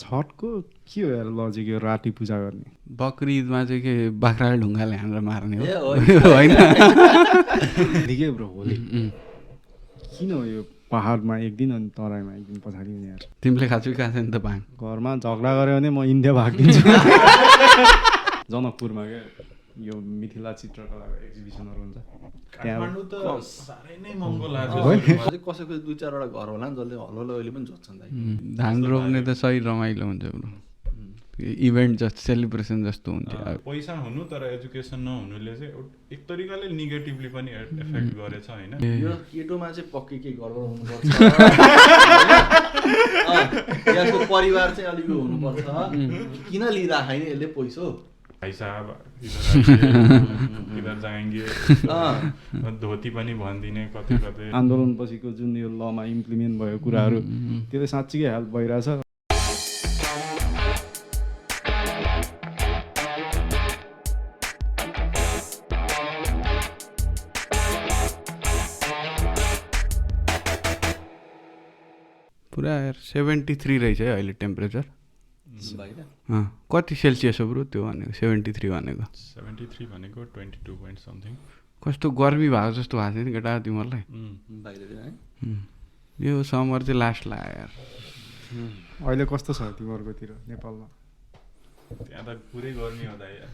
छठको के हो यार लजिक यो राति पूजा गर्ने बकरी ईदमा चाहिँ के बाख्राले ढुङ्गाले हानेर मार्ने हो होइन निकै ब्रो होली किन हो यो पहाडमा एक दिन अनि तराईमा एक दिन पछाडि हुने यार तिमीले खाँचो खान्छ नि त भाङ घरमा झगडा गऱ्यो भने म इन्डिया भागिदिन्छु जनकपुरमा क्या यो मिथिला चित्रकलाको एक्जिबिसनहरू हुन्छ काठमाडौँ त साह्रै नै महँगो लाग्छ कसैको 2-4 वटा घर होला नि जसले हलो अहिले पनि जोत्छन् दाइ धान रोप्ने त सही रमाइलो हुन्छ ब्रो इभेन्ट जस्तो सेलिब्रेसन जस्तो हुन्छ पैसा हुनु तर एजुकेसन नहुनुले चाहिँ एक तरिकाले नेगेटिभली पनि एफेक्ट गरेछ होइन यो केटोमा चाहिँ पक्कै के गडबड हुनुपर्छ यसको परिवार चाहिँ अलिक हुनुपर्छ किन लिइराखेन यसले पैसा भाइ साहब इधर जाएंगे धोती पनि भनिदिने कतै कतै आन्दोलन पछिको जुन यो लमा इम्प्लिमेन्ट भयो कुराहरू त्यो त साँच्चीकै हेल्प भइरहेछ पुरा 73 रहेछ है अहिले टेम्परेचर कति सेल्सियस हो ब्रो त्यो भनेको 73 भनेको 73 भनेको 22 पोइन्ट समथिङ कस्तो गर्मी भएको जस्तो भएको थियो नि केटा तिमीहरूलाई यो समर चाहिँ लास्ट लाग्यो यार अहिले कस्तो छ तिमीहरूकोतिर नेपालमा त्यहाँ त पुरै गर्मी हुँदा यार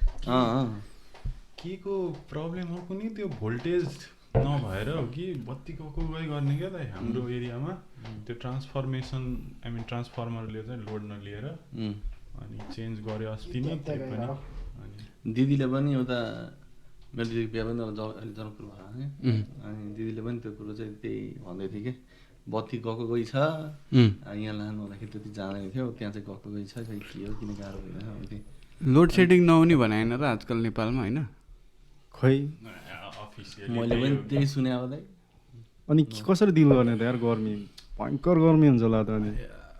के को प्रब्लम हो कुनै त्यो भोल्टेज नभएर हो कि बत्ती गएको गई गर्ने क्या त हाम्रो एरियामा त्यो ट्रान्सफर्मेसन आई मिन ट्रान्सफर्मरले चाहिँ लोड नलिएर अनि चेन्ज गर्यो अस्ति नै त्यो पनि अनि दिदीले पनि एउटा मेरो दिदी बिहा पनि अहिले जनकपुर भयो अनि दिदीले पनि त्यो कुरो चाहिँ त्यही भन्दै थियो कि बत्ती गएको गई छ यहाँ लानु हुँदाखेरि त्यति जाँदैन थियो त्यहाँ चाहिँ गएको गई छ खै के हो किन गाह्रो भइरहेको लोड सेडिङ नहुने भनेन र आजकल नेपालमा होइन खै मैले पनि त्यही सुने अब दाइ अनि कसरी डिल गर्ने त यार गर्मी भयङ्कर गर्मी हुन्छ होला त अनि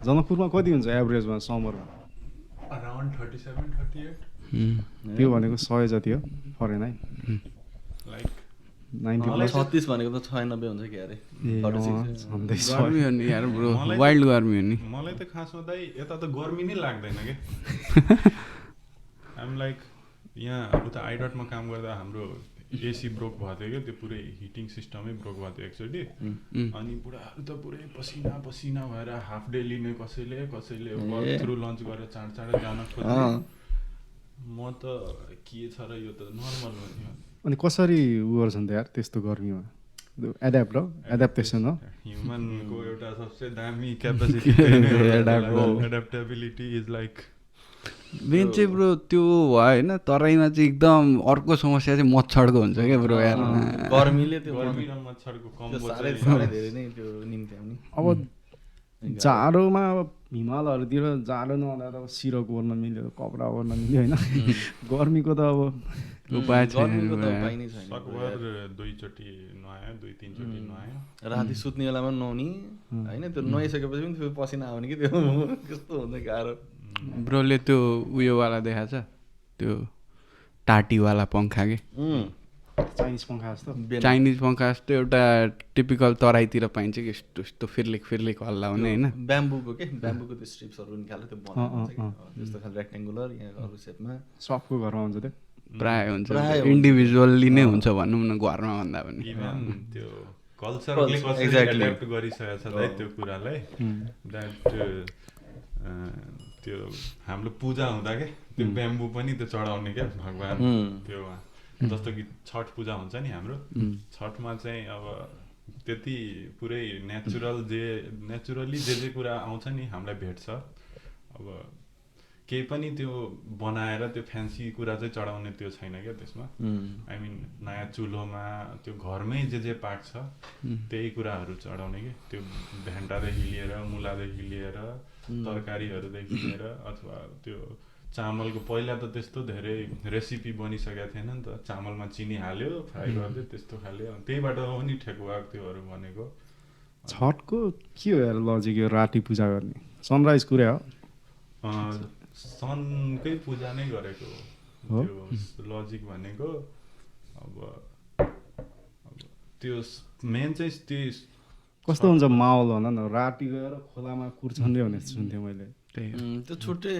जनकपुरमा कति हुन्छ एभरेजमा समरमा अराउन्ड 37-38 त्यो भनेको 100 जति हो फरेन है लाइक 90 36 भनेको त 96 हुन्छ कि अरे गर्मी हो नि यार ब्रो वाइल्ड गर्मी हो नि मलाई त खासमा दाइ यता त गर्मी नै लाग्दैन के आइम लाइक यहाँ उता आइडटमा काम गर्दा हाम्रो एसी ब्रोक भएको थियो क्या त्यो पुरै हिटिङ सिस्टमै ब्रोक भएको थियो एकचोटि अनि बुढाहरू त पुरै पसिना पसिना भएर हाफ डे लिने कसैले वर्क थ्रु लन्च गरेर चाँडै जान खोज्ने म त के छ र यो त नर्मल हो नि अनि कसरी उ गर्छन् त यार त्यस्तो गर्मीमा एडाप्टेसन हो ह्युमनको एउटा सबसे दामी capacity adaptability is like main चाहिँ ब्रो त्यो भयो होइन तराईमा चाहिँ एकदम अर्को समस्या चाहिँ मच्छरको हुन्छ क्या ब्रो यार गर्मीले त्यो गर्मी र मच्छरको कम्बो साह्रै धेरै नै त्यो निम्त्याउने अब जाडोमा अब हिमालहरूतिर जाडो नहुँदा त अब सिरक ओर्न मिल्यो कपडा ओर्न मिल्यो होइन गर्मीको त अब उपाय छैन सकभर 2-3 चोटि नुहायो राति सुत्ने बेलामा नुहाउने होइन त्यो नुहाइसकेपछि पनि त्यो पसिना आउने कि त्यो कस्तो हुन्छ गाह्रो ब्रोले त्यो उयोवाला देखाएको छ त्यो टाटीवाला पङ्खा के चाइनिज पङ्खा जस्तो चाइनिज पङ्खा जस्तो एउटा टिपिकल तराईतिर पाइन्छ कि यस्तो यस्तो फिर्लिक हल्ला हुने होइन ब्याम्बुको त्यो स्ट्रिप्सहरू निकालेर त्यो बनाउँछ त्यस्तो खालको रेक्टेङ्गुलर यहाँ अरू सेपमा सबको घरमा हुन्छ त्यो प्राय हुन्छ इन्डिभिजुअल्ली नै हुन्छ भनौँ न घरमा भन्दा पनि इभन त्यो कल्चरले कसरी एड्याप्ट गरिसकेको छ दाइ त्यो कुरालाई द्याट त्यो हाम्रो पूजा हुँदा के त्यो ब्याम्बु पनि त्यो चढाउने क्या भगवान् त्यो जस्तो कि छठ पूजा हुन्छ नि हाम्रो छठमा चाहिँ अब त्यति पुरै नेचुरली जे कुरा आउँछ नि हामीलाई भेट्छ अब केही पनि त्यो बनाएर त्यो फ्यान्सी कुरा चाहिँ चढाउने त्यो छैन क्या त्यसमा आई मिन नयाँ चुलोमा त्यो घरमै जे पाक्छ त्यही कुराहरू चढाउने कि त्यो भेन्टादेखि लिएर मुलादेखि लिएर तरकारीहरूदेखि लिएर अथवा त्यो चामलको पहिला त त्यस्तो धेरै रेसिपी बनिसकेको थिएन नि त चामलमा चिनी हाल्यो फ्राई गर्दै त्यस्तो खाल्यो त्यहीबाट हो नि ठेकुवा त्योहरू भनेको छठको के हो यार लजिक यो राति पूजा गर्ने सनराइज कुरा हो सनकै पूजा नै गरेको हो त्यो लजिक भनेको अब त्यो मेन चाहिँ त्यो कस्तो हुन्छ माहौल भन न राति गएर खोलामा कुर्छन् रे भने सुन्थेँ मैले त्यस्तै हो। त्यो छुट्टै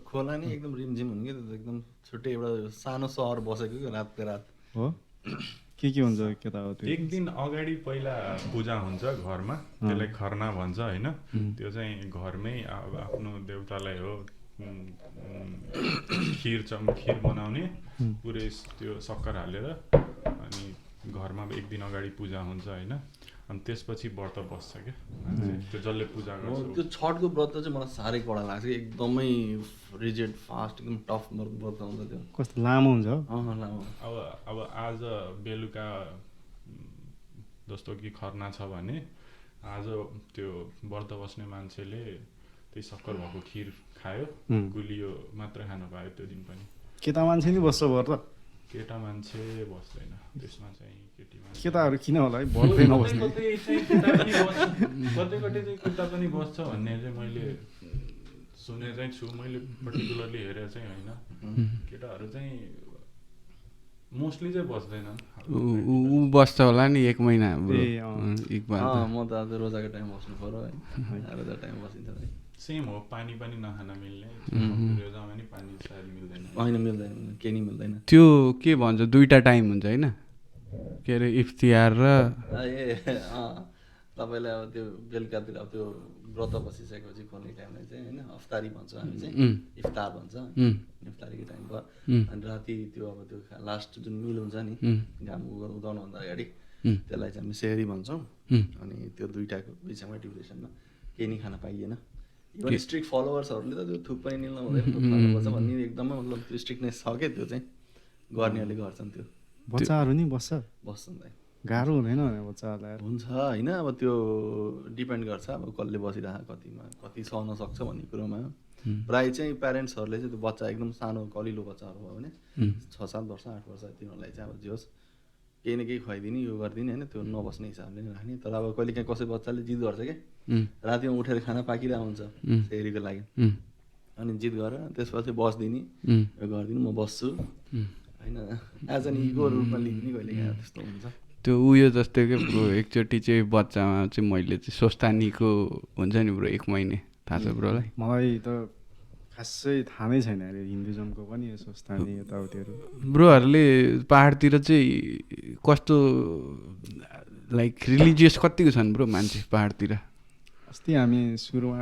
खोला नि एकदम रिमझिम हुने कि त्यो एकदम छुट्टै एउटा सानो सहर बसेको क्या रातको रात हो के हुन्छ केताउति एक दिन अगाडि पहिला पूजा हुन्छ घरमा, त्यसलाई खर्ना भन्छ होइन। त्यो चाहिँ घरमै अब आफ्नो देउतालाई हो खिर बनाउने पुरै त्यो सक्कर हालेर, अनि घरमा एक दिन अगाडि पूजा हुन्छ होइन। अनि त्यसपछि व्रत बस्छ क्या त्यो जसले पूजा गर्छ। त्यो छठको व्रत चाहिँ मलाई साह्रै कडा लाग्छ कि एकदमै रिजिड फास्ट एकदम टफ व्रत हुन्छ त्यो। कस्तो लामो हुन्छ लामो। अब आज बेलुका जस्तो कि खर्ना छ भने आज त्यो व्रत बस्ने मान्छेले त्यही सक्कर भएको खिर खायो, गुलियो मात्र खान पायो त्यो दिन पनि। केटा मान्छे नि बस्छ व्रत? केटा मान्छे बस्दैन त्यसमा चाहिँ, केटी मान्छे केटाहरू किन होला है व्रतै नबस्ने? कतै चाहिँ केटा पनि बस्छ भन्ने चाहिँ मैले सुने चाहिँ छु। मैले पर्टिकुलरली हेरेर चाहिँ होइन, केटाहरू चाहिँ मोस्टली चाहिँ बस्दैनन्। ऊ बस्छ होला नि 1 महिना इकबाल। म त आज रोजाको टाइम बस्नु पर्यो है, रोजा टाइम बसिन्छ है। सेम हो, पानी पनि नखान मिल्ने, रोजामा नि पानी सायद मिल्दैन। होइन मिल्दैन, केही नि मिल्दैन। त्यो के भन्छ 2टा टाइम हुन्छ होइन, के अरे इफ्तियार र तपाईँलाई अब त्यो बेलुकातिर अब त्यो व्रत बसिसकेपछि खोल्ने टाइमलाई चाहिँ होइन अफ्तारी भन्छौँ हामी चाहिँ, इफ्तार भन्छ, इफ्तारीको टाइम भयो। अनि राति त्यो अब त्यो लास्ट जुन मिल हुन्छ नि घाम उदाउनुभन्दा अगाडि, त्यसलाई चाहिँ हामी सेहरी भन्छौँ। अनि त्यो दुइटाको बिचमा ड्युरेसनमा केही नि खान पाइएन। इभन स्ट्रिक्ट फलोवर्सहरूले त त्यो थुक पनि निल्नु हुँदैन, थुक खानुपर्छ भन्ने एकदमै मतलब त्यो स्ट्रिक्टनेस छ क्या, त्यो चाहिँ गर्नेहरूले गर्छन्। त्यो बच्चाहरू नि बस्छन् दाइ, गाह्रो हुँदैन भने बच्चाहरूलाई? हुन्छ होइन, अब त्यो डिपेन्ड गर्छ अब कसले बसिरहेको कति सहन सक्छ भन्ने कुरोमा। प्रायः चाहिँ प्यारेन्ट्सहरूले चाहिँ त्यो बच्चा एकदम सानो कलिलो बच्चाहरू भयो भने 6-7 वर्ष 8 वर्ष तिनीहरूलाई चाहिँ अब जे होस् केही न केही खुवाइदिने, यो गरिदिने होइन, त्यो नबस्ने हिसाबले नै राख्ने। तर अब कहिले काहीँ कसै बच्चाले जिद गर्छ क्या, रातिमा उठेर खाना पाकिरहेको हुन्छ सेहरीको लागि, अनि जिद गरेर त्यसपछि बस्दिने, यो गरिदिनु म बस्छु होइन, एज एन इगो रूपमा लिने कहिले काहीँ त्यस्तो हुन्छ। त्यो उयो जस्तो क्या ब्रो, एकचोटि चाहिँ बच्चामा चाहिँ मैले चाहिँ स्वस्थानीको हुन्छ नि ब्रो 1 महिने, थाहा छ ब्रोलाई? मलाई त खासै थाहा नै छैन अरे हिन्दुजमको पनि यो स्वस्थानी यताउतिहरू। ब्रोहरूले पाहाडतिर चाहिँ कस्तो लाइक रिलिजियस कतिको छन् ब्रो मान्छे पाहाडतिर? अस्ति हामी सुरुमा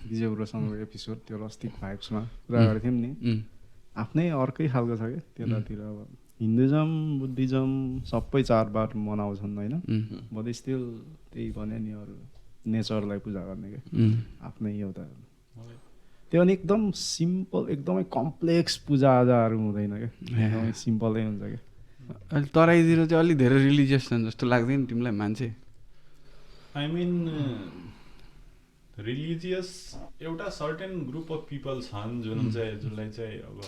विजय ब्रोसँगको एपिसोड त्यो रस्टिक भाइब्समा कुरा गर्थ्यौँ नि, आफ्नै अर्कै खालको छ क्या त्यतातिर। अब हिन्दुजम बुद्धिजम सबै चाडबाड मनाउँछन् होइन, बट स्टिल त्यही भने नि अरू नेचरलाई पूजा गर्ने क्या आफ्नै एउटा। त्यो अनि एकदम सिम्पल, एकदमै कम्प्लेक्स पूजाआजाहरू हुँदैन क्या, एकदमै सिम्पलै हुन्छ क्या। अहिले तराईतिर चाहिँ अलिक धेरै रिलिजियस छन् जस्तो लाग्दैन तिमीलाई मान्छे? आई मिन रिलिजियस एउटा सर्टेन ग्रुप अफ पिपल छन् जुनलाई चाहिँ अब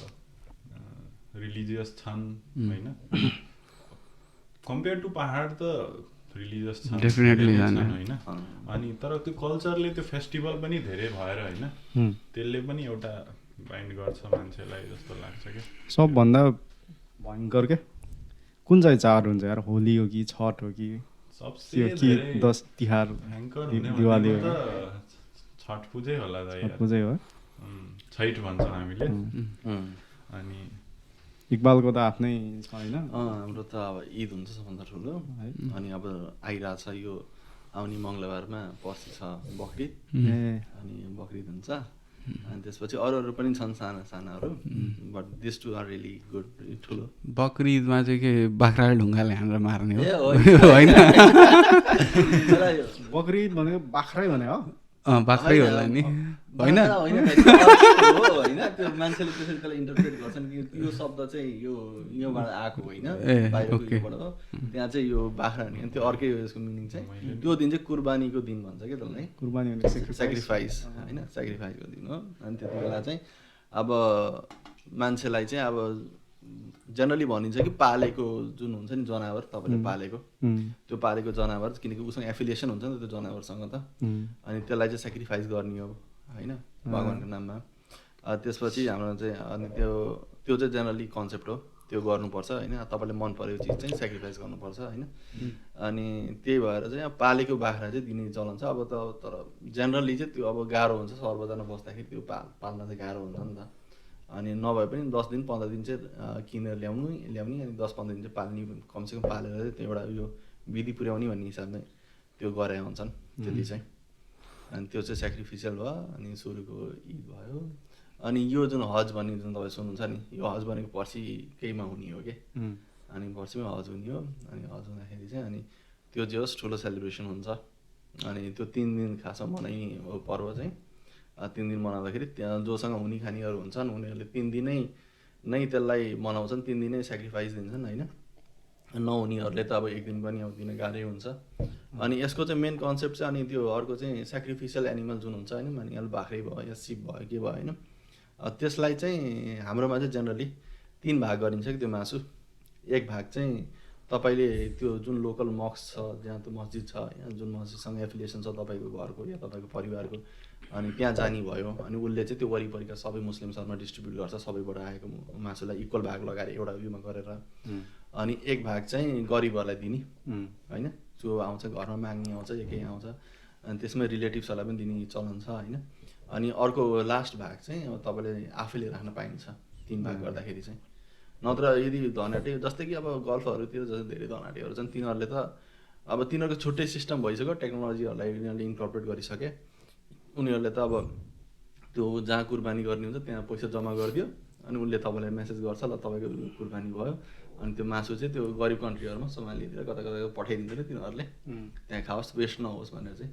रिलिजियस छन् होइन। कम्पेयर टु पहाड त रिलिजियस छन् डेफिनेटली होइन। अनि तर त्यो कल्चरले त्यो फेस्टिभल पनि धेरै भएर होइन, त्यसले पनि एउटा बाइन्ड गर्छ मान्छेलाई जस्तो लाग्छ क्या। सबभन्दा भयङ्कर क्या कुन चाहिँ चाड हुन्छ यार, होली हो कि छठ हो कि दस तिहार दिवाली हो? छठ पूजै होला दाइ, पूजै हो, छैठ भन्छौँ हामीले। अनि इकबालको त आफ्नै छ होइन? हाम्रो त अब ईद हुन्छ सबभन्दा ठुलो, अनि अब आइरहेछ यो आउने मङ्गलबारमा पर्सि छ बकरिद, अनि बकरिद हुन्छ। अनि त्यसपछि अरू पनि छन् साना सानाहरू, but this two are really good, ठुलो। बकरिदमा चाहिँ के बाख्राले ढुङ्गाले हानेर मार्ने हो होइन? बकरिद भनेको बाख्रै भने हो? बाख्रै होला नि होइन? होइन त्यो मान्छेले त्यसरी त्यसलाई इन्टरप्रेट गर्छन् कि यो शब्द चाहिँ योबाट आएको होइन, बाहिरको योबाट हो। त्यहाँ चाहिँ यो बाख्रा भने त्यो अर्कै हो, यसको मिनिङ चाहिँ त्यो दिन चाहिँ कुर्बानीको दिन भन्छ क्या त्यसलाई। कुर्बानी भने सेक्रिफाइस होइन, सेक्रिफाइसको दिन हो। अनि त्यति बेला चाहिँ अब मान्छेलाई चाहिँ अब जेनरली भनिन्छ कि पालेको जुन हुन्छ नि जनावर, तपाईँले पालेको त्यो पालेको जनावर, किनकि उसँग एफिलिएसन हुन्छ नि त त्यो जनावरसँग त, अनि त्यसलाई चाहिँ सेक्रिफाइस गर्ने हो होइन भगवान्को नाममा। त्यसपछि हाम्रो चाहिँ अनि त्यो चाहिँ जेनरली कन्सेप्ट हो त्यो गर्नुपर्छ होइन, तपाईँले मन परेको चिज चाहिँ सेक्रिफाइस गर्नुपर्छ होइन। अनि त्यही भएर चाहिँ पालेको बाख्रा चाहिँ दिने चलन छ। अब तर जेनरली चाहिँ त्यो अब गाह्रो हुन्छ, सहर बजारमा बस्दाखेरि त्यो पाल्न चाहिँ गाह्रो हुन्छ नि त। अनि नभए पनि 10 दिन 15 दिन चाहिँ किनेर ल्याउने अनि 10-15 दिन चाहिँ पाल्ने, कमसेकम पालेर चाहिँ त्यो एउटा यो विधि पुर्याउने भन्ने हिसाबले त्यो गरे हुन्छन् त्यति चाहिँ। अनि त्यो चाहिँ सेक्रिफिसियल भयो। अनि सुरुको ईद भयो। अनि यो जुन हज भन्ने जुन तपाईँ सुन्नुहुन्छ नि, यो हज भनेको पर्सि केहीमा हुने हो कि, अनि पर्सिमै हज हुने हो। अनि हज हुँदाखेरि चाहिँ अनि त्यो जे होस् ठुलो सेलिब्रेसन हुन्छ। अनि त्यो 3 दिन खासमा मनाइने हो पर्व चाहिँ। 3 दिन मनाउँदाखेरि त्यहाँ जोसँग हुने खानेहरू हुन्छन् उनीहरूले 3 दिनै नै त्यसलाई मनाउँछन्, 3 दिनै सेक्रिफाइस दिन्छन् होइन। नहुनेहरूले त अब 1 दिन पनि अब दिन गाह्रै हुन्छ। अनि यसको चाहिँ मेन कन्सेप्ट चाहिँ अनि त्यो अर्को चाहिँ सेक्रिफिसियल एनिमल जुन हुन्छ होइन, मानिहाल बाख्रै भयो या सिप भयो के भयो होइन, त्यसलाई चाहिँ हाम्रोमा चाहिँ जेनरली 3 भाग गरिन्छ कि त्यो मासु। एक भाग चाहिँ तपाईँले त्यो जुन लोकल मस्क छ, जहाँ त्यो मस्जिद छ, यहाँ जुन मस्जिदसँग एफिलिएसन छ तपाईँको घरको या तपाईँको परिवारको, अनि त्यहाँ जाने भयो। अनि उसले चाहिँ त्यो वरिपरिका सबै मुस्लिम्सहरूमा डिस्ट्रिब्युट गर्छ, सबैबाट आएको मासुलाई इक्वल भाग लगाएर एउटा उयोमा गरेर। अनि एक भाग चाहिँ गरिबहरूलाई दिने होइन, जो आउँछ घरमा माग्ने आउँछ या केही आउँछ, अनि त्यसमै रिलेटिभ्सहरूलाई पनि दिने चलन छ होइन। अनि अर्को लास्ट भाग चाहिँ अब तपाईँले आफैले राख्न पाइन्छ 3 भाग गर्दाखेरि चाहिँ। नत्र यदि धनाटे जस्तै कि अब गल्फहरूतिर जस्तो धेरै धनाटेहरू छन्, तिनीहरूले त अब तिनीहरूको छुट्टै सिस्टम भइसक्यो, टेक्नोलोजीहरूलाई यिनीहरूले इन्कर्पोरेट गरिसके। उनीहरूले त अब त्यो जहाँ कुर्बानी गर्ने हुन्छ त्यहाँ पैसा जम्मा गरिदियो, अनि उसले तपाईँलाई मेसेज गर्छ ल तपाईँको कुर्बानी भयो, अनि त्यो मासु चाहिँ त्यो गरिब कन्ट्रीहरूमा सोमालीतिर कता कता पठाइदिँदैन तिनीहरूले, त्यहाँ खाओस् वेस्ट नहोस् भनेर चाहिँ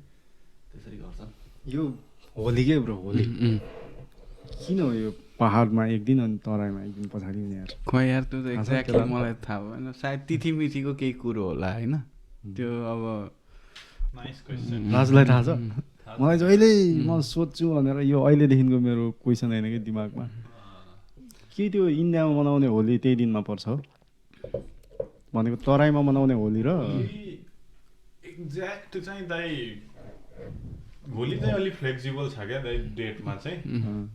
त्यसरी गर्छन्। यो होली के ब्रो, होली किन हो यो पहाडमा 1 दिन अनि तराईमा 1 दिन पछाडि हुने यार? खै यार त्यो त एक्ज्याक्टली मलाई थाहा भएन, सायद तिथिमिथिको केही कुरो होला होइन। त्यो अब नाइस क्वेसन। राजुलाई थाहा छ? मलाई चाहिँ अहिले म सोध्छु भनेर यो अहिलेदेखिको मेरो क्वेसन होइन कि दिमागमा, के त्यो इन्डियामा मनाउने होली त्यही दिनमा पर्छ हो भनेको, तराईमा मनाउने होली र एक्ज्याक्ट चाहिँ दाइ होली चाहिँ अलिक फ्लेक्सिबल छ क्या दाइ डेटमा चाहिँ,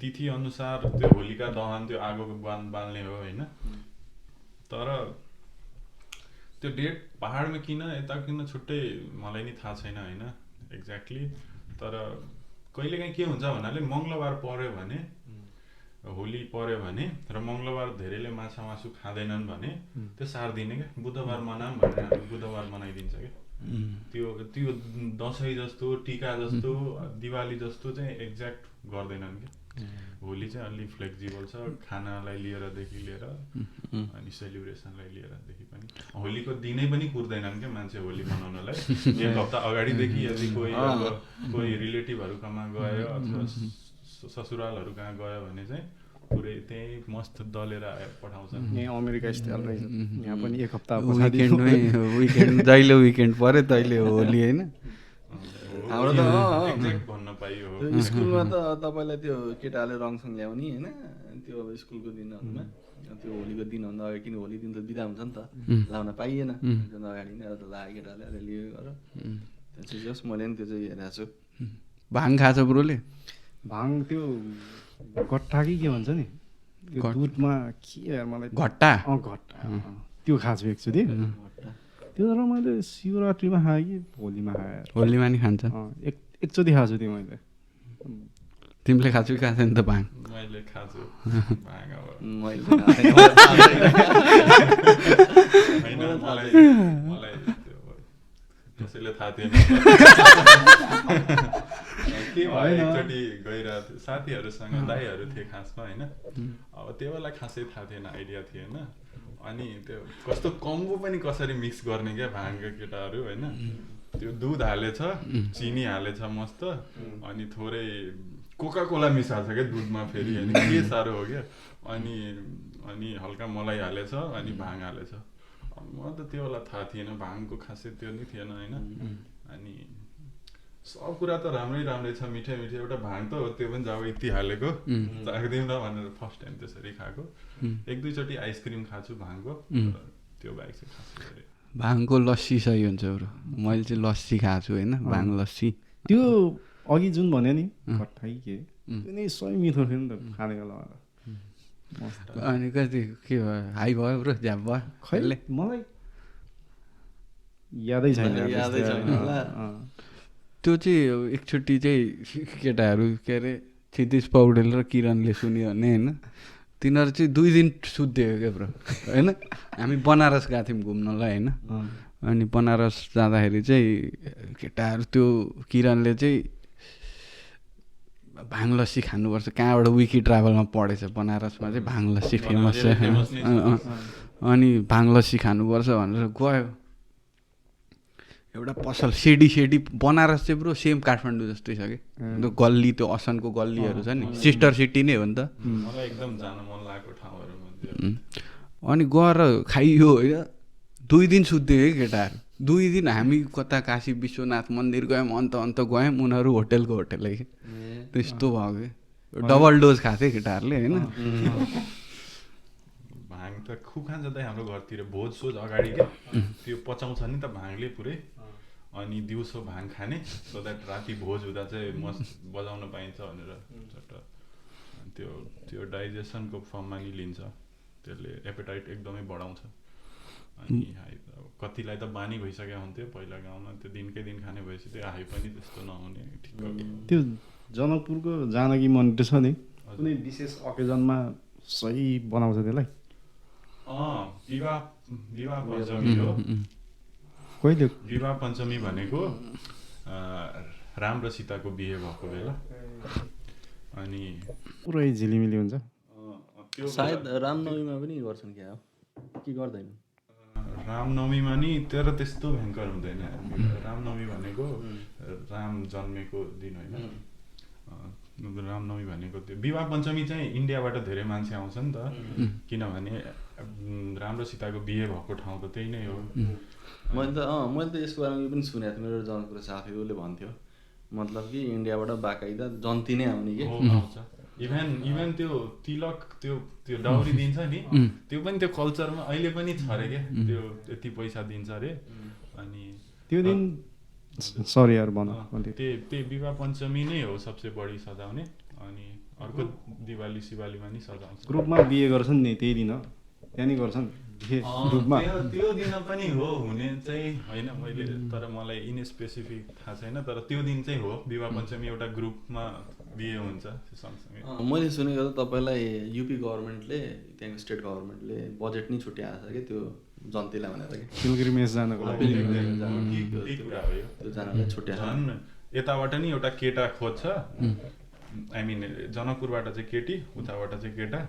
तिथि अनुसार त्यो होलिका दहन त्यो आगोको बाल्ने हो होइन। तर त्यो डेट पहाडमा किन यता किन छुट्टै मलाई नि थाहा छैन होइन एक्ज्याक्टली। तर कहिलेकाहीँ के हुन्छ भन्नाले मङ्गलबार पऱ्यो भने, होली पऱ्यो भने र मङ्गलबार धेरैले माछा मासु खाँदैनन् भने त्यो सार्दिने क्या, बुधबार मनाऊँ भनेर हामी बुधबार मनाइदिन्छ क्या। त्यो दसैँ जस्तो, टिका जस्तो, दिवाली जस्तो चाहिँ एक्ज्याक्ट गर्दैनन् क्या। होली चाहिँ अलिक फ्लेक्सिबल छ, खानालाई लिएरदेखि लिएर अनि सेलिब्रेसनलाई लिएरदेखि पनि। होलीको दिनै पनि कुर्दैनन् क्या मान्छे होली मनाउनलाई। 1 हप्ता अगाडिदेखि यदि कोही रिलेटिभहरू कहाँ गयो अथवा ससुरालहरू कहाँ गयो भने चाहिँ पुरै त्यही मस्त दलेर पठाउँछन्। यहाँ अमेरिका स्टाइल रहेछ, यहाँ पनि 1 हप्ता विकेन्ड जहिले विकेन्ड पऱ्यो तहिले होली होइन। हाम्रो त एक्ज्याक्ट भन्न पाइयो त्यो स्कुलमा त तपाईँलाई त्यो केटाले रङसँग ल्याउने होइन, त्यो अब स्कुलको दिनहरूमा त्यो होलीको दिनभन्दा अगाडि, किन होली दिन त बिदा हुन्छ नि त, लाउन पाइएन, त्योभन्दा अगाडि नै लाग्यो केटाले अरे लियो गर। त्यो चाहिँ जस मैले पनि त्यो चाहिँ हेरेको छु। भाङ खाछ ब्रोले? भाङ त्यो गट्टा कि के भन्छ नि, त्यो दुधमा के यार मलाई घट्टा घट्टा त्यो खाएको छु एकचोटि। त्यो तर मैले शिवरात्रिमा खाएँ कि होलीमा खाएँ? होलीमा नि खान्छ। एकचोटि खाएको छु त्यो मैले। तिमीले खाएको कि खाएको नि त भाङ? मैले खाएको भाङ अब मैले मलाई कसैले थाहा थिएन के भयो। एकचोटि गइरहेको थियो साथीहरूसँग, दाईहरू थिए खासमा होइन। अब त्यो बेला खासै थाहा थिएन, आइडिया थिएन। अनि त्यो कस्तो कम्बो पनि कसरी मिक्स गर्ने क्या भाङका केटाहरू होइन। त्यो दुध हालेछ, चिनी हालेछ मस्त, अनि थोरै कोका कोला मिसाल्छ क्या दुधमा फेरि, अनि के साह्रो हो क्या। अनि हल्का मलाई हालेछ, अनि भाङ हालेछ। म त त्यो बेला थाहा थिएन, भाङको खासै त्यो नि थिएन होइन। अनि सब कुरा त राम्रै छ, मिठै मिठै, एउटा भाङ त हो त्यो पनि जब यति हालेको चाख्दिउँ न भनेर फर्स्ट टाइम त्यसरी खाएको। 1-2 चोटि आइसक्रिम खाएको छु भाङको, त्यो बाहेक चाहिँ खासै। भाङको लस्सी सही हुन्छ ब्रो, मैले चाहिँ लस्सी खाएको छु होइन, भाङ लस्सी। त्यो अघि जुन भन्यो नि घट्टा कि के, त्यो नि सही मिठो थियो नि त खाने बेला। अनि कति के भयो हाई भयो ब्रो झ्याप भयो खैले मलाई यादै छैन यादै छैन होला। त्यो चाहिँ एकचोटि चाहिँ केटाहरू के अरे क्षितिज पौडेल र किरणले सुन्यो भने होइन तिनीहरू चाहिँ 2 दिन सुत्दियो क्या ब्रो होइन। हामी बनारस गएको थियौँ घुम्नलाई होइन। अनि बनारस जाँदाखेरि चाहिँ केटाहरू त्यो किरणले चाहिँ भाङ लस्सी खानुपर्छ कहाँबाट विकी ट्राभलमा पढेछ बनारसमा चाहिँ भाङ लस्सी फेमस छ अनि भाङ लस्सी खानुपर्छ भनेर गयो एउटा पसल सेडी बनारस चाहिँ ब्रो सेम काठमाडौँ जस्तै छ कि त्यो गल्ली त्यो असनको गल्लीहरू छ नि सिस्टर सिटी नै हो नि त। मलाई एकदम जान मन लागेको ठाउँहरू मध्ये अनि गएर खाइयो होइन 2 दिन सुत्यो है केटाहरू 2 दिन हामी कता काशी विश्वनाथ मन्दिर गयौँ अन्त गयौँ उनीहरू होटेलको होटेलै कि त्यस्तो भयो कि डबल डोज खाएको थियो केटाहरूले होइन। भाङ त खुब खान्छ त हाम्रो घरतिर भोज सोज अगाडि क्या त्यो पचाउँछ नि त भाङले पुरै अनि दिउँसो भाङ खाने सो द्याट राति भोज हुँदा चाहिँ मस्त बजाउन पाइन्छ भनेर त्यो डाइजेसनको फर्ममा नि लिन्छ त्यसले एपेटाइट एकदमै बढाउँछ। अनि हाई कतिलाई त बानी भइसकेको हुन्थ्यो पहिला गाउँमा त्यो दिनकै दिन खाने भएपछि त्यो हाई पनि त्यस्तो नहुने ठिक। त्यो जनकपुरको जानकी मन्दिर छ नि कुनै विशेष अकेजनमा सही बनाउँछ त्यसलाई विवाह पञ्चमी हो। कहिले विवाह पञ्चमी भनेको राम र सीताको बिहे भएको बेला अनि पुरै झिलिमिली हुन्छ। सायद रामनवमीमा पनि गर्छन् क्या कि गर्दैन रामनवमीमा नि तर त्यस्तो भयङ्कर हुँदैन। रामनवमी भनेको राम जन्मेको दिन होइन। रामनवमी भनेको त्यो विवाह पञ्चमी चाहिँ इन्डियाबाट धेरै मान्छे आउँछ नि त किनभने राम र सीताको बिहे भएको ठाउँ त त्यही नै हो। मैले त यसको बारेमा पनि सुनेको थिएँ मेरो जनकपुर साथी उसले भन्थ्यो मतलब कि इन्डियाबाट बाकाइदा जन्ती नै आउने कि आउँछ इभन त्यो तिलक त्यो डाउरी दिन्छ नि त्यो पनि त्यो कल्चरमा अहिले पनि छ अरे क्या त्यो यति पैसा दिन्छ अरे। अनि त्यो दिन सरी यार भन त्यही विवाह पञ्चमी नै हो सबसे बढी सजाउने अनि अर्को दिवाली सिवालीमा नि सजाउँछ। ग्रुपमा बिहे गर्छन् नि त्यही दिन त्यहाँ नि गर्छन् ग्रुपमा त्यो दिन पनि हो हुने चाहिँ होइन मैले तर मलाई इन स्पेसिफिक थाहा छैन तर त्यो दिन चाहिँ हो विवाह पञ्चमी एउटा ग्रुपमा बिहे हुन्छ सँगसँगै। मैले सुनेको त तपाईँलाई युपी गभर्मेन्टले त्यहाँको स्टेट गभर्मेन्टले बजेट नै छुट्याएको छ कि त्यो जन्तीलाई भनेर कि पिलग्रिमेज जानको लागि त्यो जानलाई छुट्याएको झन् यताबाट नि एउटा केटा खोज्छ आई मिन जनकपुरबाट चाहिँ केटी उताबाट चाहिँ केटा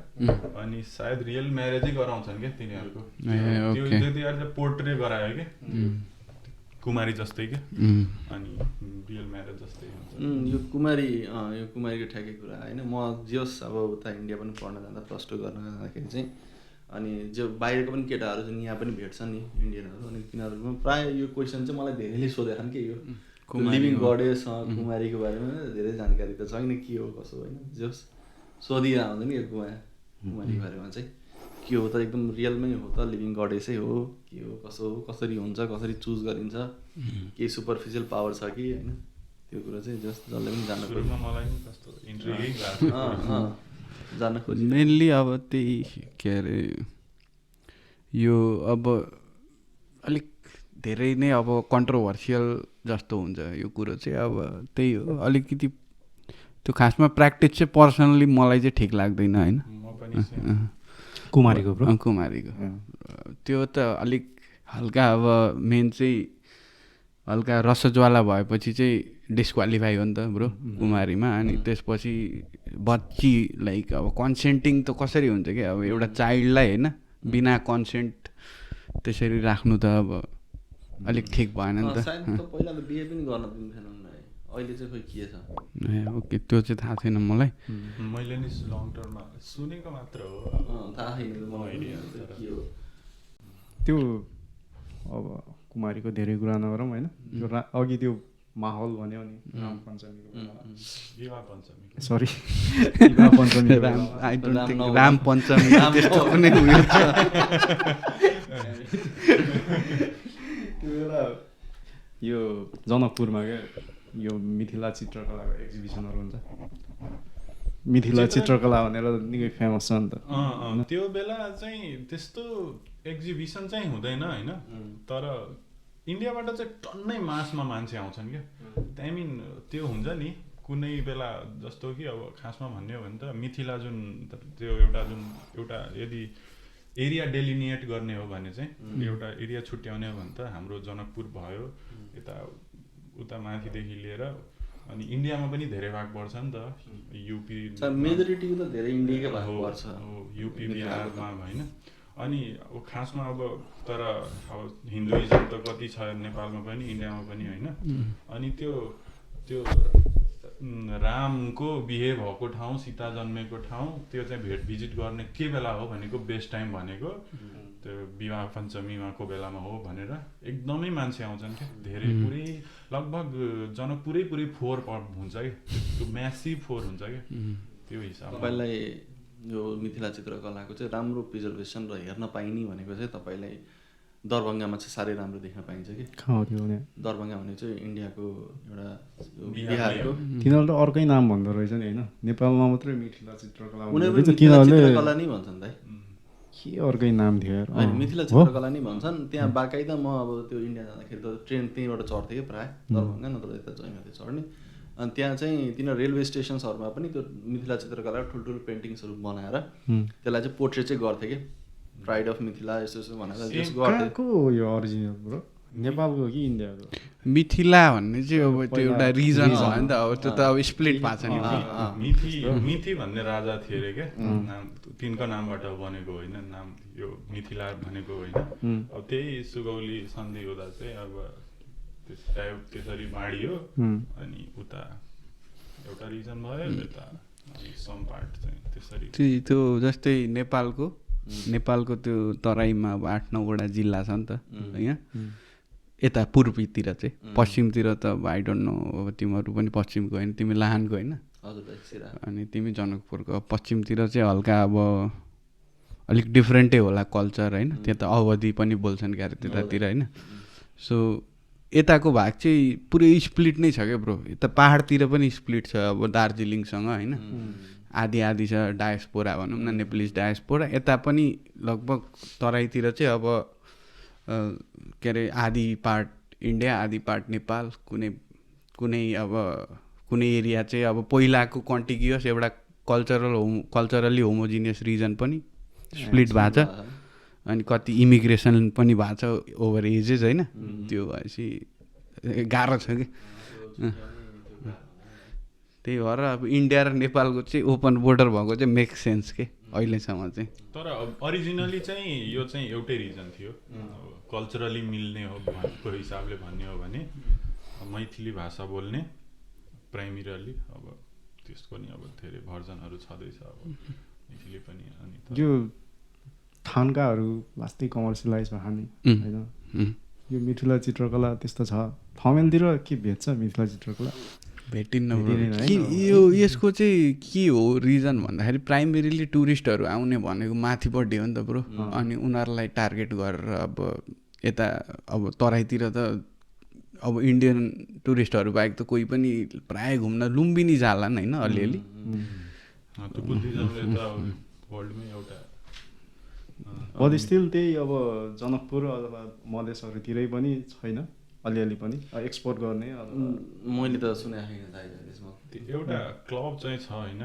अनि सायद रियल म्यारेजै गराउँछन् क्या तिनीहरूको त्यो त्यतिखेर चाहिँ पोर्ट्रे गरायो क्या कुमारी जस्तै क्या अनि रियल म्यारेज जस्तै हुन्छ। यो कुमारीको ठ्याक्कै कुरा होइन। म जोस् अब उता इन्डिया पनि पढ्न जाँदा +2 गर्न जाँदाखेरि चाहिँ अनि जो बाहिरको पनि केटाहरू जुन यहाँ पनि भेट्छन् नि इन्डियनहरू अनि तिनीहरूमा प्रायः यो क्वेसन चाहिँ मलाई धेरैले सोधेको कि यो लिभिङ गडेस कुमारीको बारेमा धेरै जानकारी त छैन के हो कसो होइन जोस् सोधिरहेको हुन्छ नि यो कुमारीको बारेमा चाहिँ के हो त एकदम रियलमै हो त लिभिङ गडेसै हो के हो कसो हो कसरी हुन्छ कसरी चुज गरिन्छ केही सुपरफिसियल पावर छ कि होइन त्यो कुरा चाहिँ जस्ट जसले पनि जान्न जान्न खोज्छ। मेनली अब त्यही के अरे यो अब अलिक धेरै नै अब कन्ट्रोभर्सियल जस्तो हुन्छ यो कुरो चाहिँ अब त्यही हो अलिकति त्यो खासमा प्र्याक्टिस चाहिँ पर्सनली मलाई चाहिँ ठिक लाग्दैन होइन। कुमारीको त्यो त अलिक हल्का अब मेन चाहिँ हल्का रसज्वाला भएपछि चाहिँ डिस्क्वालिफाई हो नि त ब्रो कुमारीमा। अनि त्यसपछि बच्ची लाइक अब कन्सेन्टिङ त कसरी हुन्छ कि अब एउटा चाइल्डलाई होइन बिना कन्सेन्ट त्यसरी राख्नु त अब अलिक ठिक भएन नि त। पहिला त बिहे पनि गर्न दिन्थेन अहिले चाहिँ खोइ के छ ओके त्यो चाहिँ थाहा छैन मलाई मैले नि लङ टर्ममा सुनेको मात्र हो थाहा छैन त्यो अब कुमारीको धेरै कुरा नगरौँ होइन त्यो अघि त्यो माहौल भन्यो नि राम पञ्चमीको सरी विवाह पञ्चमी राम पञ्चमी त्यस्तो कुनै उयो छ त्यो बेला यो जनकपुरमा क्या यो मिथिला चित्रकलाको एक्जिबिसनहरू हुन्छ मिथिला चित्रकला भनेर निकै फेमस छ नि त। त्यो बेला चाहिँ त्यस्तो एक्जिबिसन चाहिँ हुँदैन होइन, तर इन्डियाबाट चाहिँ टन्नै मासमा मान्छे आउँछन् क्या। आई मिन त्यो हुन्छ नि कुनै बेला जस्तो कि अब खासमा भन्ने हो भने त मिथिला जुन त्यो एउटा यदि एरिया डेलिनिएट गर्ने हो भने चाहिँ एउटा एरिया छुट्याउने हो भने त हाम्रो जनकपुर भयो, यता उता माथिदेखि लिएर अनि इन्डियामा पनि धेरै भाग पर्छ नि त। युपी मेजोरिटी त धेरै इन्डियाकै भाग पर्छ, युपी बिहारमा होइन। अनि अब खासमा अब तर अब हिन्दुइजम त कति छ नेपालमा पनि इन्डियामा पनि होइन। अनि त्यो रामको बिहे भएको ठाउँ, सीता जन्मेको ठाउँ, त्यो चाहिँ भिजिट गर्ने के बेला हो भनेको बेस्ट टाइम भनेको त्यो विवाह पञ्चमीमा को बेलामा हो भनेर एकदमै मान्छे आउँछन् क्या। धेरै पुरै लगभग जनकपुरै फोहोर हुन्छ क्या, त्यो म्यासिभ फोहोर हुन्छ क्या त्यो हिसाबमा। तपाईँलाई यो मिथिला चित्रकलाको चाहिँ राम्रो प्रिजर्भेसन र हेर्न पाइने भनेको चाहिँ तपाईँलाई दरभङ्गामा चाहिँ साह्रै राम्रो देख्न पाइन्छ कि। दरभङ्गा भने चाहिँ इन्डियाको एउटा बिहारको तिनीहरू त अर्कै नाम भन्दो रहेछ नि होइन, नेपालमा मात्रै मिथिला चित्रकला उनीहरू चित्रकला नै भन्छन् दाइ, के अर्कै नाम थियो यार। होइन मिथिला चित्रकला नै भन्छन्। त्यहाँ बाकाइदा म अब त्यो इन्डिया जाँदाखेरि त ट्रेन त्यहीँबाट चढ्थेँ कि प्रायः दरभङ्गा नत्र यता जयगाउँथे चढ्ने। अनि त्यहाँ चाहिँ तिनीहरू रेलवे स्टेसन्सहरूमा पनि त्यो मिथिला चित्रकला ठुल्ठुलो पेन्टिङ्सहरू बनाएर त्यसलाई चाहिँ पोर्ट्रेट चाहिँ गर्थे कि, प्राइड अफ मिथिला यस्तो यस्तो भनेर कहाँको यो अरिजिनल ब्रो, नेपालको कि इन्डियाको? मिथिला भन्ने चाहिँ अब त्यो एउटा रिजन हो नि त, अब त्यो त अब स्प्लिट भएको छ नि। मिथि भन्ने राजा थिए अरे क्या, नाम तिनको नामबाट बनेको होइन, नाम यो मिथिला भनेको होइन। अब त्यही सुगौली सन्धि हुँदा चाहिँ अब त्यसरी बाँडियो अनि उता एउटा रिजन भयो, यता सम पार्ट चाहिँ त्यसरी। त्यो जस्तै नेपालको त्यो तराईमा अब 8-9 जिल्ला छ नि त यहाँ, यता पूर्वीतिर चाहिँ। पश्चिमतिर त अब आई डोन्ट नो, अब तिमीहरू पनि पश्चिमको होइन, तिमी लाहानको होइन अनि तिमी जनकपुरको। पश्चिमतिर चाहिँ हल्का अब अलिक डिफ्रेन्टै होला कल्चर होइन, त्यहाँ त अवधि पनि बोल्छन् क्यारे त्यतातिर होइन। सो यताको भाग चाहिँ पुरै स्प्लिट नै छ क्या ब्रो। यता पाहाडतिर पनि स्प्लिट छ, अब दार्जिलिङसँग होइन, आधी छ डायस्पोरा भनौँ न, नेपालिज डायस्पोरा। यता पनि लगभग तराईतिर चाहिँ अब के अरे आधी पार्ट इन्डिया आधी पार्ट नेपाल, कुनै एरिया चाहिँ अब पहिलाको कन्टिग्युअस एउटा कल्चरली होमोजिनियस रिजन पनि स्प्लिट भएको छ। अनि कति इमिग्रेसन पनि भएको छ ओभर एजेस होइन, त्यो भएपछि गाह्रो छ कि। त्यही भएर अब इन्डिया र नेपालको चाहिँ ओपन बोर्डर भएको चाहिँ मेक सेन्स के अहिलेसम्म चाहिँ। तर ओरिजिनली चाहिँ यो चाहिँ एउटै रिजन थियो, कल्चरली मिल्ने हो भनेको हिसाबले भन्ने हो भने मैथिली भाषा बोल्ने प्राइमेरीली। अब त्यसको नि अब धेरै भर्जनहरू छँदैछ अब मैथिली पनि। अनि यो थान्काहरू लास्टै कमर्सियलाइज भयो नि होइन, यो मिथिला चित्रकला त्यस्तो छ। ठमेलतिर के भेट्छ मिथिला चित्रकला? भेटिन्न यो यसको चाहिँ के हो रिजन भन्दाखेरि प्राइमेरीली टुरिस्टहरू आउने भनेको माथिपट्टि हो नि त ब्रो। अनि उनीहरूलाई टार्गेट गरेर अब यता अब तराईतिर त अब इन्डियन टुरिस्टहरू बाहेक त कोही पनि प्रायः घुम्न लुम्बिनी जालान् होइन अलिअलि। बट स्टिल त्यही अब जनकपुर अथवा मधेसहरूतिरै पनि छैन अलिअलि पनि एक्सपोर्ट गर्ने? मैले त सुनेको छैन त्यसमा। एउटा क्लब चाहिँ छ होइन,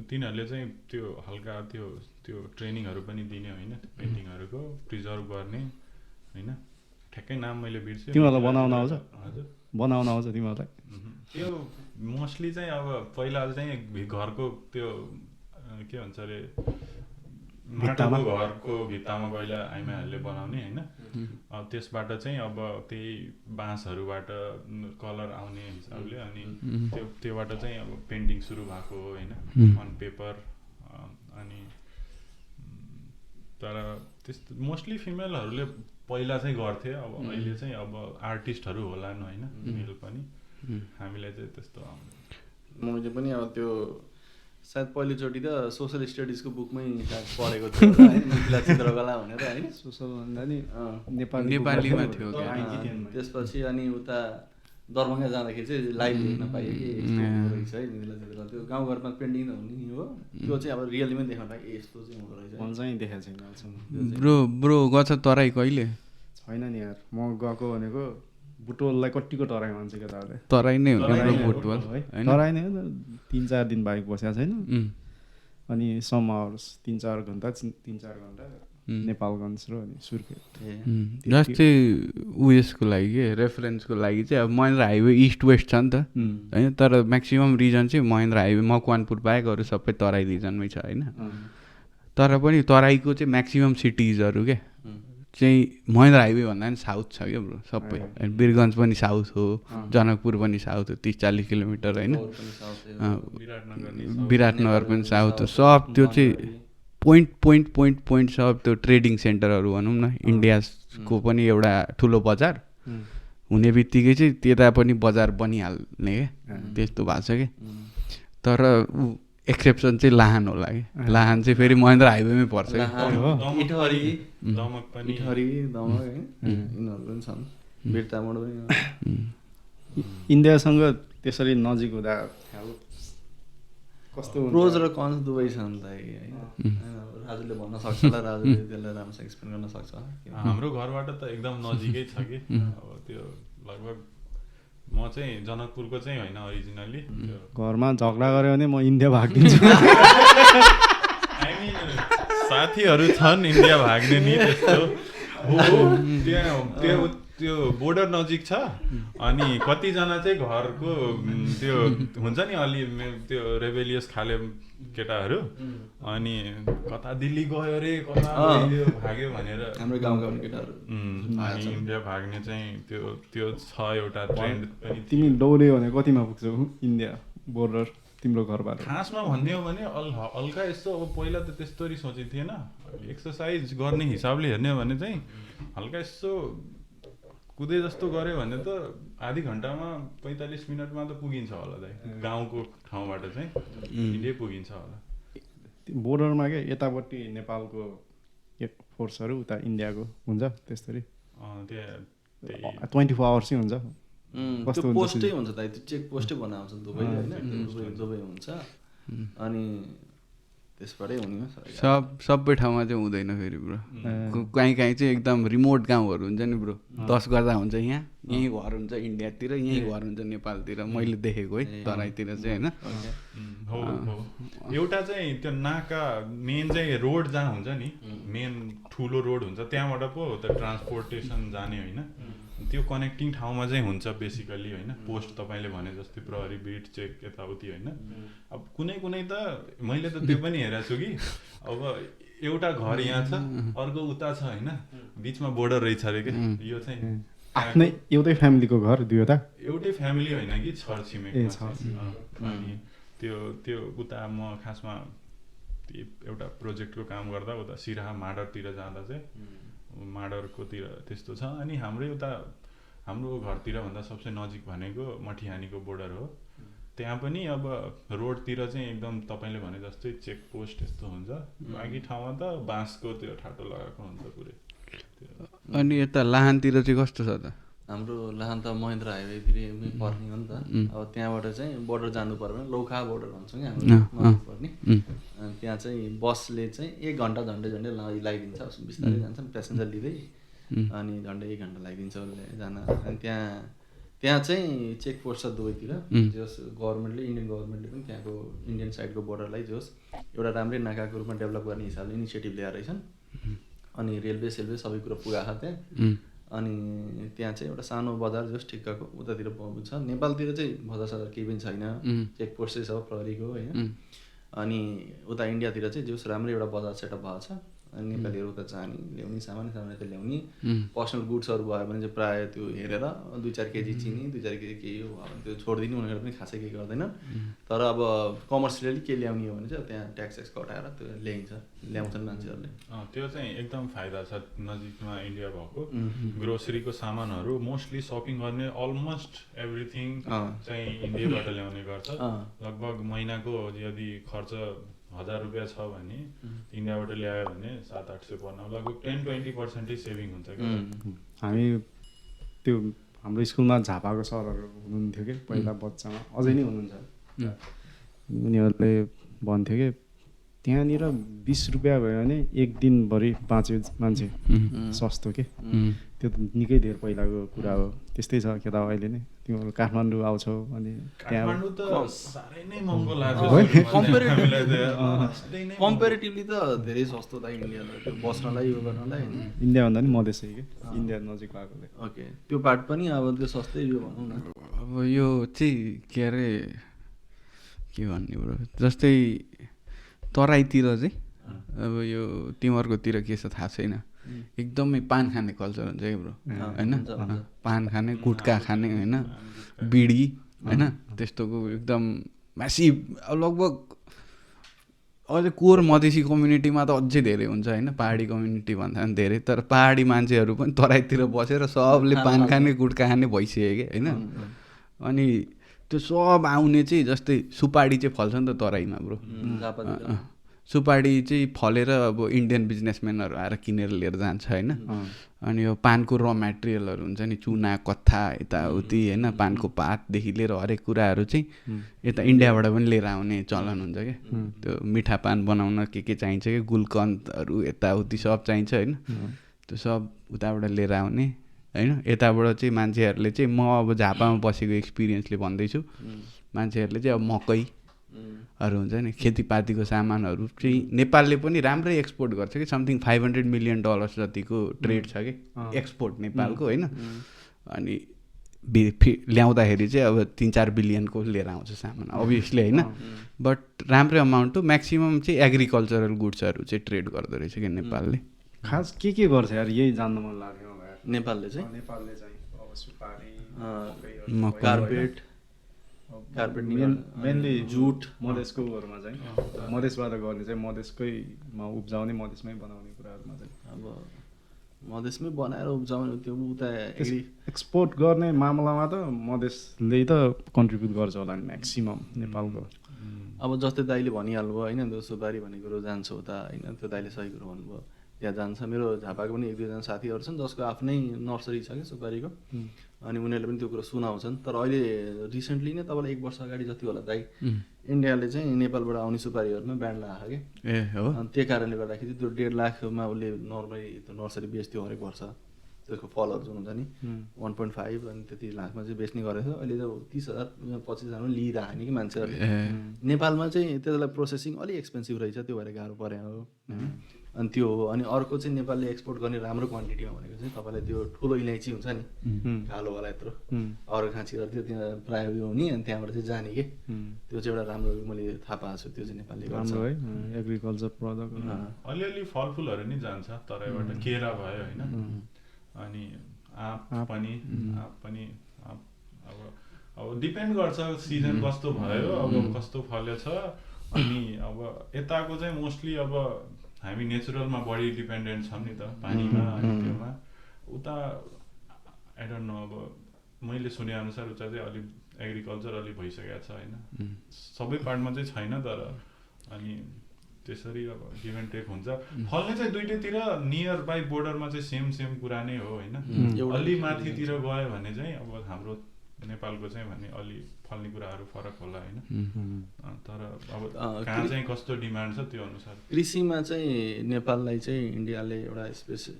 तिनीहरूले चाहिँ त्यो हल्का त्यो ट्रेनिङहरू पनि दिने होइन, पेन्टिङहरूको प्रिजर्भ गर्ने होइन। ठ्याक्कै नाम मैले बिर्सेँ। तिमीहरूलाई बनाउन आउँछ? हजुर बनाउन आउँछ तिमीहरूलाई? त्यो मोस्टली चाहिँ अब पहिला चाहिँ घरको त्यो के भन्छ अरे माटोको घरको भित्तामा पहिला आइमाहरूले बनाउने होइन। त्यसबाट चाहिँ अब त्यही बाँसहरूबाट कलर आउने हिसाबले अनि त्योबाट चाहिँ अब पेन्टिङ सुरु भएको हो होइन, अन पेपर। अनि तर त्यस्तो मोस्टली फिमेलहरूले पहिला चाहिँ गर्थे, अब अहिले चाहिँ अब आर्टिस्टहरू होलान् होइन, मेल पनि। हामीलाई चाहिँ त्यस्तो मैले पनि अब त्यो सायद पहिलोचोटि त सोसल स्टडिजको बुकमै पढेको थियो होइन, मिथिला चित्रकला भनेर होइन। सोसल भन्दा नि नेपालीमा थियो। त्यसपछि अनि उता दरभङ्गा जाँदाखेरि चाहिँ लाइभ हेर्न पाइयो कि यस्तो हुँदो रहेछ है निला चित्र त्यो गाउँघरमा पेन्टिङ त हुने नि हो त्यो चाहिँ अब रियलीमै देख्न पाएँ यस्तो चाहिँ हुँदो रहेछ मन चाहिँ देखाएको छैन अहिलेसम्म। ब्रो गछ तराई कहिले? छैन नि यार, म गएको भनेको बुटवललाई कट्टीको तराई मान्छ क्या दादा। तराई नै हो तराई ब्रो नै हो, बुटवल है। हैन? तराई नै हो, 3-4 दिन बाइक बसेको छैन। अनि सम आवर्स 3-4 घन्टा नेपालगञ्ज र अनि सुर्खेत। जस्तै उयसको लागि के रेफरेन्सको लागि चाहिँ अब महेन्द्र हाइवे इस्ट वेस्ट छ नि त होइन, तर म्याक्सिमम् रिजन चाहिँ महेन्द्र हाइवे मकवानपुर बाहेक अरू सबै तराई रिजनमै छ होइन। तर पनि तराईको चाहिँ म्याक्सिमम् सिटिजहरू के चाहिँ महेन्द्र हाइवे भन्दा पनि साउथ छ क्या ब्रो सबै। अनि वीरगञ्ज पनि साउथ हो, जनकपुर पनि साउथ हो 30-40 किलोमिटर होइन, विराटनगर पनि साउथ हो। सब त्यो चाहिँ पोइन्ट सब त्यो ट्रेडिङ सेन्टरहरू भनौँ न, इन्डियाको पनि एउटा ठुलो बजार हुने बित्तिकै चाहिँ त्यता पनि बजार बनिहाल्ने क्या, त्यस्तो भएको छ कि। तर एक्सेप्सन चाहिँ लाहान होला कि, लाहान चाहिँ फेरि महेन्द्र हाइवेमै पर्छ कि। इटहरी दमक पनि दमक होइन यिनीहरू पनि छन्, बिरतामोड पनि। इन्डियासँग त्यसरी नजिक हुँदा कस्तो प्रोज र कन्स दुवै छन् त होइन। राजुले भन्न सक्छ होला, राजुले त्यसलाई राम्रोसँग एक्सप्लेन गर्न सक्छ होला। हाम्रो घरबाट त एकदम नजिकै छ कि। अब त्यो लगभग म चाहिँ जनकपुरको चाहिँ होइन ओरिजिनल्ली। घरमा झगडा गऱ्यो भने म इन्डिया भागिदिन्छु। आई मिन साथीहरू छन् इन्डिया भाग्ने नि त्यस्तो हो। त्यहाँ त्यो बोर्डर नजिक छ अनि कतिजना चाहिँ घरको त्यो हुन्छ नि अलि त्यो रेबेलियस खाले केटाहरू अनि कता दिल्ली गयो रे कता भाग्यो भनेर हाम्रो गाउँका केटाहरू अनि इन्डिया भाग्ने चाहिँ त्यो छ एउटा ट्रेन्ड पनि। तिमी दौड्यो भने कतिमा पुग्छौ इन्डिया बोर्डर तिम्रो घरबाट? खासमा भन्ने हो भने हल्का यस्तो अब पहिला त त्यस्तोरी सोचेको थिएन। एक्सर्साइज गर्ने हिसाबले हेर्ने हो भने चाहिँ हल्का यसो कुदे जस्तो गऱ्यो भने त आधी घन्टामा 45 मिनटमा त पुगिन्छ होला दाइ। गाउँको ठाउँबाट चाहिँ इन्डिया पुगिन्छ होला। बोर्डरमा के यतापट्टि नेपालको एक फोर्सहरू उता इन्डियाको हुन्छ त्यस्तरी 24 आवर्सै हुन्छ। त्यो पोस्टै हुन्छ दाइ, त्यो चेक पोस्टै बनाउँछ दुबई होइन, दुबई हुन्छ अनि त्यसबाटै हुने सबै ठाउँमा चाहिँ हुँदैन फेरि ब्रो। कहीँ चाहिँ एकदम रिमोट गाउँहरू हुन्छ नि ब्रो, 10 गर्दा हुन्छ यहाँ, यहीँ घर हुन्छ इन्डियातिर, यहीँ घर हुन्छ नेपालतिर, मैले देखेको है तराईतिर चाहिँ होइन। हो एउटा चाहिँ त्यो नाका मेन चाहिँ रोड जहाँ हुन्छ नि, मेन ठुलो रोड हुन्छ त्यहाँबाट पो त ट्रान्सपोर्टेसन जाने होइन, त्यो कनेक्टिङ ठाउँमा चाहिँ हुन्छ बेसिकली होइन। पोस्ट तपाईँले भने जस्तै प्रहरी बिट चेक यताउति होइन। अब कुनै त मैले त त्यो पनि हेरेको छु कि अब एउटा घर यहाँ छ अर्को उता छ होइन, बिचमा बोर्डर रहेछ अरे क्या। यो चाहिँ आफ्नै एउटै फ्यामिलीको घर दुईवटा, एउटै फ्यामिली होइन कि छर छिमेकमा। अनि त्यो उता म खासमा एउटा प्रोजेक्टको काम गर्दा उता सिराहा माडरतिर जाँदा चाहिँ माडरकोतिर त्यस्तो छ। अनि हाम्रो घरतिर भन्दा सबसे नजिक भनेको मठिहानीको बोर्डर हो। त्यहाँ पनि अब रोडतिर चाहिँ एकदम तपाईँले भने जस्तै चेक पोस्ट यस्तो हुन्छ, बाँकी ठाउँमा त बाँसको त्यो ठाटो लगाएको हुन्छ पुरै। अनि यता लाहानतिर चाहिँ कस्तो छ त? हाम्रो लाहान त महेन्द्र हाइवेतिर पर्ने हो नि त। अब त्यहाँबाट चाहिँ बोर्डर जानु पर्यो भने लौखा बोर्डर भन्छौँ कि हाम्रो पर्ने, त्यहाँ चाहिँ बसले चाहिँ 1 घन्टा झन्डै लगाइदिन्छ, बिस्तारै जान्छ प्यासेन्जर लिँदै, अनि झन्डै 1 घन्टा लगाइदिन्छ जान। अनि त्यहाँ चाहिँ चेक पोस्ट छ दुवैतिर। जस गभर्मेन्टले इन्डियन गभर्मेन्टले पनि त्यहाँको इन्डियन साइडको बोर्डरलाई जस एउटा राम्रै नाकाको रूपमा डेभलप गर्ने हिसाबले इनिसिएटिभ ल्याएर रहेछन्। अनि रेलवे सबै कुरो पुगाएको छ त्यहाँ। अनि त्यहाँ चाहिँ एउटा सानो बजार जस ठिक्कको उतातिर छ। नेपालतिर चाहिँ बजार केही पनि छैन, चेक पोस्ट चाहिँ छ प्रहरीको होइन। अनि उता इन्डियातिर चाहिँ जस राम्रै एउटा बजार सेटअप भएको छ। अनि नेपालीहरू उता जाने ल्याउने सामान त ल्याउने, पर्सनल गुड्सहरू भयो भने चाहिँ प्रायः त्यो हेरेर 2-4 केजी चिनी 2-4 केजी केही हो भने त्यो छोडिदिनु, उनीहरू पनि खासै केही गर्दैन। तर अब कमर्सियली के ल्याउने हो भने चाहिँ त्यहाँ ट्याक्स कटाएर त्यो ल्याउँछन् मान्छेहरूले। त्यो चाहिँ एकदम फाइदा छ नजिकमा इन्डिया भएको। ग्रोसरीको सामानहरू मोस्टली सपिङ गर्ने अलमोस्ट एभ्रिथिङ चाहिँ इन्डियाबाट ल्याउने गर्छ। लगभग महिनाको यदि खर्च 1000 रुपियाँ छ भने इन्डियाबाट ल्यायो भने 700-800 पर्न लगभग 10-20% सेभिङ हुन्छ। हामी त्यो हाम्रो स्कुलमा झापाको सरहरू हुनुहुन्थ्यो कि पहिला बच्चामा अझै नै हुनुहुन्छ। उनीहरूले भन्थ्यो कि त्यहाँनिर 20 रुपियाँ भयो भने एक दिनभरि बाँच्यो मान्छे, सस्तो के। त्यो त निकै धेर पहिलाको कुरा हो। त्यस्तै छ केटा अहिले नै तिमीहरू काठमाडौँ आउँछौ अनि काठमाडौँ त साह्रै नै महँगो लाग्छ कम्पेरिटिभली त धेरै सस्तो त इन्डियामा त्यो बस्नलाई यो गर्नलाई। इन्डियाभन्दा नि मधेसै कि इन्डिया नजिक भएकोले। ओके त्यो पार्ट पनि अब त्यो सस्तै यो भनौँ न। अब यो चाहिँ के अरे के भन्ने ब्रो, जस्तै तराईतिर चाहिँ अब यो तिमीहरूकोतिर के छ थाहा छैन, एकदमै पान खाने कल्चर हुन्छ है ब्रो होइन। पान खाने, गुट्का खाने होइन, बिडी होइन, त्यस्तोको एकदम म्यासिभ। लगभग अझै कोर मधेसी कम्युनिटीमा त अझै धेरै हुन्छ होइन, पहाडी कम्युनिटी भन्दा पनि धेरै। तर पहाडी मान्छेहरू पनि तराईतिर बसेर सबले पान खाने गुट्का खाने भइसक्यो कि होइन। अनि त्यो सब आउने चाहिँ जस्तै सुपारी चाहिँ फल्छ नि त तराईमा ब्रो। सुपारी चाहिँ फलेर अब इन्डियन बिजनेसम्यानहरू आएर किनेर लिएर जान्छ होइन। अनि यो पानको र मेटेरियलहरू हुन्छ नि, चुना, कत्था, यताउति होइन, पानको पातदेखि लिएर हरेक कुराहरू चाहिँ यता इन्डियाबाट पनि लिएर आउने चलन हुन्छ क्या। त्यो मिठा पान बनाउन के चाहिन्छ कि, गुलकन्दहरू यताउति सब चाहिन्छ होइन। त्यो सब उताबाट लिएर आउने होइन। यताबाट चाहिँ मान्छेहरूले चाहिँ, म अब झापामा बसेको एक्सपिरियन्सले भन्दैछु, मान्छेहरूले चाहिँ अब मकैहरू हुन्छ नि, खेतीपातीको सामानहरू चाहिँ नेपालले पनि राम्रै एक्सपोर्ट गर्छ कि। समथिङ $500 मिलियन जतिको ट्रेड छ कि एक्सपोर्ट नेपालको होइन। अनि ल्याउँदाखेरि चाहिँ अब 3-4 बिलियनको लिएर आउँछ सामान अभियसली होइन। बट राम्रै अमाउन्ट हो। म्याक्सिमम् चाहिँ एग्रिकल्चरल गुड्सहरू चाहिँ ट्रेड गर्दो रहेछ कि नेपालले। खास के गर्छ यार, यही जान्न मन लाग्यो नेपालले चाहिँ। नेपालले चाहिँ अब सुपारी, कार्पेट मेनली जुट मधेसकोहरूमा चाहिँ, मधेसबाट गर्ने चाहिँ मधेसकैमा उब्जाउने, मधेसमै बनाउने कुराहरूमा चाहिँ अब मधेसमै बनाएर उब्जाउने त्यो उता एक्सपोर्ट गर्ने मामलामा त मधेसले त कन्ट्रिब्युट गर्छ होला नि म्याक्सिमम नेपालको। अब जस्तै दाइले भनिहाल्नुभयो होइन, त्यो सुपारी भन्ने कुरो जान्छ उता होइन, त्यो दाइले सही कुरो भन्नुभयो, त्यहाँ जान्छ। मेरो झापाको पनि 1-2जना साथीहरू छन् जसको आफ्नै नर्सरी छ कि सुपारीको। अनि उनीहरूले पनि त्यो कुरो सुनाउँछन्। तर अहिले रिसेन्टली नै तपाईँलाई 1 वर्ष अगाडि जति होला दाइ, इन्डियाले चाहिँ नेपालबाट आउने सुपारीहरूमा ब्यान्ड लगाएको कि। अनि त्यो कारणले गर्दाखेरि त्यो 1.5 लाखमा उसले नर्मली त्यो नर्सरी बेच्थ्यो हरेक वर्ष। त्यसको फलहरू जुन हुन्छ नि 1.5 अनि त्यति लाखमा चाहिँ बेच्ने गरेको थियो। अहिले त 30,000 25,000 लिइरहेको नि कि मान्छेहरूले। नेपालमा चाहिँ त्यसलाई प्रोसेसिङ अलिक एक्सपेन्सिभ रहेछ, त्यो भएर गाह्रो परे हो। अनि त्यो हो। अनि अर्को चाहिँ नेपालले एक्सपोर्ट गर्ने राम्रो क्वान्टिटीमा भनेको चाहिँ तपाईँलाई त्यो ठुलो इलाइची हुन्छ नि, कालोवाला यत्रो अर्घाँची गर्थ्यो त्यहाँ प्रायः उयो हुने, अनि त्यहाँबाट चाहिँ जाने कि। त्यो चाहिँ एउटा राम्रो मैले थाहा पाएको छु, त्यो चाहिँ नेपालले गर्छ है एग्रिकल्चर प्रडक्ट। अलिअलि फलफुलहरू नि जान्छ तराईबाट, केरा भयो होइन, अनि आँप पनि अब डिपेन्ड गर्छ सिजन कस्तो भयो, अब कस्तो फलेछ। अनि अब यताको चाहिँ मोस्टली अब हामी नेचुरलमा बढी डिपेन्डेन्ट छौँ नि त, पानीमा अनि त्योमा। उता आई डोन्ट नो, अब मैले सुनेअनुसार उता चाहिँ अलिक एग्रिकल्चर अलिक भइसकेको छ होइन, सबै पार्टमा चाहिँ छैन तर। अनि त्यसरी अब गिभ एन्ड टेक हुन्छ। फल्ने चाहिँ दुइटैतिर नियर बाई बोर्डरमा चाहिँ सेम कुरा नै हो होइन। अलि माथितिर गयो भने चाहिँ अब हाम्रो नेपालको चाहिँ भने अलि फल्ने कुराहरू फरक होला होइन। तर अब कहाँ चाहिँ कस्तो डिमान्ड छ त्यो अनुसार कृषिमा चाहिँ नेपाललाई चाहिँ इन्डियाले एउटा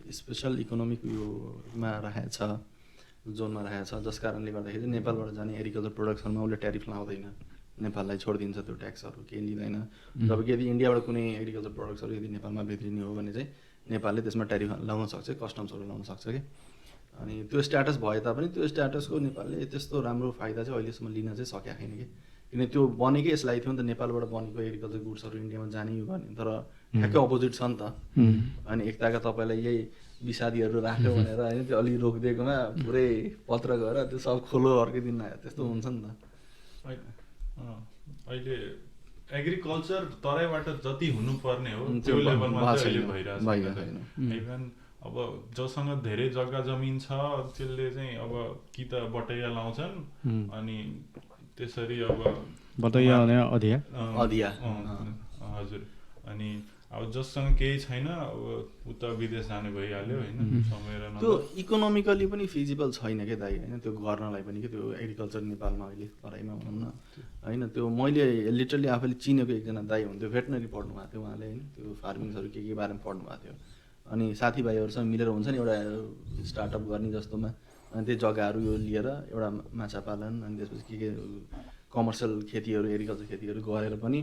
स्पेसल इकोनोमिक उयोमा राखेको छ, जोनमा राखेको छ, जस कारणले गर्दाखेरि चाहिँ नेपालबाट जाने एग्रिकल्चर प्रोडक्ट्सहरूमा उसले ट्यारिफ लाउँदैन, नेपाललाई छोडिदिन्छ त्यो ट्याक्सहरू केही लिँदैन। जबकि यदि इन्डियाबाट कुनै एग्रिकल्चर प्रोडक्ट्सहरू यदि नेपालमा भित्रिने हो भने चाहिँ नेपालले त्यसमा ट्यारिफ लाउन सक्छ, कस्टम्सहरू लाउन सक्छ कि। अनि त्यो स्ट्याटस भए तापनि त्यो स्ट्याटसको नेपालले त्यस्तो राम्रो फाइदा चाहिँ अहिलेसम्म लिन चाहिँ सकेको छैन कि। किन त्यो बनेकै यसलाई थियो नि त, नेपालबाट बनेको एग्रिकल्चर गुड्सहरू इन्डियामा जाने यो गर्ने, तर ठ्याक्कै अपोजिट छ नि त। अनि एकताका तपाईँलाई यही विषादीहरू राख्यो भनेर होइन, त्यो अलिक रोकिदिएकोमा पुरै पत्र गएर त्यो सब खोलो अर्कै दिन आयो, त्यस्तो हुन्छ नि त। अहिले एग्रिकल्चर तराईबाट जति हुनुपर्ने हो त्यो लेभलमा चाहिँ अहिले भइरहेको छैन। इभन अब जोसँग धेरै जग्गा जमिन छ त्यसले चाहिँ अब कि त बटैया लाउँछन्, अनि त्यसरी अब बटैया भने अधिया अधिया हजुर, अनि अब जससँग केही छैन अब उता विदेश जानु भइहाल्यो होइन समय र त्यो इकोनोमिकली पनि फिजिबल छैन क्या दाइ होइन त्यो गर्नलाई पनि क्या त्यो एग्रिकल्चर नेपालमा अहिले तराईमा भनौँ न होइन त्यो मैले लिटरली आफैले चिनेको एकजना दाइ हुन्थ्यो भेटनरी पढ्नु भएको थियो उहाँले होइन त्यो फार्मिङ्सहरू के बारेमा पढ्नु भएको थियो अनि साथीभाइहरूसँग मिलेर हुन्छ नि एउटा स्टार्टअप गर्ने जस्तोमा अनि त्यो जग्गाहरू यो लिएर एउटा माछा पालन अनि त्यसपछि के कमर्सियल खेतीहरू एग्रिकल्चर खेतीहरू गरेर पनि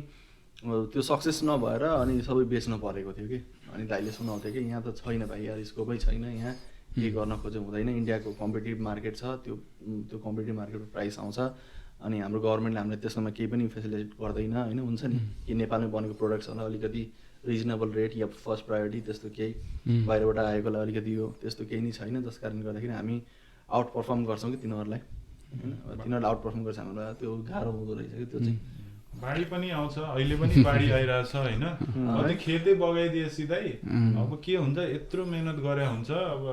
त्यो सक्सेस नभएर अनि सबै बेच्न परेको थियो कि अनि दाइले सुनाउँथ्यो कि यहाँ त छैन भाइ यार स्कोपै छैन यहाँ केही गर्न खोज्यो हुँदैन इन्डियाको कम्पिटिटिभ मार्केट छ त्यो कम्पिटिटिभ मार्केटको प्राइस आउँछ अनि हाम्रो गभर्मेन्टले हामीलाई त्यसमा केही पनि फेसिलिटेट गर्दैन होइन हुन्छ नि कि नेपालमै बनेको प्रोडक्ट्सहरूलाई अलिकति रिजनेबल रेट या फर्स्ट प्रायोरिटी त्यस्तो केही बाहिरबाट आएकोलाई अलिकति यो त्यस्तो केही नै छैन जस कारणले गर्दाखेरि हामी आउट पर्फर्म गर्छौँ कि तिनीहरूलाई होइन तिनीहरूले आउट पर्फर्म गर्छ हामीलाई त्यो गाह्रो हुँदो रहेछ कि त्यो चाहिँ बाढी पनि आउँछ अहिले पनि बाढी आइरहेछ होइन अनि खेतै बगाइदिए सिधै अब के हुन्छ यत्रो मेहनत गरे हुन्छ अब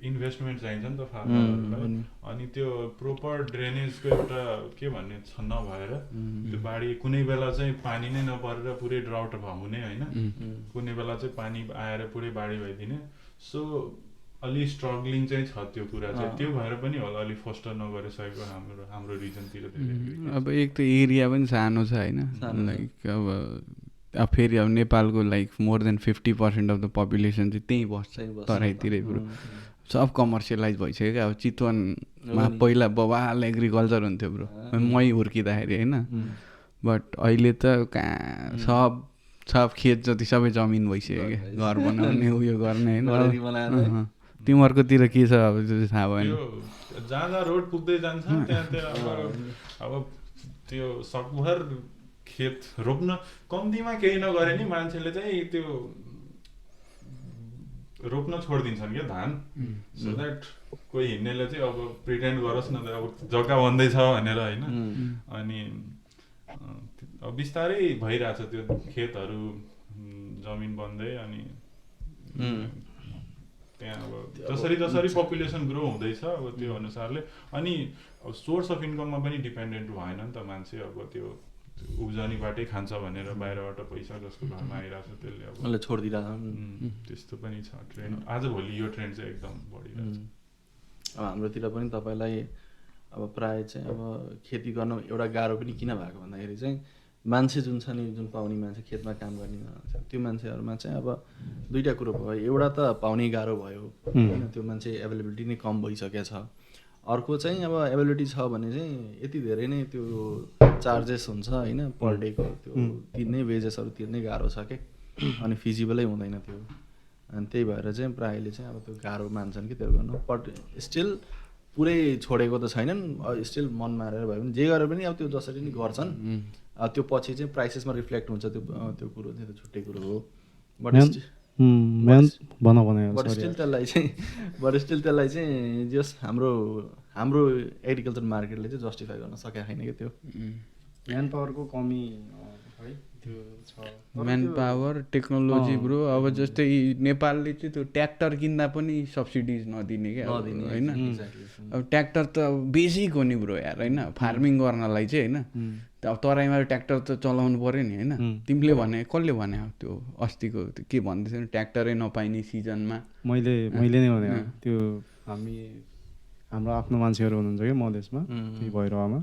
इन्भेस्टमेन्ट चाहिन्छ नि त फार्मरहरूलाई अनि त्यो प्रोपर ड्रेनेजको एउटा के भन्ने छ नभएर त्यो बाढी कुनै बेला चाहिँ पानी नै नपरेर पुरै ड्राउट हुने होइन कुनै बेला चाहिँ पानी आएर पुरै बाढी भइदिने सो अलि स्ट्रगलिङ चाहिँ छ त्यो कुरा चाहिँ त्यो भएर पनि होला अलिक फोस्टर नगरिसकेको हाम्रो रिजनतिर धेरै अब एक त एरिया पनि सानो छ होइन लाइक अब फेरि अब नेपालको like more than 50% of the population चाहिँ त्यहीँ बस्छ तराईतिरै पुरो सब कमर्सियलाइज भइसक्यो क्या अब चितवनमा पहिला बबाल एग्रिकल्चर हुन्थ्यो ब्रो मै हुर्किँदाखेरि होइन बट अहिले त कहाँ सब खेत जति सबै जमिन भइसक्यो क्या घर बनाउने उयो गर्ने होइन तिमीहरूकोतिर के छ अब त्यो थाहा भएन जहाँ जहाँ रोड पुग्दै जान्छ त्यहाँ अब त्यो सकभर खेत रोप्न कम्तीमा केही नगरे नि मान्छेले चाहिँ त्यो रोप्न छोडिदिन्छन् क्या धान सो द्याट कोही हिँड्नेले चाहिँ अब प्रिटेन्ड गरोस् न त अब जग्गा बन्दैछ भनेर होइन अनि अब बिस्तारै भइरहेछ त्यो खेतहरू जमिन बन्दै अनि त्यहाँ अब जसरी पपुलेसन ग्रो हुँदैछ अब त्यो अनुसारले अनि अब सोर्स अफ इन्कममा पनि डिपेन्डेन्ट भएन नि त मान्छे अब त्यो उब्जनीबाटै खान्छ भनेर बाहिरबाट पैसा जसको घरमा आइरहेको छ त्यसले अब छोडिदिरहेको त्यस्तो पनि छ ट्रेन्ड आजभोलि यो ट्रेन्ड चाहिँ एकदम बढिरहेको छ अब हाम्रोतिर पनि तपाईँलाई अब प्रायः चाहिँ अब खेती गर्न एउटा गाह्रो पनि किन भएको भन्दाखेरि चाहिँ मान्छे जुन छ नि जुन पाउने मान्छे खेतमा काम गर्ने त्यो मान्छेहरूमा चाहिँ अब दुईवटा कुरो भयो एउटा त पाउने गाह्रो भयो होइन त्यो मान्छे एभाइलेबिलिटी नै कम भइसकेको छ अर्को चाहिँ अब एभाइलेबिलिटी छ भने चाहिँ यति धेरै नै त्यो चार्जेस हुन्छ होइन पर डेको त्यो तिर्ने वेजेसहरू तिर्नै गाह्रो छ कि अनि फिजिबलै हुँदैन त्यो अनि त्यही भएर चाहिँ प्रायःले चाहिँ अब त्यो गाह्रो मान्छन् कि त्यो गर्नु बट स्टिल पुरै छोडेको त छैनन् स्टिल मन मारेर भए पनि जे गरेर पनि अब त्यो जसरी नै गर्छन् त्यो पछि चाहिँ प्राइसेसमा रिफ्लेक्ट हुन्छ त्यो कुरो चाहिँ त्यो छुट्टै कुरो हो बट स्टिल त्यसलाई चाहिँ जस हाम्रो एग्रिकल्चर मार्केटले चाहिँ जस्टिफाई गर्न सकेको छैन कि त्यो म्यान पावरको कमी है त्यो छ म्यान पावर टेक्नोलोजी ब्रो अब जस्तै नेपालले चाहिँ त्यो ट्र्याक्टर किन्दा पनि सब्सिडिज नदिने क्या होइन अब ट्र्याक्टर त अब बेसिक हो नि ब्रो यार होइन फार्मिङ गर्नलाई चाहिँ होइन अब तराईमा ट्र्याक्टर त चलाउनु पऱ्यो नि होइन तिमीले भने कसले भने त्यो अस्तिको के भन्दैछ नि ट्र्याक्टरै नपाइने सिजनमा मैले नै भने त्यो हाम्रो आफ्नो मान्छेहरू हुनुहुन्छ कि मधेसमा त्यही भैरवामा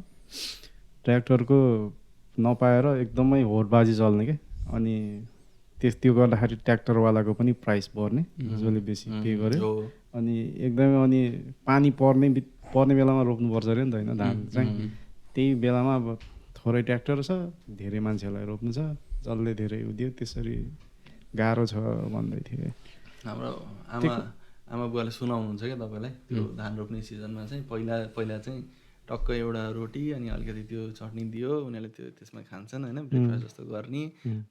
ट्र्याक्टरको नपाएर एकदमै होडबाजी चल्ने क्या अनि त्यो गर्दाखेरि ट्र्याक्टरवालाको पनि प्राइस बढ्ने जसले बेसी पे गर्यो अनि एकदमै अनि पानी पर्ने बेलामा रोप्नुपर्छ अरे नि त होइन धान चाहिँ त्यही बेलामा अब थोरै ट्र्याक्टर छ धेरै मान्छेहरूलाई रोप्नु छ जसले धेरै उदियो त्यसरी गाह्रो छ भन्दै थिएँ हाम्रो आमा बुवाले सुनाउनुहुन्छ क्या तपाईँलाई त्यो धान रोप्ने सिजनमा चाहिँ पहिला चाहिँ टक्क एउटा रोटी अनि अलिकति त्यो चटनी दियो उनीहरूले त्यसमा खान्छन् होइन ब्रेकफास्ट जस्तो गर्ने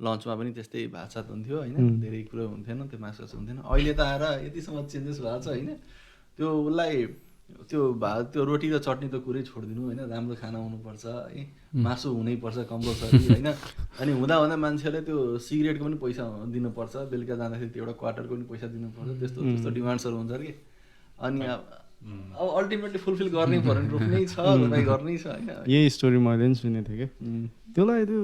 लन्चमा पनि त्यस्तै भात सात हुन्थ्यो होइन धेरै कुरो हुन्थेन त्यो मासु हुन्थेन अहिले त आएर यतिसम्म चेन्जेस भएको छ होइन त्यो उसलाई त्यो रोटी र चटनी त कुरै छोडिदिनु होइन राम्रो खाना हुनुपर्छ है मासु हुनैपर्छ कम्पलसरी होइन अनि हुँदा मान्छेले त्यो सिगरेटको पनि पैसा दिनुपर्छ बेलुका जाँदाखेरि त्यो एउटा क्वार्टरको पनि पैसा दिनुपर्छ त्यस्तो डिमान्ड्सहरू हुन्छ कि अनि अब अल्टिमेटली फुलफिल गर्नै पऱ्यो नि रोप्नै छ रोपाइ गर्नै छ होइन यही स्टोरी मैले पनि सुनेको थिएँ कि त्यसलाई त्यो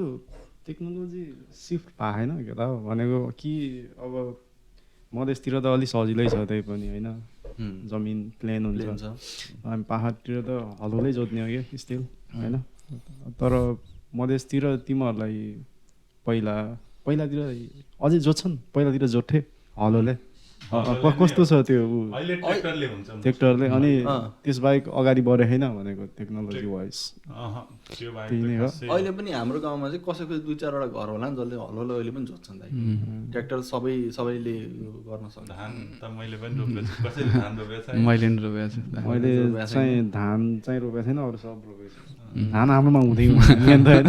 टेक्नोलोजी सिफ्ट भएन के त भनेको कि अब मधेसतिर त अलिक सजिलै छ त्यही पनि होइन जमिन प्लेन हुन्छ अनि पाहाडतिर त हलोले जोत्ने हो कि स्टिल होइन तर मधेसतिर तिमीहरूलाई पहिलातिर अझै जोत्छन् पहिलातिर जोत्थे हलोले कस्तो छ त्यो अहिले ट्र्याक्टरले हुन्छ ट्र्याक्टरले अनि त्यसबाहेक अगाडि बढेको छैन भनेको टेक्नोलोजी वाइज त्यो त्यही नै हो अहिले पनि हाम्रो गाउँमा चाहिँ कसैको 2-4वटा घर होला नि जसले हलोले अहिले पनि जोत्छन् दाइ ट्र्याक्टर सबैले गर्न सक्छ धान त मैले पनि रोपेको छु कसैले धान रोपेको छ मैले नि रोपेको छु मैले चाहिँ धान चाहिँ रोपेको छैन अरू सब रोपेको छु धान हाम्रोमा हुँदैन त होइन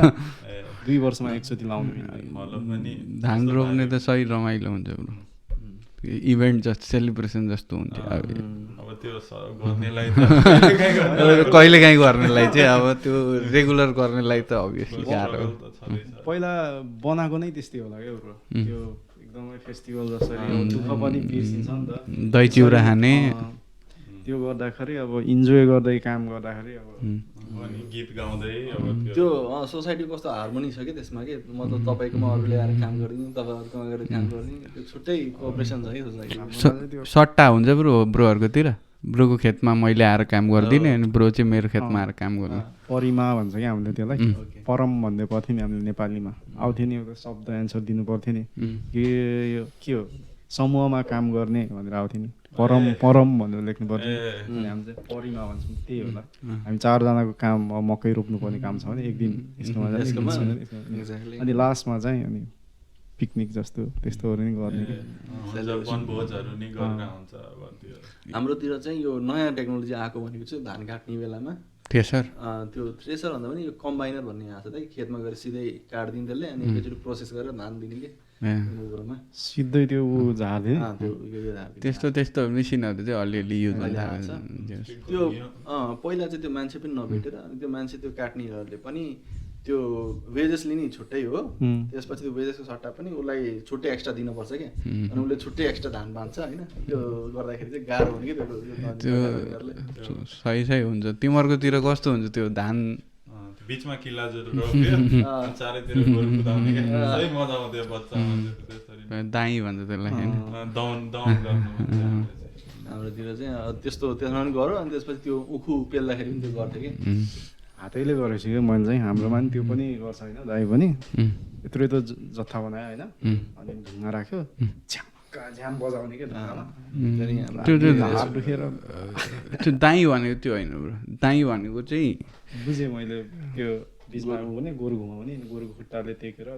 2 वर्षमा एकचोटि लाउनु हलो पनि धान रोप्ने त सही रमाइलो हुन्छ ब्रो इभेन्ट जस्तो सेलिब्रेसन जस्तो हुन्थ्यो अब त्यो गर्नेलाई त कहिले काहीँ गर्नेलाई चाहिँ अब त्यो रेगुलर गर्नेलाई त अभियसली गाह्रो पहिला बनाएको नै त्यस्तै होला क्या ब्रो त्यो एकदमै फेस्टिभल जसरी दुःख पनि बिर्सिन्छ नि त दही चिउरा खाने त्यो गर्दाखेरि अब इन्जोय गर्दै काम गर्दाखेरि अब अनि गीत गाउँदै अब त्यो सोसाइटीको कस्तो हार्मोनी छ कि त्यसमा कि मतलब तपाईँकोमा अरूले आएर काम गरिदिनु तपाईँहरूकोमा गएर काम गरिदिनु त्यो छुट्टै कोअपरेसन छ कि सोसाइटीमा सट्टा हुन्छ ब्रोहरूकोतिर ब्रोको खेतमा मैले आएर काम गरिदिने अनि ब्रो चाहिँ मेरो खेतमा आएर काम गर्ने परिमा भन्छ क्या हामीले त्यसलाई परम भन्ने पर्थ्यो नि हामीले नेपालीमा आउँथ्यो नि एउटा शब्द एन्सर दिनु पर्थ्यो नि के हो समूहमा काम गर्ने भनेर आउँथ्यो नि परम भनेर लेख्नु पर्थ्यो अनि हामी चाहिँ परिमा भन्छौँ त्यही होला हामी 4जनाको काम मकै रोप्नुपर्ने काम छ भने एक दिन यसकोमा अनि लास्टमा चाहिँ अनि पिकनिक जस्तो त्यस्तोहरू नि गर्ने वनभोजहरू नि गरेर हुन्छ अब त्यो हाम्रोतिर चाहिँ यो नयाँ टेक्नोलोजी आएको भनेको चाहिँ धान काट्ने बेलामा थ्रेसर त्यो थ्रेसर भन्दा पनि यो कम्बाइनर भन्ने आएको छ त खेतमा गएर सिधै काटिदिन्छ त्यसले अनि एकचोटि प्रोसेस गरेर धान दिने कि सिधै त्यो झार्ने त्यस्तो मेसिनहरू चाहिँ अलिअलि युज हुन्छ त्यो पहिला चाहिँ त्यो मान्छे पनि नभेटेर अनि त्यो मान्छे त्यो काट्नेहरूले पनि त्यो वेजेस लिने छुट्टै हो त्यसपछि त्यो वेजेसको सट्टा पनि उसलाई छुट्टै एक्स्ट्रा दिनुपर्छ क्या अनि उसले छुट्टै एक्स्ट्रा धान बाँध्छ होइन त्यो गर्दाखेरि चाहिँ गाह्रो हुने कि त्यो सही हुन्छ तिमीहरूकोतिर कस्तो हुन्छ त्यो धान बिचमा किल्लाजहरू रोप्यो चारैतिर गोरु कुदाउने के सही मजा आउँथ्यो बच्चा त्यसरी दाई भन्छ त्यसलाई हैन दाउन गर्नु हाम्रोतिर चाहिँ त्यस्तो त्यसमा पनि गरौँ अनि त्यसपछि त्यो उखु पेल्दाखेरि पनि त्यो गर्थ्यो कि हातैले गरेको छु कि मैले चाहिँ हाम्रोमा नि त्यो पनि गर्छ होइन दाइ पनि यत्रो यत्रो जत्था बनायो होइन अनि ढुङ्गा राख्यो झ्याम बजाउने क्या त्यो दुखेर त्यो दाई भनेको त्यो होइन ब्रो दाई भनेको चाहिँ बुझेँ मैले त्यो बिचमा भने गोरु घुमाउने गोरुको खुट्टाले टेकेर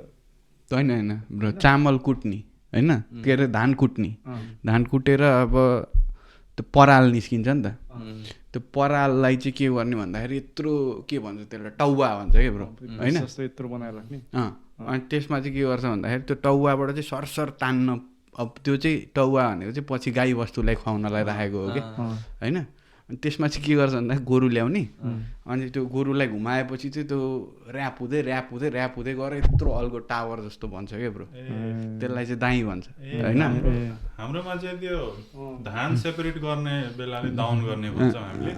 होइन ब्रो चामल कुट्ने होइन के अरे धान कुट्ने धान कुटेर अब त्यो पराल निस्किन्छ नि त त्यो पराललाई चाहिँ के गर्ने भन्दाखेरि यत्रो के भन्छ त्यसलाई टौवा भन्छ क्या ब्रो होइन यत्रो बनाएर राख्ने अनि त्यसमा चाहिँ के गर्छ भन्दाखेरि त्यो टौवाबाट चाहिँ सरसर तान्न अब त्यो चाहिँ टौवा भनेको चाहिँ पछि गाई वस्तुलाई खुवाउनलाई राखेको हो कि होइन अनि त्यसमा चाहिँ के गर्छ भन्दाखेरि गोरु ल्याउने अनि त्यो गोरुलाई घुमाएपछि चाहिँ त्यो ऱ्याप हुँदै गएर यत्रो अल्गो टावर जस्तो भन्छ क्या ब्रो त्यसलाई चाहिँ दाई भन्छ होइन हाम्रोमा चाहिँ त्यो धान सेपरेट गर्ने बेलाले दाउन गर्ने भन्छौँ हामीले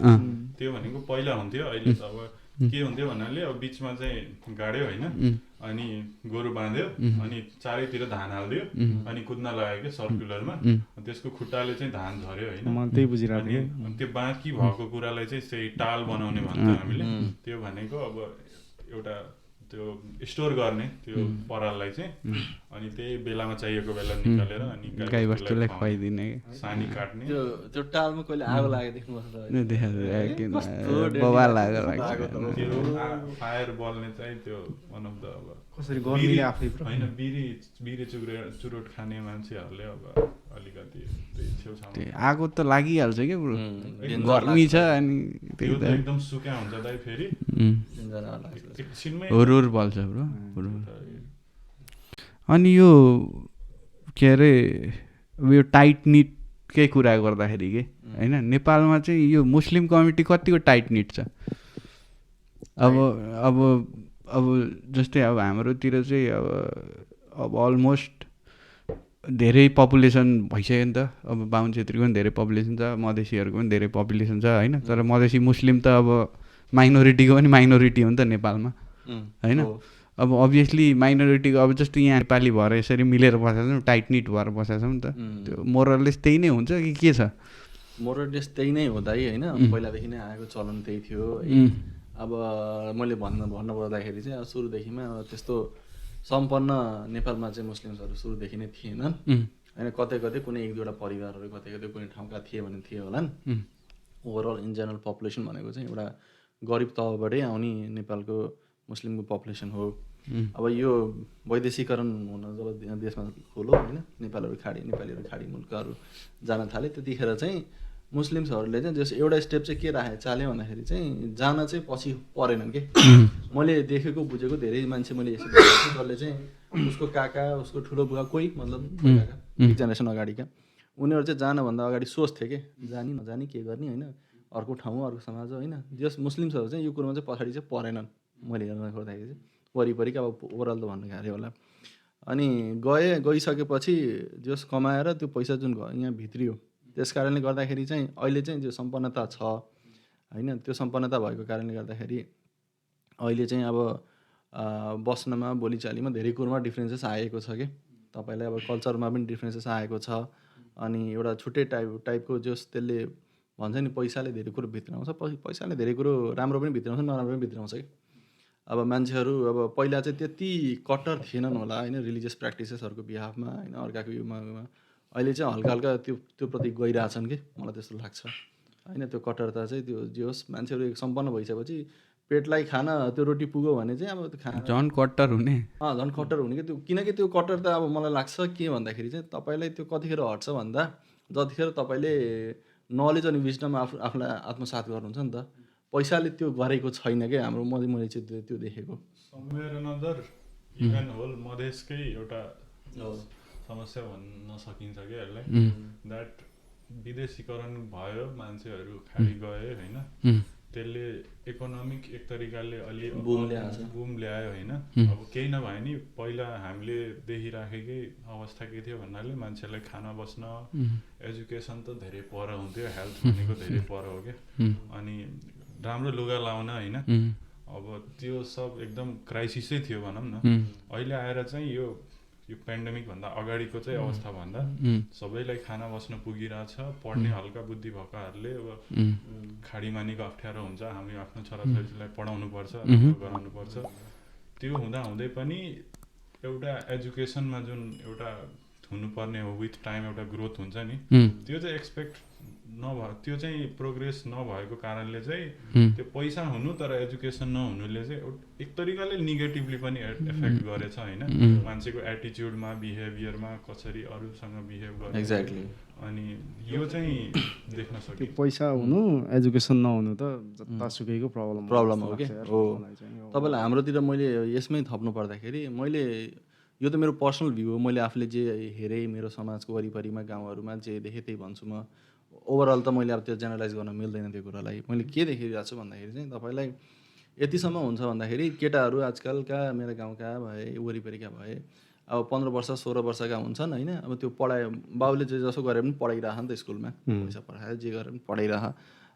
त्यो भनेको पहिला हुन्थ्यो अहिले त अब के हुन्थ्यो भन्नाले अब बिचमा चाहिँ गाड्यो होइन अनि गोरु बाँध्यो अनि चारैतिर धान हालिदियो अनि कुद्न लगायो क्या सर्कुलरमा त्यसको खुट्टाले चाहिँ धान झऱ्यो होइन त्यही बुझिरहेको थिएँ अनि त्यो बाँकी भएको कुरालाई चाहिँ त्यही टाल बनाउने भन्छौँ हामीले त्यो भनेको अब एउटा त्यो स्टोर गर्ने त्यो पराललाई चाहिँ अनि त्यही बेलामा चाहिएको बेला निकालेर अनि गाई वस्तुलाई खुवाइदिने सानी काट्ने त्यो टालमा कहिले आगो लागेको देख्नुपर्छ फायर बल्ने चाहिँ त्यो वान अफ द अब कसरी गर्ने आफै होइन बिरे चुरोट खाने मान्छेहरूले अब अलिकति आगो त लागिहाल्छ क्या ब्रो गर्मी छ अनि एकदम सुक्या हुन्छ दाइ फेरि हुरुर बल्छ ब्रो अनि यो के अरे यो टाइट निटकै कुरा गर्दाखेरि के होइन नेपालमा चाहिँ यो मुस्लिम कम्युनिटी कतिको टाइट निट छ अब जस्तै अब हाम्रोतिर चाहिँ अब अलमोस्ट धेरै पपुलेसन भइसक्यो नि त अब बाहुन छेत्रीको पनि धेरै पपुलेसन छ मधेसीहरूको पनि धेरै पपुलेसन छ होइन तर मधेसी मुस्लिम त अब माइनोरिटीको पनि माइनोरिटी हो नि त नेपालमा होइन अब अभियसली माइनोरिटीको अब जस्तो यहाँ नेपाली भएर यसरी मिलेर बसेको छौँ, टाइट निट भएर बसेको छौँ नि त, त्यो मोरलेस त्यही नै हुन्छ कि के छ? मोरलेस त्यही नै हो दाइ होइन, पहिलादेखि नै आएको चलन त्यही थियो है। अब मैले भन्नुपर्दाखेरि चाहिँ अब सुरुदेखिमा अब त्यस्तो सम्पन्न नेपालमा चाहिँ मुस्लिम्सहरू सुरुदेखि नै थिएनन् होइन, कतै कतै कुनै एक दुईवटा परिवारहरू कतै कतै कुनै ठाउँका थिए भने थिए होलान्। ओभरअल इन जेनरल पपुलेसन भनेको चाहिँ एउटा गरिब तहबाटै आउने नेपालको मुस्लिमको पपुलेसन हो। अब यो वैदेशीकरण हुन जब देशमा खोलो होइन, नेपालीहरू खाडी मुल्कहरू जान थाले, त्यतिखेर चाहिँ मुस्लिम्सहरूले चाहिँ जस एउटा स्टेप चाहिँ के चाल्यो भन्दाखेरि चाहिँ जान चाहिँ पछि परेनन् के। मैले देखेको बुझेको धेरै मान्छे मैले यसो देखेको छु जसले चाहिँ उसको काका उसको ठुलो बुवा कोही मतलब एक जेनेरेसन अगाडिका उनीहरू चाहिँ जानभन्दा अगाडि सोच्थे कि जाने नजाने के गर्ने होइन, अर्को ठाउँ अर्को समाज होइन। जस मुस्लिम्सहरू चाहिँ यो कुरोमा चाहिँ पछाडि चाहिँ परेनन् मैले हेर्न खोज्दाखेरि चाहिँ, वरिपरिका अब ओभरअल त भन्नु गाह्रो होला। अनि गइसकेपछि जस कमाएर त्यो पैसा जुन यहाँ भित्रियो, त्यस कारणले गर्दाखेरि चाहिँ अहिले चाहिँ जो सम्पन्नता छ होइन, त्यो सम्पन्नता भएको कारणले गर्दाखेरि अहिले चाहिँ अब बस्नमा बोलीचालीमा धेरै कुरोमा डिफ्रेन्सेस आएको छ कि, तपाईँलाई अब कल्चरमा पनि डिफ्रेन्सेस आएको छ। अनि एउटा छुट्टै टाइपको जस त्यसले भन्छ नि पैसाले धेरै कुरो भित्राउँछ, पैसाले धेरै कुरो राम्रो पनि भित्राउँछ नराम्रो पनि भित्राउँछ कि। अब मान्छेहरू अब पहिला चाहिँ त्यति कट्टर थिएनन् होला होइन रिलिजियस प्र्याक्टिसेसहरूको बिहाफमा होइन, अर्काको युमा अहिले चाहिँ हल्का हल्का त्यो प्रति गइरहेछन् कि मलाई त्यस्तो लाग्छ होइन। त्यो कट्टरता चाहिँ त्यो जे होस्, मान्छेहरू एक सम्पन्न भइसकेपछि पेटलाई खाना त्यो रोटी पुग्यो भने चाहिँ अब त्यो खाना झन् कट्टर हुने झन् कट्टर हुने कि त्यो, किनकि त्यो कट्टरता अब मलाई लाग्छ के भन्दाखेरि चाहिँ तपाईँलाई त्यो कतिखेर हट्छ भन्दा जतिखेर तपाईँले नलेज अनि विजडम आफूलाई आत्मसात गर्नुहुन्छ नि त, पैसाले त्यो गरेको छैन क्या हाम्रो। मैले चाहिँ त्यो देखेको समवेयर अनदर इभन होल मधेसकै एउटा समस्या भन्न सकिन्छ कि यसलाई, द्याट विदेशीकरण भयो, मान्छेहरू खाडी गए होइन, त्यसले इकोनोमिक एक तरिकाले अलि बुम ल्यायो होइन। अब केही नभए नि पहिला हामीले देखिराखेकै अवस्था के थियो भन्नाले मान्छेलाई खाना बस्न एजुकेसन त धेरै पर हुन्थ्यो, हेल्थ भनेको धेरै पर हो क्या, अनि राम्रो लुगा लाउन होइन, अब त्यो सब एकदम क्राइसिसै थियो भनौँ न। अहिले आएर चाहिँ यो पेन्डेमिक भन्दा अगाडिको चाहिँ अवस्था भन्दा सबैलाई खाना बस्न पुगिरहेछ, पढ्ने हल्का बुद्धि भएकाहरूले अब खाडी मानेको अप्ठ्यारो हुन्छ, हामी आफ्नो छोराछोरीलाई पढाउनु पर्छ, गराउनु पर्छ। त्यो हुँदै पनि एउटा एजुकेसनमा जुन एउटा हुनुपर्ने हो विथ टाइम एउटा ग्रोथ हुन्छ नि, त्यो चाहिँ एक्सपेक्ट त्यो चाहिँ प्रोग्रेस नभएको कारणले चाहिँ त्यो पैसा हुनु तर एजुकेसन नहुनुले चाहिँ एक तरिकाले नेगेटिभली पनि एफेक्ट गरेछ होइन, मान्छेको एटिच्युडमा बिहेभियरमा कसरी अरूसँग बिहेभ गर्ने। एक्ज्याक्टली। अनि यो चाहिँ देख्न सकियो, पैसा हुनु एजुकेसन नहुनु त जतासुकैको प्रब्लम हो कि हो। तपाईँलाई हाम्रोतिर मैले यसमै थप्नु पर्दाखेरि मैले यो त मेरो पर्सनल भ्यू हो, मैले आफूले जे हेरेँ मेरो समाजको वरिपरिमा गाउँहरूमा जे देखेँ त्यही भन्छु म। ओभरअल त मैले अब त्यो जेनरलाइज गर्न मिल्दैन त्यो कुरालाई। मैले के देखिरहेको छु भन्दाखेरि चाहिँ तपाईँलाई यतिसम्म हुन्छ भन्दाखेरि केटाहरू आजकलका मेरो गाउँका भए वरिपरिका भए अब 15 वर्ष 16 वर्षका हुन्छन् होइन, अब त्यो पढाइ बाउले जे जसो गरे पनि पढाइरह नि त स्कुलमा, पैसा पढायो जे गरे पनि पढाइरह।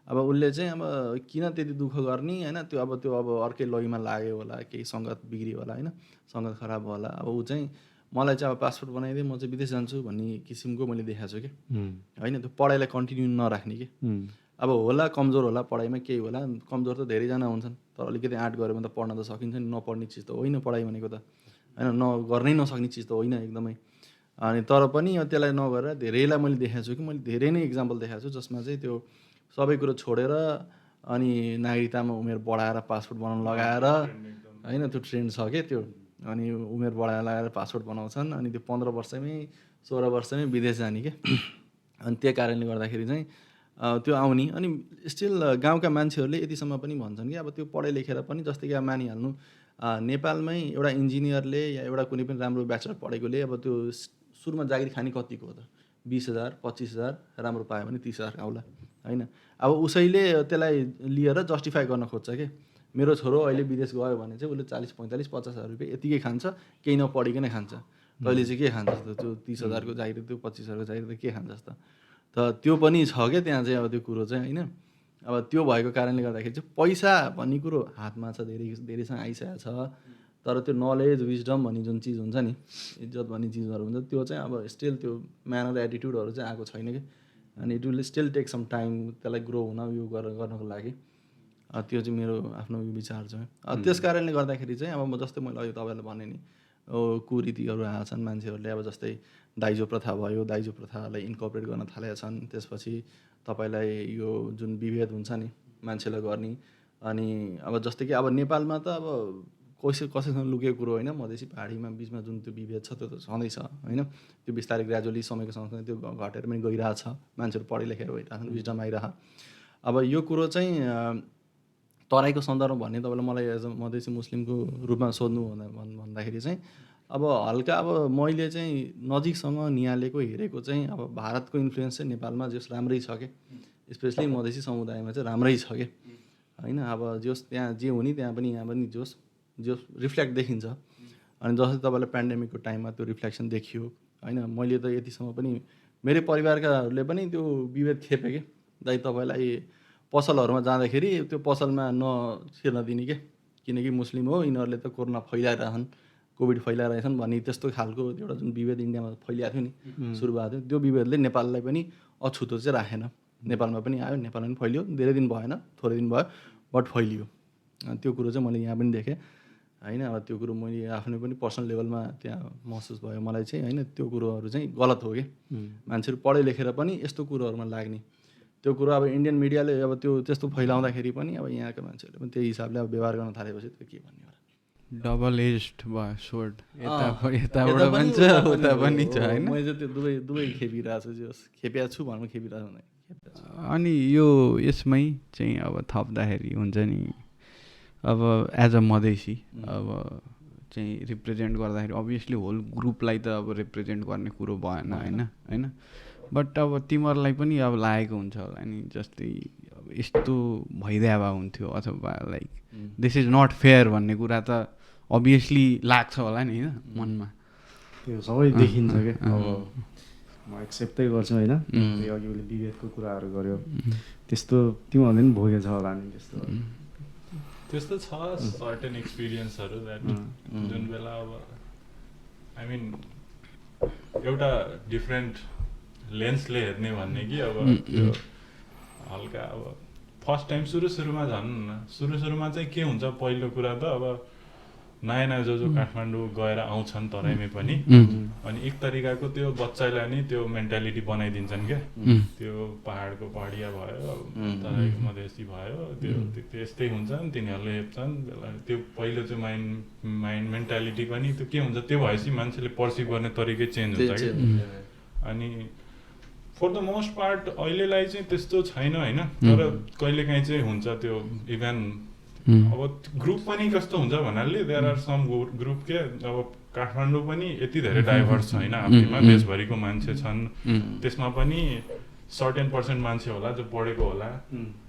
अब उसले चाहिँ अब किन त्यति दुःख गर्ने होइन, त्यो अब अर्कै लयमा लाग्यो होला, केही सङ्गत बिग्रियो होला होइन, सङ्गत खराब होला, अब ऊ चाहिँ मलाई चाहिँ अब पासपोर्ट बनाइदिए म चाहिँ विदेश जान्छु भन्ने किसिमको मैले देखाएको छु कि होइन। त्यो पढाइलाई कन्टिन्यू नराख्ने कि, अब होला कमजोर होला पढाइमा केही होला, कमजोर त धेरैजना हुन्छन् तर अलिकति आँट गऱ्यो भने त पढ्न त सकिन्छ नि, नपढ्ने चिज त होइन पढाइ भनेको त होइन, गर्नै नसक्ने चिज त होइन एकदमै। अनि तर पनि त्यसलाई नगरेर धेरैलाई मैले देखाएको छु कि, मैले धेरै नै इक्जाम्पल देखाएको छु जसमा चाहिँ त्यो सबै कुरो छोडेर अनि नागरिकतामा उमेर बढाएर पासपोर्ट बनाउन लगाएर होइन, त्यो ट्रेन्ड छ क्या त्यो, अनि उमेर बढाएर लगाएर पासपोर्ट बनाउँछन् अनि त्यो 15 वर्षमै 16 वर्षमै विदेश जाने क्या। अनि त्यही कारणले गर्दाखेरि चाहिँ त्यो आउने अनि स्टिल गाउँका मान्छेहरूले यतिसम्म पनि भन्छन् कि अब त्यो पढाइ लेखेर पनि जस्तै कि अब मानिहाल्नु नेपालमै एउटा इन्जिनियरले या एउटा कुनै पनि राम्रो ब्याचलर पढेकोले अब त्यो सुरुमा जागिर खाने कतिको हो त, 20,000 25,000 राम्रो पायो भने 30,000 आउला होइन। अब उसैले त्यसलाई लिएर जस्टिफाई गर्न खोज्छ कि मेरो छोरो अहिले विदेश गयो भने चाहिँ उसले 40 45 50,000 रुपियाँ यतिकै खान्छ, केही नपढिकन खान्छ, तैँले चाहिँ के खान्छस् त, त्यो 30,000को जागिर त्यो 25,000को जागिर त के खान्छस् त त्यो पनि छ क्या त्यहाँ चाहिँ। अब त्यो कुरो चाहिँ होइन, अब त्यो भएको कारणले गर्दाखेरि चाहिँ पैसा भन्ने कुरो हातमा छ, धेरैसँग आइसकेको छ, तर त्यो नलेज विजडम भन्ने जुन चिज हुन्छ नि, इज्जत भन्ने चिजहरू हुन्छ, त्यो चाहिँ अब स्टिल त्यो म्यानर एटिट्युडहरू चाहिँ आएको छैन कि। अनि it will still take some time त्यसलाई ग्रो हुन यो गर्नको लागि। त्यो चाहिँ मेरो आफ्नो विचार छ। त्यस कारणले गर्दाखेरि चाहिँ अब म जस्तै मैले अघि तपाईँलाई भने नि कुरीतिहरू आएका छन् मान्छेहरूले। अब जस्तै दाइजो प्रथा भयो, दाइजो प्रथालाई इन्कर्पोरेट गर्न थालेका छन्। त्यसपछि तपाईँलाई यो जुन विभेद हुन्छ नि मान्छेलाई गर्ने, अनि अब जस्तै कि अब नेपालमा त अब कसैसँग लुकेको कुरो होइन, मधेसी पहाडीमा बिचमा जुन त्यो विभेद छ त्यो त छँदैछ होइन। त्यो बिस्तारै ग्रेजुअली समयको सँगसँगै त्यो घटेर पनि गइरहेछ, मान्छेहरू पढे लेखेर भइरहेछन्, विजडम आइरह। अब यो कुरो चाहिँ तराईको सन्दर्भमा भन्ने तपाईँले मलाई एज अ मधेसी मुस्लिमको रूपमा सोध्नु भन्दाखेरि चाहिँ अब हल्का अब मैले चाहिँ नजिकसँग निहालेको हेरेको चाहिँ अब भारतको इन्फ्लुएन्स चाहिँ नेपालमा जस राम्रै छ कि, स्पेसली मधेसी समुदायमा चाहिँ राम्रै छ कि होइन। अब जोस् त्यहाँ जे हुने त्यहाँ पनि यहाँ पनि जोस् रिफ्लेक्ट देखिन्छ। अनि जस्तै तपाईँलाई पेन्डेमिकको टाइममा त्यो रिफ्लेक्सन देखियो होइन। मैले त यतिसम्म पनि मेरो परिवारकाहरूले पनि त्यो विभेद खेपे कि दाइ तपाईँलाई पसलहरूमा जाँदाखेरि त्यो पसलमा नछिर्न दिने के, किनकि मुस्लिम हो, यिनीहरूले त कोरोना फैलाइरहेछन्, कोभिड फैलाइरहेछन् भन्ने त्यस्तो खालको एउटा जुन विभेद इन्डियामा फैलिएको थियो नि, सुरु भएको थियो। त्यो विभेदले नेपाललाई पनि अछुतो चाहिँ राखेन। नेपालमा पनि आयो, नेपालमा पनि फैलियो, धेरै दिन भएन, थोरै दिन भयो, बट फैलियो। त्यो कुरो चाहिँ मैले यहाँ पनि देखेँ होइन। अब त्यो कुरो मैले आफ्नै पनि पर्सनल लेभलमा त्यहाँ महसुस भयो मलाई चाहिँ होइन। त्यो कुरोहरू चाहिँ गलत हो कि, मान्छेहरू पढे लेखेर पनि यस्तो कुरोहरूमा लाग्ने, त्यो कुरो अब इन्डियन मिडियाले अब त्यो त्यस्तो फैलाउँदाखेरि पनि अब यहाँका मान्छेहरूले पनि त्यही हिसाबले अब व्यवहार गर्न थालेपछि त्यो के भन्ने होला। डबल एज्ड भयो सोर्ड, यताबाट पनि छ उता पनि छ होइन। मैले चाहिँ त्यो दुवै खेपिरहेको छु, जस खेपिएको छु भनौँ, खेपिरहेको हुँदैन। अनि यो यसमै चाहिँ अब थप्दाखेरि हुन्छ नि, अब एज अ मधेसी अब चाहिँ रिप्रेजेन्ट गर्दाखेरि अभियसली होल ग्रुपलाई त अब रिप्रेजेन्ट गर्ने कुरो भएन होइन। बट अब तिमीहरूलाई पनि अब लागेको हुन्छ होला नि, जस्तै अब यस्तो भइदिया भए हुन्थ्यो अथवा like this is not fair भन्ने कुरा त अभियसली लाग्छ होला नि होइन मनमा। त्यो सबै देखिन्छ क्या। अब म एक्सेप्टै गर्छु होइन, अघि उसले विभेदको कुराहरू गर्यो, त्यस्तो तिमीहरूले पनि भोगेछ होला नि त्यस्तो छ सर्टेन एक्सपिरियन्सहरू द्याट जुन बेला अब आई मिन एउटा डिफ्रेन्ट लेन्सले हेर्ने भन्ने कि अब त्यो हल्का अब फर्स्ट टाइम सुरुमा सुरुमा चाहिँ के हुन्छ, पहिलो कुरा त अब नयाँ जो काठमाडौँ गएर आउँछन् तराईमै पनि, अनि एक तरिकाको त्यो बच्चालाई नि त्यो मेन्टालिटी बनाइदिन्छन् क्या। त्यो पहाडको पहाडिया भयो, तराईको मधेसी भयो, त्यो त्यस्तै हुन्छ नि, तिनीहरूले हेप्छन्। त्यो पहिलो चाहिँ माइन्ड मेन्टालिटी पनि त्यो के हुन्छ, त्यो भएपछि मान्छेले पर्सिभ गर्ने तरिकै चेन्ज हुन्छ क्या। अनि फर द मोस्ट पार्ट अहिलेलाई चाहिँ त्यस्तो छैन होइन, तर कहिलेकाहीँ चाहिँ हुन्छ त्यो इभेन अब ग्रुप पनि कस्तो हुन्छ भन्नाले देयर आर सम ग्रुप के अब काठमाडौँ पनि यति धेरै डाइभर्स छैन, आफ्नैमा देशभरिको मान्छे छन्, त्यसमा पनि सर्टेन पर्सेन्ट मान्छे होला जो पढेको होला।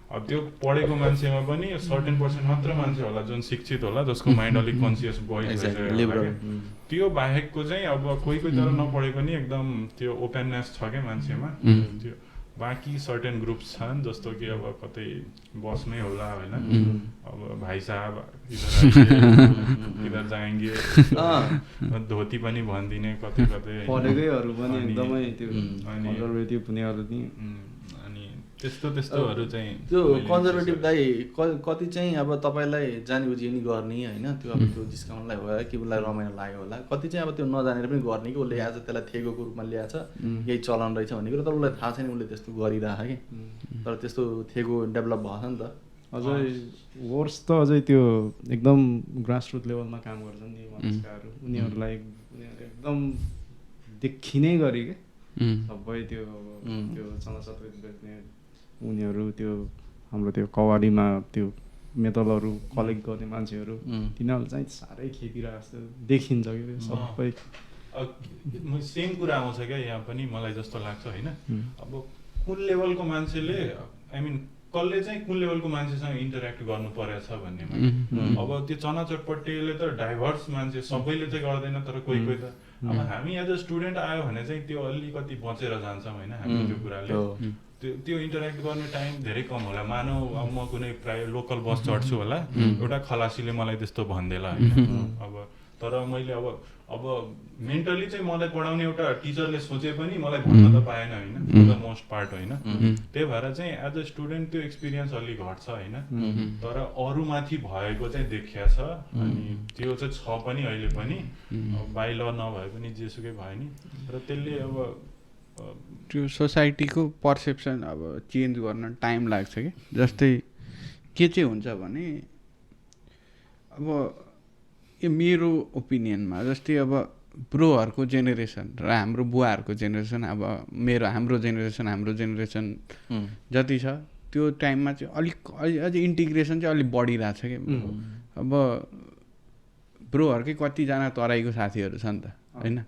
अब त्यो पढेको मान्छेमा पनि सर्टेन पर्सेन्ट मात्र मान्छे होला जुन शिक्षित होला, जसको माइन्ड अलिक कन्सियस भइसकेको। त्यो बाहेकको चाहिँ अब कोही तर नपढे पनि एकदम त्यो ओपननेस छ क्या मान्छेमा। त्यो बाँकी सर्टेन ग्रुप्स छन् जस्तो कि अब कतै बसमै होला होइन, अब भाइ साहब इधर जाएंगे धोती पनि भनिदिने कतै पढेकैहरू पनि एकदमै त्यो कन्जर्भेटिभ हुनेहरू नि। अनि त्यस्तोहरू चाहिँ त्यो कन्जर्भेटिभ दाइ कति चाहिँ अब तपाईँलाई जानीबुझी नि गर्ने होइन, त्यो अब त्यो डिस्काउन्टलाई होला कि उसलाई रमाइलो लाग्यो होला, कति चाहिँ अब त्यो नजानेर पनि गर्ने कि उसले आज त्यसलाई थेगोको रूपमा ल्याएछ, यही चलन रहेछ भन्ने कुरो, तर उसलाई थाहा छैन उसले त्यस्तो गरिरहेछ कि। तर त्यस्तो थेगो डेभलप भएको छ नि त। अझै वर्स त अझै त्यो एकदम ग्रासरुट लेभलमा काम गर्छन् नि मधेसकाहरू, उनीहरूलाई एकदम देखिनै गरी के सबै त्यो त्यो चलचित्र बेच्ने उनीहरू, त्यो हाम्रो त्यो कवाडीमा त्यो मेटलहरू कलेक्ट गर्ने मान्छेहरू, तिनीहरू चाहिँ साह्रै खेपिरहेको जस्तो देखिन्छ कि सबै। सेम कुरा आउँछ क्या यहाँ पनि मलाई जस्तो लाग्छ होइन। अब कुन लेभलको मान्छेले आई मिन कसले चाहिँ कुन लेभलको मान्छेसँग इन्टरेक्ट गर्नु परेछ भन्नेमा। अब त्यो चना चटपटेले त डाइभर्स मान्छे सबैले चाहिँ गर्दैन, तर कोही त अब हामी एज अ स्टुडेन्ट आयो भने चाहिँ त्यो अलिकति बचेर जान्छौँ होइन हामी त्यो कुराले त्यो इन्टरेक्ट गर्ने टाइम धेरै कम होला मानौ अब म कुनै लोकल बस चढ्छु होला एउटा खलासीले मलाई त्यस्तो भनिदिएला होइन अब तर मैले अब मेन्टली चाहिँ मलाई पढाउने एउटा टिचरले सोचे पनि मलाई भन्न त पाएन होइन द मोस्ट पार्ट होइन त्यही भएर चाहिँ एज अ स्टुडेन्ट त्यो एक्सपिरियन्स अलिक घट्छ होइन तर अरूमाथि भएको चाहिँ देखिया छ अनि त्यो चाहिँ छ पनि अहिले पनि बाइ ल नभए पनि जेसुकै भयो नि र त्यसले अब त्यो सोसाइटीको पर्सेप्सन अब चेन्ज गर्न टाइम लाग्छ कि जस्तै के चाहिँ हुन्छ भने अब यो मेरो ओपिनियनमा जस्तै अब ब्रोहरूको जेनेरेसन र हाम्रो बुवाहरूको जेनेरेसन अब हाम्रो जेनेरेसन जति छ त्यो टाइममा चाहिँ अझै इन्टिग्रेसन चाहिँ अलिक बढिरहेको छ कि अब ब्रोहरूकै कतिजना तराईको साथीहरू छ नि त होइन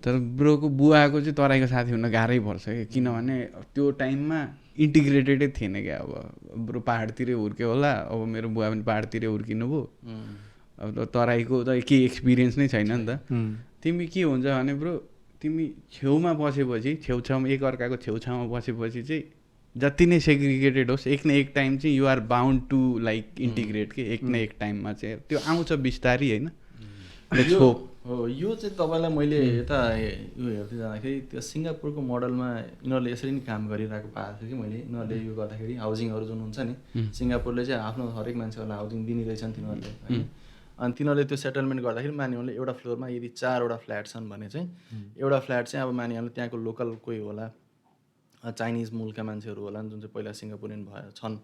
तर ब्रोको बुवाको चाहिँ तराईको साथी हुन गाह्रै पर्छ कि किनभने त्यो टाइममा इन्टिग्रेटेडै थिएन क्या अब ब्रो पाहाडतिरै हुर्क्यो होला अब मेरो बुवा पनि पाहाडतिरै हुर्किनु भयो अब तराईको त केही एक्सपिरियन्स नै छैन नि त तिमी के हुन्छ भने ब्रो तिमी छेउमा बसेपछि छेउछाउमा एकअर्काको छेउछाउमा बसेपछि चाहिँ जति नै सेग्रिगेटेड होस् एक न एक टाइम चाहिँ you're bound to like integrate के एक न एक टाइममा चाहिँ त्यो आउँछ बिस्तारै होइन हो यो चाहिँ तपाईँलाई मैले यता यो हेर्दै जाँदाखेरि त्यो सिङ्गापुरको मोडलमा यिनीहरूले यसरी नै काम गरिरहेको पाएको थिएँ कि मैले यिनीहरूले यो गर्दाखेरि हाउसिङहरू जुन हुन्छ नि सिङ्गापुरले चाहिँ आफ्नो हरेक मान्छेहरूलाई हाउसिङ दिने रहेछन् तिनीहरूले होइन अनि तिनीहरूले त्यो सेटलमेन्ट गर्दाखेरि मानिसहरूले एउटा फ्लोरमा यदि 4वटा फ्ल्याट छन् भने चाहिँ एउटा फ्ल्याट चाहिँ अब मानिसहरूले त्यहाँको लोकल कोही होला चाइनिज मूलका मान्छेहरू होला जुन चाहिँ पहिला सिङ्गापुरियन छन्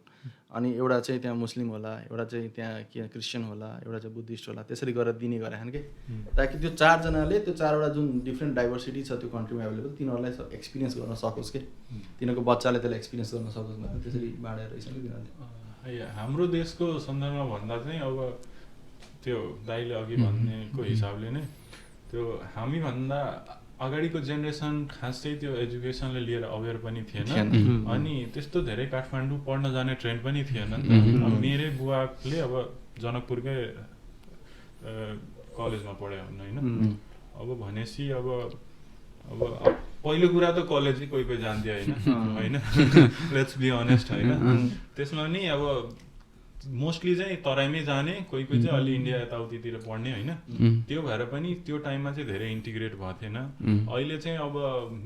अनि एउटा चाहिँ त्यहाँ मुस्लिम होला एउटा चाहिँ त्यहाँ के क्रिस्चियन होला एउटा चाहिँ बुद्धिस्ट होला त्यसरी गरेर दिने गरेछन् कि ताकि त्यो 4जनाले त्यो 4वटा जुन डिफ्रेन्ट डाइभर्सिटी छ त्यो कन्ट्रीमा एभाइलेबल तिनीहरूलाई एक्सपिरियन्स गर्न सकोस् कि तिनीहरूको बच्चाले त्यसलाई एक्सपिरियन्स गर्न सकोस् भनेर त्यसरी बाँडेर रहेछ कि तिनीहरूले हाम्रो देशको सन्दर्भमा भन्दा चाहिँ अब त्यो दाइले अघि भनेको हिसाबले नै त्यो हामीभन्दा अगाडिको जेनेरेसन खास चाहिँ त्यो एजुकेसनले लिएर अवेर पनि थिएन अनि त्यस्तो धेरै काठमाडौँ पढ्न जाने ट्रेन्ड पनि थिएन नि त अब मेरै बुवाले अब जनकपुरकै कलेजमा पढ्यो होइन अब भनेपछि अब पहिलो कुरा त कलेजै कोही जान्थ्यो होइन लेट्स बी अनेस्ट होइन त्यसमा नि अब मोस्टली चाहिँ तराईमै जाने कोही चाहिँ अलि इन्डिया यताउतितिर पढ्ने होइन त्यो भएर पनि त्यो टाइममा चाहिँ धेरै इन्टिग्रेट भएको थिएन अहिले चाहिँ अब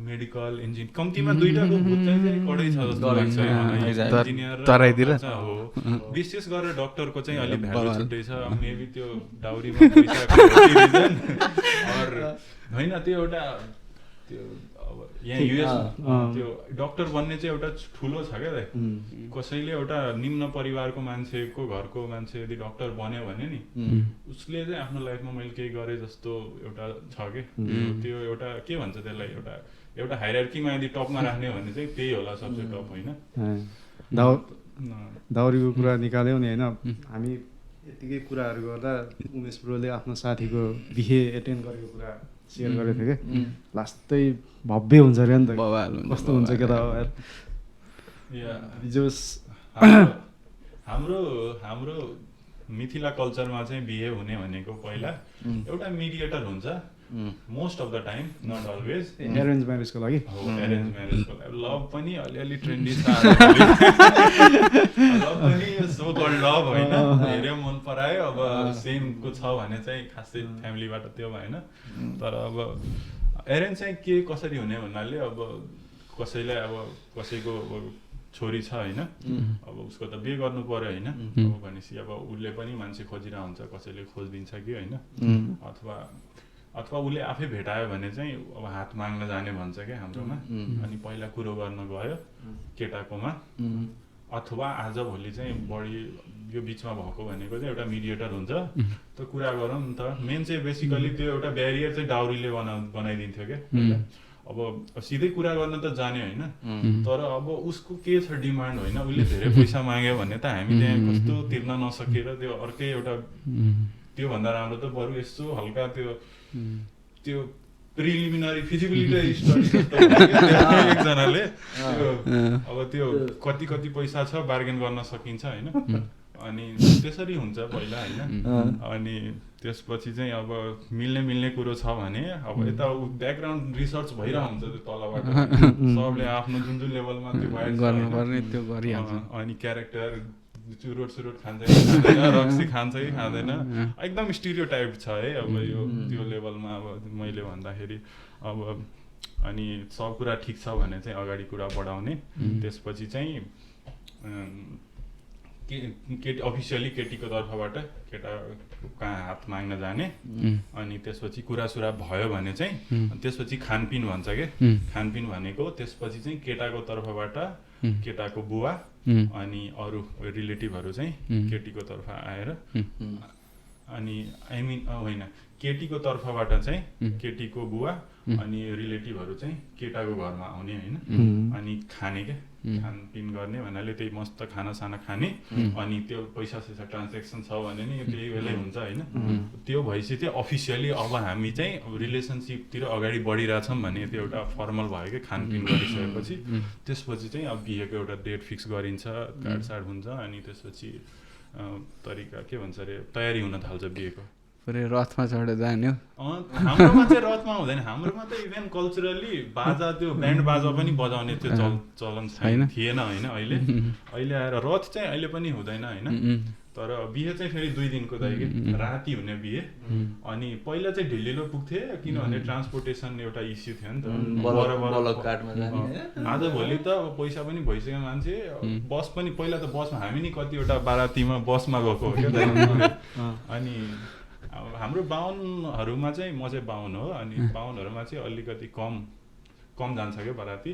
मेडिकल इन्जिनियर कम्तीमा दुईटाको भूत चाहिँ कडै छ जस्तो लाग्छ इन्जिनियर तराईतिर हो विशेष गरेर डक्टरको चाहिँ अलिक भ्यालु छुट्टै छ मेबी त्यो डाउरीमा होइन त्यो एउटा त्यो अब यहाँ युएस त्यो डक्टर बन्ने चाहिँ एउटा ठुलो छ क्या कसैले एउटा निम्न परिवारको मान्छेको घरको मान्छे यदि डक्टर बन्यो भने नि उसले चाहिँ आफ्नो लाइफमा मैले केही गरेँ जस्तो एउटा छ कि त्यो एउटा के भन्छ त्यसलाई एउटा हायरार्कीमा यदि टपमा राख्ने भने चाहिँ त्यही होला सबसे टप होइन दाउरीको कुरा निकाल्यौ नि होइन हामी यतिकै कुराहरू गर्दा उमेश ब्रोले आफ्नो साथीको बिहे एटेन्ड गरेको कुरा सेयर गरेको थियो कि लास्टै भव्य हुन्छ अरे नि त कस्तो हुन्छ के त हाम्रो मिथिला कल्चरमा चाहिँ बिहे हुने भनेको पहिला एउटा मिडिएटर हुन्छ most of the time not always arrange म्यारेजको लागि एरेन्ज म्यारेजको लागि लभ पनि अलिअलि ट्रेन्डी छ लभ पनि सो कल्ड लभ होइन हेऱ्यो मन परायो अब सेमको छ भने चाहिँ खासै फ्यामिलीबाट त्यो भएन तर अब एरेन्ज चाहिँ के कसरी हुने भन्नाले अब कसैलाई अब कसैको छोरी छ होइन अब उसको त बिहे गर्नु पर्यो होइन अब भनेपछि अब उसले पनि मान्छे खोजिरहेको हुन्छ कसैले खोजिदिन्छ कि होइन अथवा उसले आफै भेटायो भने चाहिँ अब हात माग्न जाने भन्छ क्या हाम्रोमा अनि पहिला कुरो गर्न गयो केटाकोमा अथवा आज भोलि चाहिँ बढी यो बिचमा भएको भनेको चाहिँ एउटा मिडिएटर हुन्छ त कुरा गरौँ नि त मेन चाहिँ बेसिकली त्यो एउटा ब्यारियर चाहिँ डाउरीले बनाइदिन्थ्यो क्या अब सिधै कुरा गर्न त जाने होइन तर अब उसको के छ डिमान्ड होइन उसले धेरै पैसा माग्यो भने त हामी त्यहाँ कस्तो तिर्न नसकेर त्यो अर्कै एउटा त्योभन्दा राम्रो त बरु यस्तो हल्का त्यो प्रिलिमिनरी फिजिबिलिटी स्टडी एकजनाले अब त्यो कति पैसा छ बार्गेन गर्न सकिन्छ होइन अनि त्यसरी हुन्छ पहिला होइन। अनि त्यसपछि चाहिँ अब मिल्ने कुरो छ भने अब यता ब्याकग्राउन्ड रिसर्च भइरहेको हुन्छ त्यो तलबाट सबले आफ्नो जुन लेभलमा त्यो गर्नुपर्ने त्यो गरिहाल्छ। अनि क्यारेक्टर चुरोट खान्छ कि खाँदैन, रक्सी खान्छ कि खाँदैन, एकदम स्टिरियोटाइप छ है अब यो त्यो लेभलमा। अब मैले भन्दाखेरि अब अनि सब कुरा ठिक छ भने चाहिँ अगाडि कुरा बढाउने, त्यसपछि चाहिँ केटी अफिसियली केटीको तर्फबाट केटा कहाँ हात माग्न जाने, अनि त्यसपछि कुरासुरा भयो भने चाहिँ त्यसपछि खानपिन भन्छ के। खानपिन भनेको त्यसपछि चाहिँ केटाको तर्फबाट केटाको बुवा अनि अरू रिलेटिभहरू चाहिँ केटीको तर्फ आएर, अनि आई मिन होइन केटीको तर्फबाट चाहिँ केटीको बुवा अनि रिलेटिभहरू चाहिँ केटाको घरमा आउने होइन, अनि खाने क्या, खानपिन गर्ने भन्नाले त्यही मस्त खानासाना खाने, अनि त्यो पैसा सैसा ट्रान्जेक्सन छ भने नि त्यही बेलै हुन्छ होइन। त्यो भएपछि चाहिँ अफिसियली अब हामी चाहिँ रिलेसनसिपतिर अगाडि बढिरहेछौँ भने त्यो एउटा फर्मल भयो कि खानपिन गरिसकेपछि। त्यसपछि चाहिँ अब बिहेको एउटा डेट फिक्स गरिन्छ, काटसाट हुन्छ, अनि त्यसपछि तरिका के भन्छ अरे तयारी हुन थाल्छ बिहेको। पुरै रथमा चढेर जाने हो। हाम्रोमा चाहिँ रथमा हुँदैन, हाम्रोमा त इभेन कल्चरली बाजा त्यो ब्यान्ड बाजा पनि बजाउने त्यो चलन थिएन होइन। अहिले आएर रथ चाहिँ अहिले पनि हुँदैन होइन। तर बिहे चाहिँ फेरि 2 दिनको दाइ कि राति हुने बिहे। अनि पहिला चाहिँ ढिलो पुग्थे किनभने ट्रान्सपोर्टेसन एउटा इस्यु थियो नि त। आजभोलि त अब पैसा पनि भइसक्यो मान्छे, बस पनि पहिला त बसमा हामी नि कतिवटा बारातीमा बसमा गएको हो क्या। अनि अब हाम्रो बाहुनहरूमा चाहिँ म चाहिँ बाहुन हो, अनि बाहुनहरूमा चाहिँ अलिकति कम जान्छ क्या बाराती।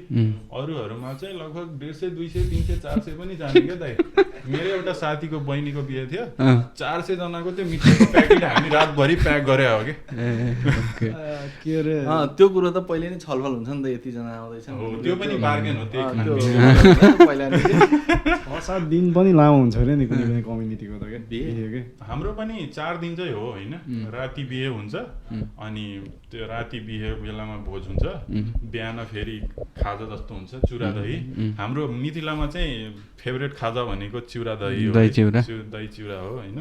अरूहरूमा चाहिँ लगभग 150, 200, 300, 400 पनि जाने क्या दाइ। मेरो एउटा साथीको बहिनीको बिहे थियो, 400 जनाको त्यो मिठाईको प्याकेट हामी रातभरि प्याक गरे हो कि। त्यो कुरो त पहिले नै छलफल हुन्छ नि त, यतिजना आउँदैछ त्यो पनि बार्गेन हो। पहिला 6-7 दिन पनि लामो हुन्छ अरे नि कुनै कुनै कम्युनिटीको त के बिहे। हाम्रो पनि 4 दिन चाहिँ हो होइन। राति बिहे हुन्छ, अनि त्यो राति बिहे बेलामा भोज हुन्छ, बिहान फेरि खाजा जस्तो हुन्छ चुरा दही। हाम्रो मिथिलामा चाहिँ फेभरेट खाजा भनेको चिउरा दही हो, दही चिउरा हो होइन।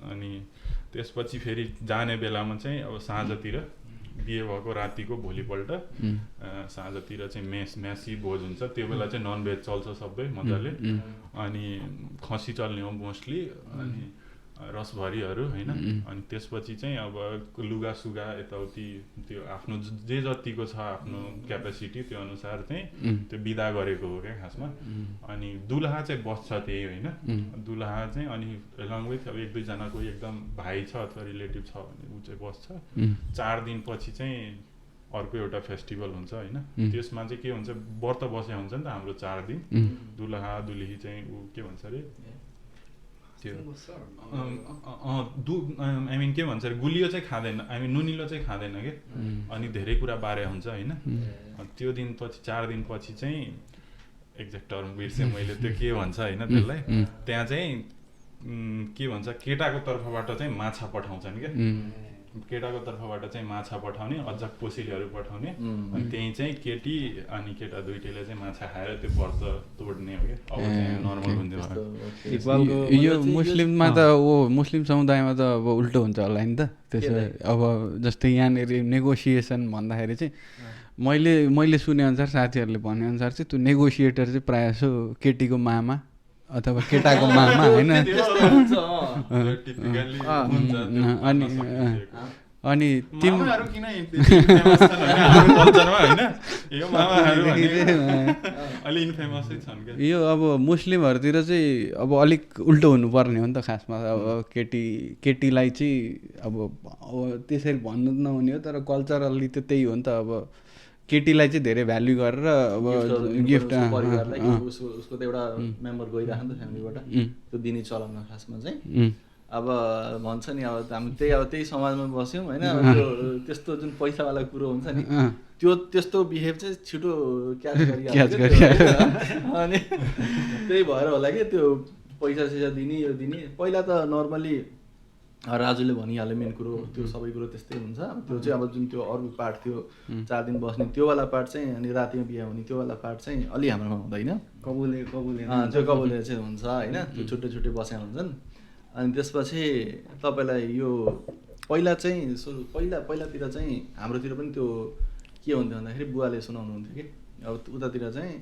अनि त्यसपछि फेरि जाने बेलामा चाहिँ अब साँझतिर बिहे भएको रातिको भोलिपल्ट साँझतिर चाहिँ म्यासी भोज हुन्छ। त्यो बेला चाहिँ ननभेज चल्छ सबै मजाले, अनि खसी चल्ने हो मोस्टली, अनि रसभरीहरू होइन। अनि त्यसपछि चाहिँ अब लुगा सुगा यताउति त्यो आफ्नो जे जतिको छ आफ्नो क्यापेसिटी त्यो अनुसार चाहिँ त्यो बिदा गरेको हो क्या खासमा। अनि दुलहा चाहिँ बस्छ त्यही होइन। दुलहा चाहिँ अनि एलङ विथ अब 1-2 जना कोही एकदम भाइ छ अथवा रिलेटिभ छ भने ऊ चाहिँ बस्छ। 4 दिनपछि चाहिँ अर्को एउटा फेस्टिभल हुन्छ होइन। त्यसमा चाहिँ के हुन्छ, व्रत बसे हुन्छ नि त हाम्रो 4 दिन। दुलहा दुलही चाहिँ ऊ के भन्छ अरे त्यो आई मिन के भन्छ अरे गुलियो चाहिँ खाँदैन, आई मिन नुनिलो चाहिँ खाँदैन कि। अनि धेरै कुरा बारे हुन्छ होइन। त्यो दिनपछि 4 दिनपछि चाहिँ एक्ज्याक्ट टर्म बिर्सेँ मैले त्यो के भन्छ होइन त्यसलाई। त्यहाँ चाहिँ के भन्छ केटाको तर्फबाट चाहिँ माछा पठाउँछन् क्या। केटाको तर्फबाट चाहिँ माछा पठाउने, अझ कोसेलीहरू पठाउने, अनि त्यही चाहिँ केटी अनि केटा दुइटैले चाहिँ माछा खाएर त्यो व्रत तोड्ने हो क्या। अब चाहिँ नर्मल हुन्थ्यो। यो मुस्लिममा त मुस्लिम समुदायमा त अब उल्टो हुन्छ होला नि त। त्यसो अब जस्तै यहाँनिर नेगोसिएसन भन्दाखेरि चाहिँ मैले सुनेअनुसार साथीहरूले भनेअनुसार चाहिँ त्यो नेगोसिएटर चाहिँ प्रायः जसो केटीको मामा अथवा केटाको मामा होइन। अनि यो अब मुस्लिमहरूतिर चाहिँ अब अलिक उल्टो हुनुपर्ने हो नि त खासमा। अब केटीलाई चाहिँ अब त्यसरी भन्नु नहुने हो, तर कल्चरली त त्यही हो नि त। अब केटीलाई चाहिँ धेरै भ्याल्यु गरेर अब गिफ्ट उसको त एउटा मेम्बर गइरहेको नि त फ्यामिलीबाट त्यो दिने चलन खासमा चाहिँ। अब भन्छ नि अब हामी त्यही समाजमा बस्यौँ होइन। त्यो त्यस्तो जुन पैसावाला कुरो हुन्छ नि त्यो त्यस्तो बिहेभ चाहिँ छिटो क्याच गरिहाल्छ। अनि त्यही भएर होला कि त्यो पैसा सैसा दिने यो दिने। पहिला त नर्मली राजुले भनिहाल्यो मेन कुरो त्यो सबै कुरो त्यस्तै हुन्छ। त्यो चाहिँ अब जुन त्यो अरू पार्ट थियो 4 दिन बस्ने त्योवाला पार्ट चाहिँ अनि रातिमा बिहा हुने त्योवाला पार्ट चाहिँ अलि हाम्रोमा हुँदैन। कबुले त्यो कबुले चाहिँ हुन्छ होइन, त्यो छुट्टै छुट्टै बसेका हुन्छन्। अनि त्यसपछि तपाईँलाई यो पहिला चाहिँ पहिलातिर चाहिँ हाम्रोतिर पनि त्यो के हुन्थ्यो भन्दाखेरि बुवाले सुनाउनुहुन्थ्यो कि अब उतातिर चाहिँ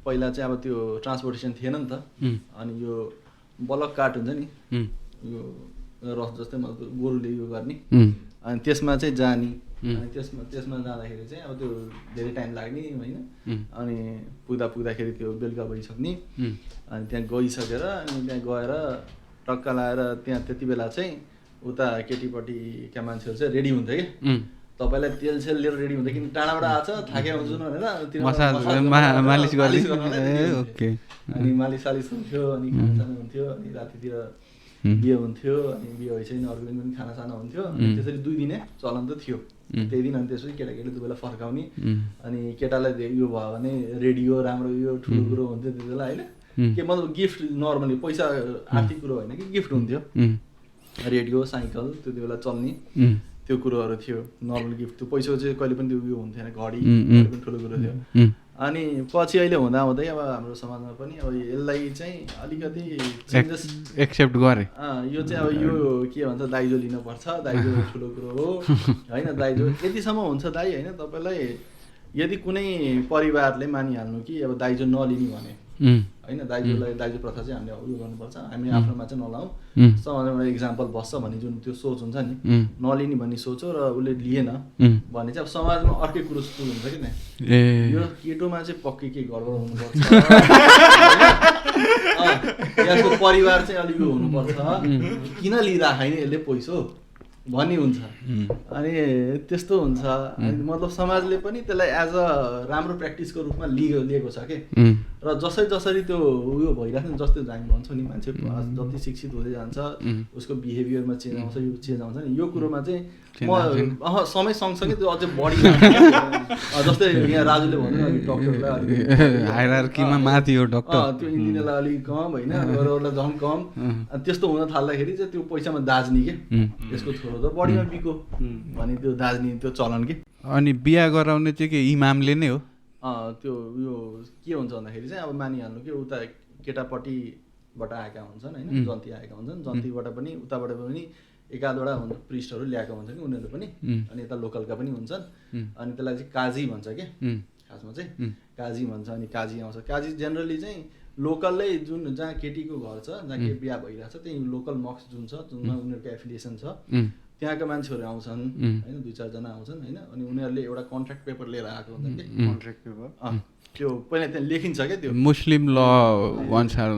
पहिला चाहिँ अब त्यो ट्रान्सपोर्टेसन थिएन नि त। अनि यो बलक काट हुन्छ नि यो रस जस्तै गोरुले यो गर्ने, अनि त्यसमा चाहिँ जाने, अनि त्यसमा जाँदाखेरि चाहिँ अब त्यो धेरै टाइम लाग्ने होइन। अनि पुग्दाखेरि त्यो बेलुका भइसक्ने। अनि त्यहाँ गइसकेर अनि त्यहाँ गएर टक्का लगाएर त्यहाँ त्यति बेला चाहिँ उता केटीपट्टिका मान्छेहरू चाहिँ रेडी हुन्थ्यो कि तपाईँलाई तेल सेल लिएर रेडी हुन्छ, किन टाढाबाट आएको छ थाके हुन्छु भनेर मालिस अनि मालिस सालिस हुन्थ्यो, अनि खानासाना हुन्थ्यो, अनि रातितिर बिहे हुन्थ्यो, अनि बिहे भइसक्यो अर्को दिन पनि खानासाना हुन्थ्यो। त्यसरी 2 दिने चलन त थियो त्यही दिन। अनि त्यसपछि केटाकेटी दुबैलाई फर्काउने, अनि केटालाई यो भयो भने रेडियो राम्रो यो ठुलो कुरो हुन्थ्यो त्यति बेला होइन, के मतलब गिफ्ट नर्मली पैसा आर्थिक कुरो होइन कि गिफ्ट हुन्थ्यो, रेडियो साइकल त्यति बेला चल्ने त्यो कुरोहरू थियो नर्मल गिफ्ट। त्यो पैसा चाहिँ कहिले पनि त्यो उयो हुन्थेन, घडी पनि ठुलो कुरो थियो। अनि पछि अहिले हुँदा हुँदै अब हाम्रो समाजमा पनि अब यसलाई चाहिँ अलिकति चेन्जेस एक्सेप्ट गरे। यो चाहिँ अब यो के भन्छ दाइजो लिनुपर्छ, दाइजो ठुलो कुरो हो होइन, दाइजो यतिसम्म हुन्छ दाइ होइन। तपाईँलाई यदि कुनै परिवारले मानिहाल्नु कि अब दाइजो नलिने भने होइन, दाइजो प्रथा चाहिँ हामीले उयो गर्नुपर्छ, हामी आफ्नोमा चाहिँ नलाउँ, समाजमा इक्जाम्पल बस्छ भन्ने जुन त्यो सोच हुन्छ नि, नलिने भन्ने सोच हो। र उसले लिएन भने चाहिँ अब समाजमा अर्कै कुरो सुरु हुन्छ कि नै, यो केटोमा चाहिँ पक्कै के गडबड हुनुपर्छ, यसको परिवार चाहिँ अलिक हुनुपर्छ, किन लिइराखेन यसले पैसो भन्ने हुन्छ। अनि त्यस्तो हुन्छ। अनि मतलब समाजले पनि त्यसलाई एज अ राम्रो प्र्याक्टिसको रूपमा लिएको छ कि। र जसरी त्यो उयो भइरहेको छ, जस्तै हामी भन्छौँ नि मान्छे जति शिक्षित हुँदै जान्छ उसको बिहेभियरमा चेन्ज आउँछ, यो चेन्ज आउँछ नि, यो कुरोमा चाहिँ म समय सँगसँगै त्यो अझै बढी जस्तै यहाँ राजुले भन्यो अलिक डक्टरलाई हायरार्कीमा माथि हो डक्टर, त्यो इन्जिनियरलाई अलिक कम होइन, अरूलाई झन् कम। त्यस्तो हुन थाल्दाखेरि चाहिँ त्यो पैसामा दाज्ने के यसको थोरो त बढीमा बिको भने त्यो दाज्ने त्यो चलन के। अनि बिहा गराउने चाहिँ के इमामले नै हो? त्यो उयो के हुन्छ भन्दाखेरि चाहिँ अब मानिहाल्नु कि उता केटापट्टिबाट आएका हुन्छन् होइन, जन्ती आएका हुन्छन्, जन्तीबाट पनि उताबाट पनि एकाधवटा प्रिस्टहरू ल्याएका हुन्छन् कि उनीहरू पनि, अनि यता लोकलका पनि हुन्छन्। अनि त्यसलाई चाहिँ काजी भन्छ कि खासमा चाहिँ काजी भन्छ। अनि काजी आउँछ। काजी जेनरली चाहिँ लोकलै जुन जहाँ केटीको घर छ, जहाँ के बिहा भइरहेको छ, त्यही लोकल मक्स जुन छ, जुनमा उनीहरूको एफिलिएसन छ, त्यहाँका मान्छेहरू आउँछन् होइन, 2-4 जना आउँछन् होइन। अनि उनीहरूले एउटा कन्ट्र्याक्ट पेपर लिएर आएको हुन्छ कि, कन्ट्र्याक्ट पेपर त्यो पहिला त्यहाँ लेखिन्छ क्या, त्यो मुस्लिम ल अनुसार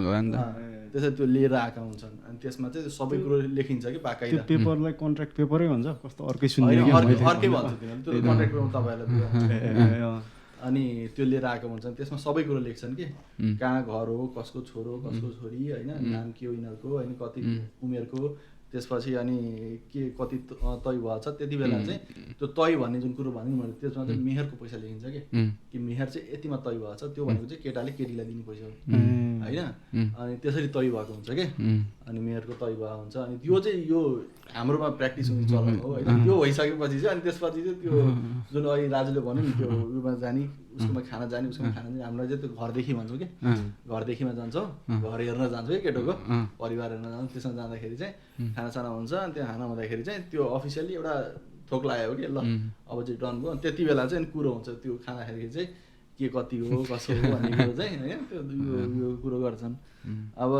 त्यसरी त्यो लिएर आएका हुन्छन्। अनि त्यसमा चाहिँ सबै कुरो लेखिन्छ कि बाकाइदा। त्यो पेपरलाई कन्ट्र्याक्ट पेपरै हुन्छ, कस्तो अर्कै सुन्ने अर्कै भन्छ तिनीहरूले, त्यो कन्ट्र्याक्ट पेपर तपाईँहरूलाई। अनि त्यो लिएर आएको हुन्छन्, त्यसमा सबै कुरो लेख्छन् कि कहाँ घर हो, कसको छोरो कसको छोरी होइन, नाम के हो यिनीहरूको होइन, कति उमेरको, त्यसपछि अनि के कति तय भएछ। त्यति बेला चाहिँ त्यो तय भन्ने जुन कुरो भने मैले त्यसमा चाहिँ मेहरको पैसा लेखिन्छ कि मेहर चाहिँ यतिमा तय भएछ, त्यो भनेको चाहिँ केटाले केटीलाई दिने पैसा हो होइन। अनि त्यसरी तय भएको हुन्छ कि, अनि मेहरको तय भएको हुन्छ। अनि त्यो चाहिँ यो हाम्रोमा प्र्याक्टिस हुने चलन हो होइन। त्यो भइसकेपछि चाहिँ अनि त्यसपछि चाहिँ त्यो जुन अहिले राजुले भन्यो नि त्यो उयोमा जाने, उसकोमा खाना जाने, उसकोमा खाना जाने, हामीलाई चाहिँ त्यो घरदेखि भन्छौँ कि घरदेखिमा जान्छौँ, घर हेर्न जान्छौँ कि केटोको परिवार हेर्न जान्छौँ। त्यसमा जाँदाखेरि चाहिँ खानासाना हुन्छ। अनि त्यो खाना हुँदाखेरि चाहिँ त्यो अफिसियल्ली एउटा थोक लाग्यो कि ल अब चाहिँ डन भयो। त्यति बेला चाहिँ कुरो हुन्छ, त्यो खाना खाँदाखेरि चाहिँ के कति हो कसो हो भन्ने कुरो चाहिँ होइन, त्यो यो कुरो गर्छन्। अब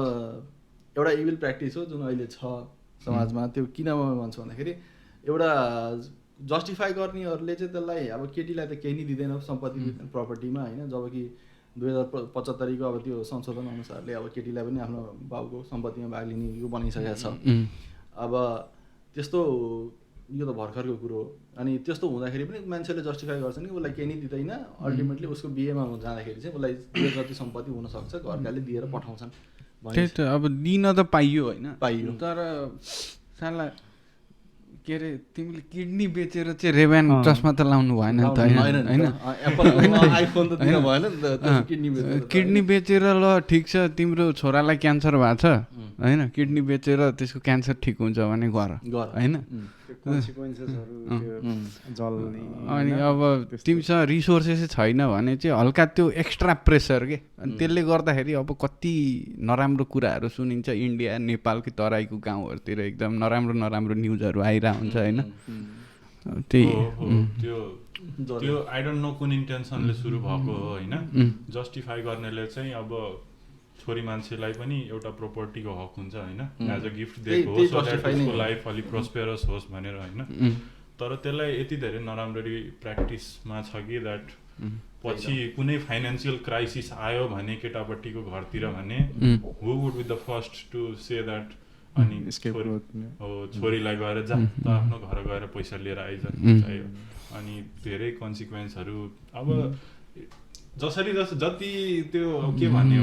एउटा इभिल प्र्याक्टिस हो जुन अहिले छ समाजमा। त्यो किन म भन्छु भन्दाखेरि एउटा जस्टिफाई गर्नेहरूले चाहिँ त्यसलाई अब केटीलाई त केही नै दिँदैन सम्पत्ति प्रपर्टीमा होइन, जबकि 2075 को अब त्यो संशोधन अनुसारले अब केटीलाई पनि आफ्नो बाउको सम्पत्तिमा भाग लिने यो बनाइसकेको छ। अब त्यस्तो यो त भर्खरको कुरो हो। अनि त्यस्तो हुँदाखेरि पनि मान्छेले जस्टिफाई गर्छन् कि उसलाई केही नै दिँदैन, अल्टिमेटली उसको बिहेमा जाँदाखेरि चाहिँ उसलाई जति सम्पत्ति हुनसक्छ घरकाले दिएर पठाउँछन्। त्यही त अब दिन त पाइयो होइन, पाइयो, तर साला के अरे तिमीले किडनी बेचेर चाहिँ रेब्यान चस्मा त लाउनु भएन नि त होइन। किडनी बेचेर ल ठिक छ तिम्रो छोरालाई क्यान्सर भएको छ होइन किडनी बेचेर त्यसको क्यान्सर ठिक हुन्छ भने गर होइन अनि अब तिमीसँग रिसोर्सेस छैन भने चाहिँ हल्का त्यो एक्स्ट्रा प्रेसर के अनि त्यसले गर्दाखेरि अब कति नराम्रो कुराहरू सुनिन्छ इन्डिया नेपालकै तराईको गाउँहरूतिर एकदम नराम्रो नराम्रो न्युजहरू आइरहेको हुन्छ होइन त्यही त्यो आई डोन्ट नो कुन इन्टेन्सनले सुरु भएको हो होइन जस्टिफाई गर्नेले चाहिँ अब छोरी मान्छेलाई पनि एउटा प्रोपर्टीको हक हुन्छ होइन एज अ गिफ्ट दिएको हो सो द्याट उसको लाइफ अलिक प्रोस्पेरस होस् भनेर होइन तर त्यसलाई यति धेरै नराम्ररी प्र्याक्टिसमा छ कि द्याट पछि कुनै फाइनेन्सियल क्राइसिस आयो भने केटापट्टिको घरतिर भने who would be the first to say that अनि छोरीलाई गएर जा त आफ्नो घर गएर पैसा लिएर आइज चाहियो अनि धेरै कन्सिक्वेन्सहरू अब जसरी जति त्यो के भन्ने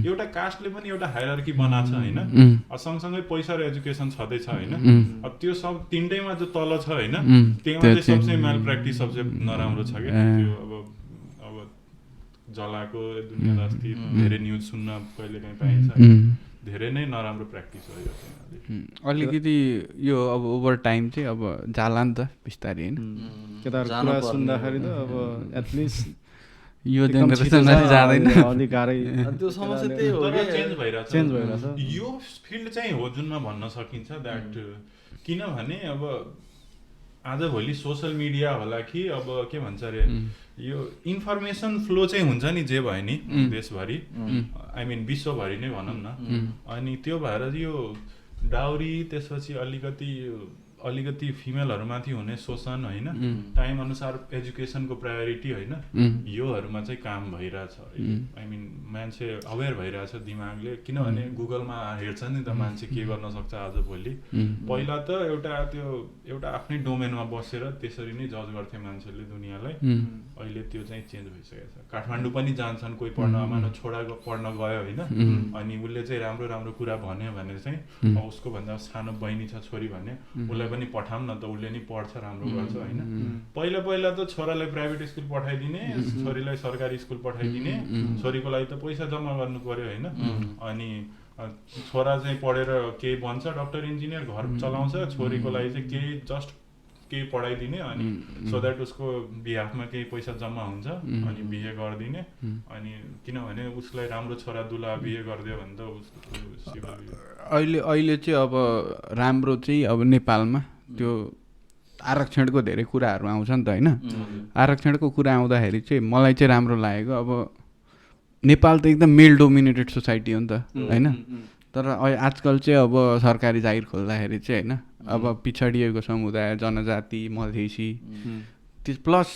एउटा कास्टले पनि एउटा हायरार्की बनाएको छ होइन सँगसँगै पैसा र एजुकेसन छँदैछ होइन अब त्यो सब तिनटैमा जो तल छ होइन त्यहीमा चाहिँ सबसे म्याल प्र्याक्टिस सबसे नराम्रो छ क्या त्यो अब जलाको दुनियाँ अस्ति धेरै न्युज सुन्न कहिलेकाहीँ पाइन्छ धेरै नै नराम्रो प्र्याक्टिस हो यो अलिकति यो अब ओभर टाइम चाहिँ अब जाला नि त बिस्तारै होइन केटाहरू कुरा सुन्दाखेरि त अब एटलिस्ट यो जेनेरेसन जाँदैन अलिक गाह्रै त्यो समस्या त्यही हो तर चेन्ज भइरहेछ यो फिल्ड चाहिँ हो जुनमा भन्न सकिन्छ द्याट किनभने अब आजभोलि सोसल मिडिया होला कि अब के भन्छ अरे यो इन्फर्मेसन फ्लो चाहिँ हुन्छ नि जे भयो नि देशभरि आई मिन विश्वभरि नै भनौँ न अनि त्यो भएर यो डाउरी त्यसपछि अलिकति फिमेलहरूमाथि हुने शोषण होइन टाइम अनुसार एजुकेसनको प्रायोरिटी होइन योहरूमा चाहिँ काम भइरहेछ आई मिन मान्छे अवेर भइरहेछ दिमागले किनभने गुगलमा हेर्छ नि त मान्छे के गर्न सक्छ आज भोलि पहिला त एउटा आफ्नै डोमेनमा बसेर त्यसरी नै जज गर्थे मान्छेले दुनियाँलाई अहिले त्यो चाहिँ चेन्ज भइसकेको छ काठमाडौँ पनि जान्छन् कोही पढ्न मानव छोरा पढ्न गयो होइन अनि उसले चाहिँ राम्रो राम्रो कुरा भन्यो भने चाहिँ उसको भन्दा सानो बहिनी छ छोरी भने उसलाई पनि पठाऊँ न त उसले नि पढ्छ राम्रो गर्छ होइन पहिला त छोरालाई प्राइभेट स्कुल पठाइदिने छोरीलाई सरकारी स्कुल पठाइदिने छोरीको लागि त पैसा जम्मा गर्नु पर्यो होइन अनि छोरा चाहिँ पढेर केही बन्छ डक्टर इन्जिनियर घर चलाउँछ छोरीको लागि चाहिँ केही पढाइदिने अनि सो द्याट उसको बिहाफमा केही पैसा जम्मा हुन्छ अनि बिहे गरिदिने अनि किनभने उसलाई राम्रो छोरा दुला बिहे गरिदियो भने त उसको अहिले चाहिँ अब राम्रो चाहिँ अब नेपालमा त्यो आरक्षणको धेरै कुराहरू आउँछ नि त होइन आरक्षणको कुरा आउँदाखेरि चाहिँ मलाई चाहिँ राम्रो लागेको अब नेपाल त एकदम मेल डोमिनेटेड सोसाइटी हो नि त होइन तर आजकल चाहिँ अब सरकारी जागिर खोल्दाखेरि चाहिँ होइन अब पिछडिएको समुदाय जनजाति मधेसी प्लस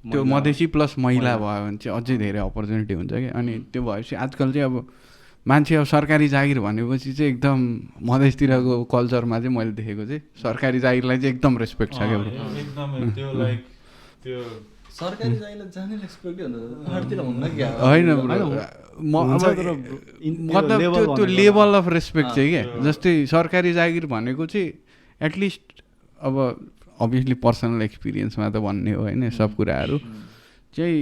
त्यो मधेसी प्लस महिला भयो भने चाहिँ अझै धेरै अपर्च्युनिटी हुन्छ कि अनि त्यो भएपछि आजकल चाहिँ अब मान्छे अब सरकारी जागिर भनेपछि चाहिँ एकदम मधेसतिरको कल्चरमा चाहिँ मैले देखेको चाहिँ सरकारी जागिरलाई चाहिँ एकदम रेस्पेक्ट छ क्या सरकारी जागिरलाई जाने रेस्पेक्ट होइन मतलब त्यो लेभल अफ रेस्पेक्ट चाहिँ क्या जस्तै सरकारी जागिर भनेको चाहिँ एटलिस्ट अब अभियसली पर्सनल एक्सपिरियन्समा त भन्ने हो होइन सब कुराहरू चाहिँ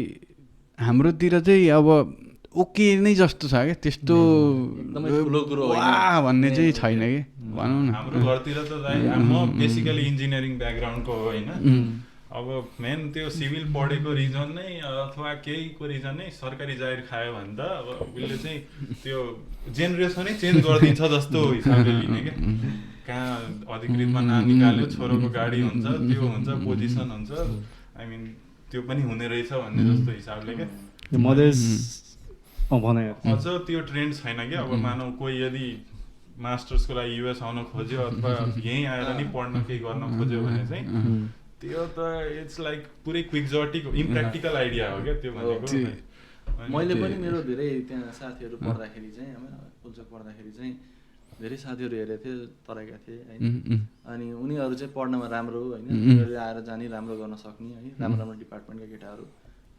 हाम्रोतिर चाहिँ अब ओके नै जस्तो छ क्या त्यस्तो भन्ने चाहिँ छैन कि भनौँ न हाम्रो घरतिर त म बेसिकली इन्जिनियरिङ ब्याकग्राउन्डको हो होइन अब मेन त्यो सिभिल पढेको रिजन नै अथवा केहीको रिजन नै सरकारी जागिर खायो भने त अब उसले चाहिँ त्यो जेनेरेसनै चेन्ज गरिदिन्छ जस्तो हिसाबले लिने क्या कहाँ अधिकृतमा नाम निकाल्यो छोरोको गाडी हुन्छ त्यो हुन्छ पोजिसन हुन्छ आई मिन त्यो पनि हुने रहेछ भन्ने जस्तो हिसाबले क्या अझ त्यो ट्रेन्ड छैन क्या अब मानौ कोही यदि मास्टर्सको लागि युएस आउन खोज्यो अथवा यहीँ आएर नि पढ्न केही गर्न खोज्यो भने चाहिँ त्यो त इट्स लाइक पुरै क्विक्जटिक इम्प्र्याक्टिकल आइडिया हो क्या त्यो भनेको मैले पनि मेरो धेरै त्यहाँ साथीहरू पढ्दाखेरि चाहिँ पुल्चोक पढ्दाखेरि चाहिँ धेरै साथीहरू हेरेको थिएँ तराईका थिए होइन अनि उनीहरू चाहिँ पढ्नमा राम्रो होइन उनीहरूले आएर जाने राम्रो गर्न सक्ने है राम्रो राम्रो डिपार्टमेन्टका केटाहरू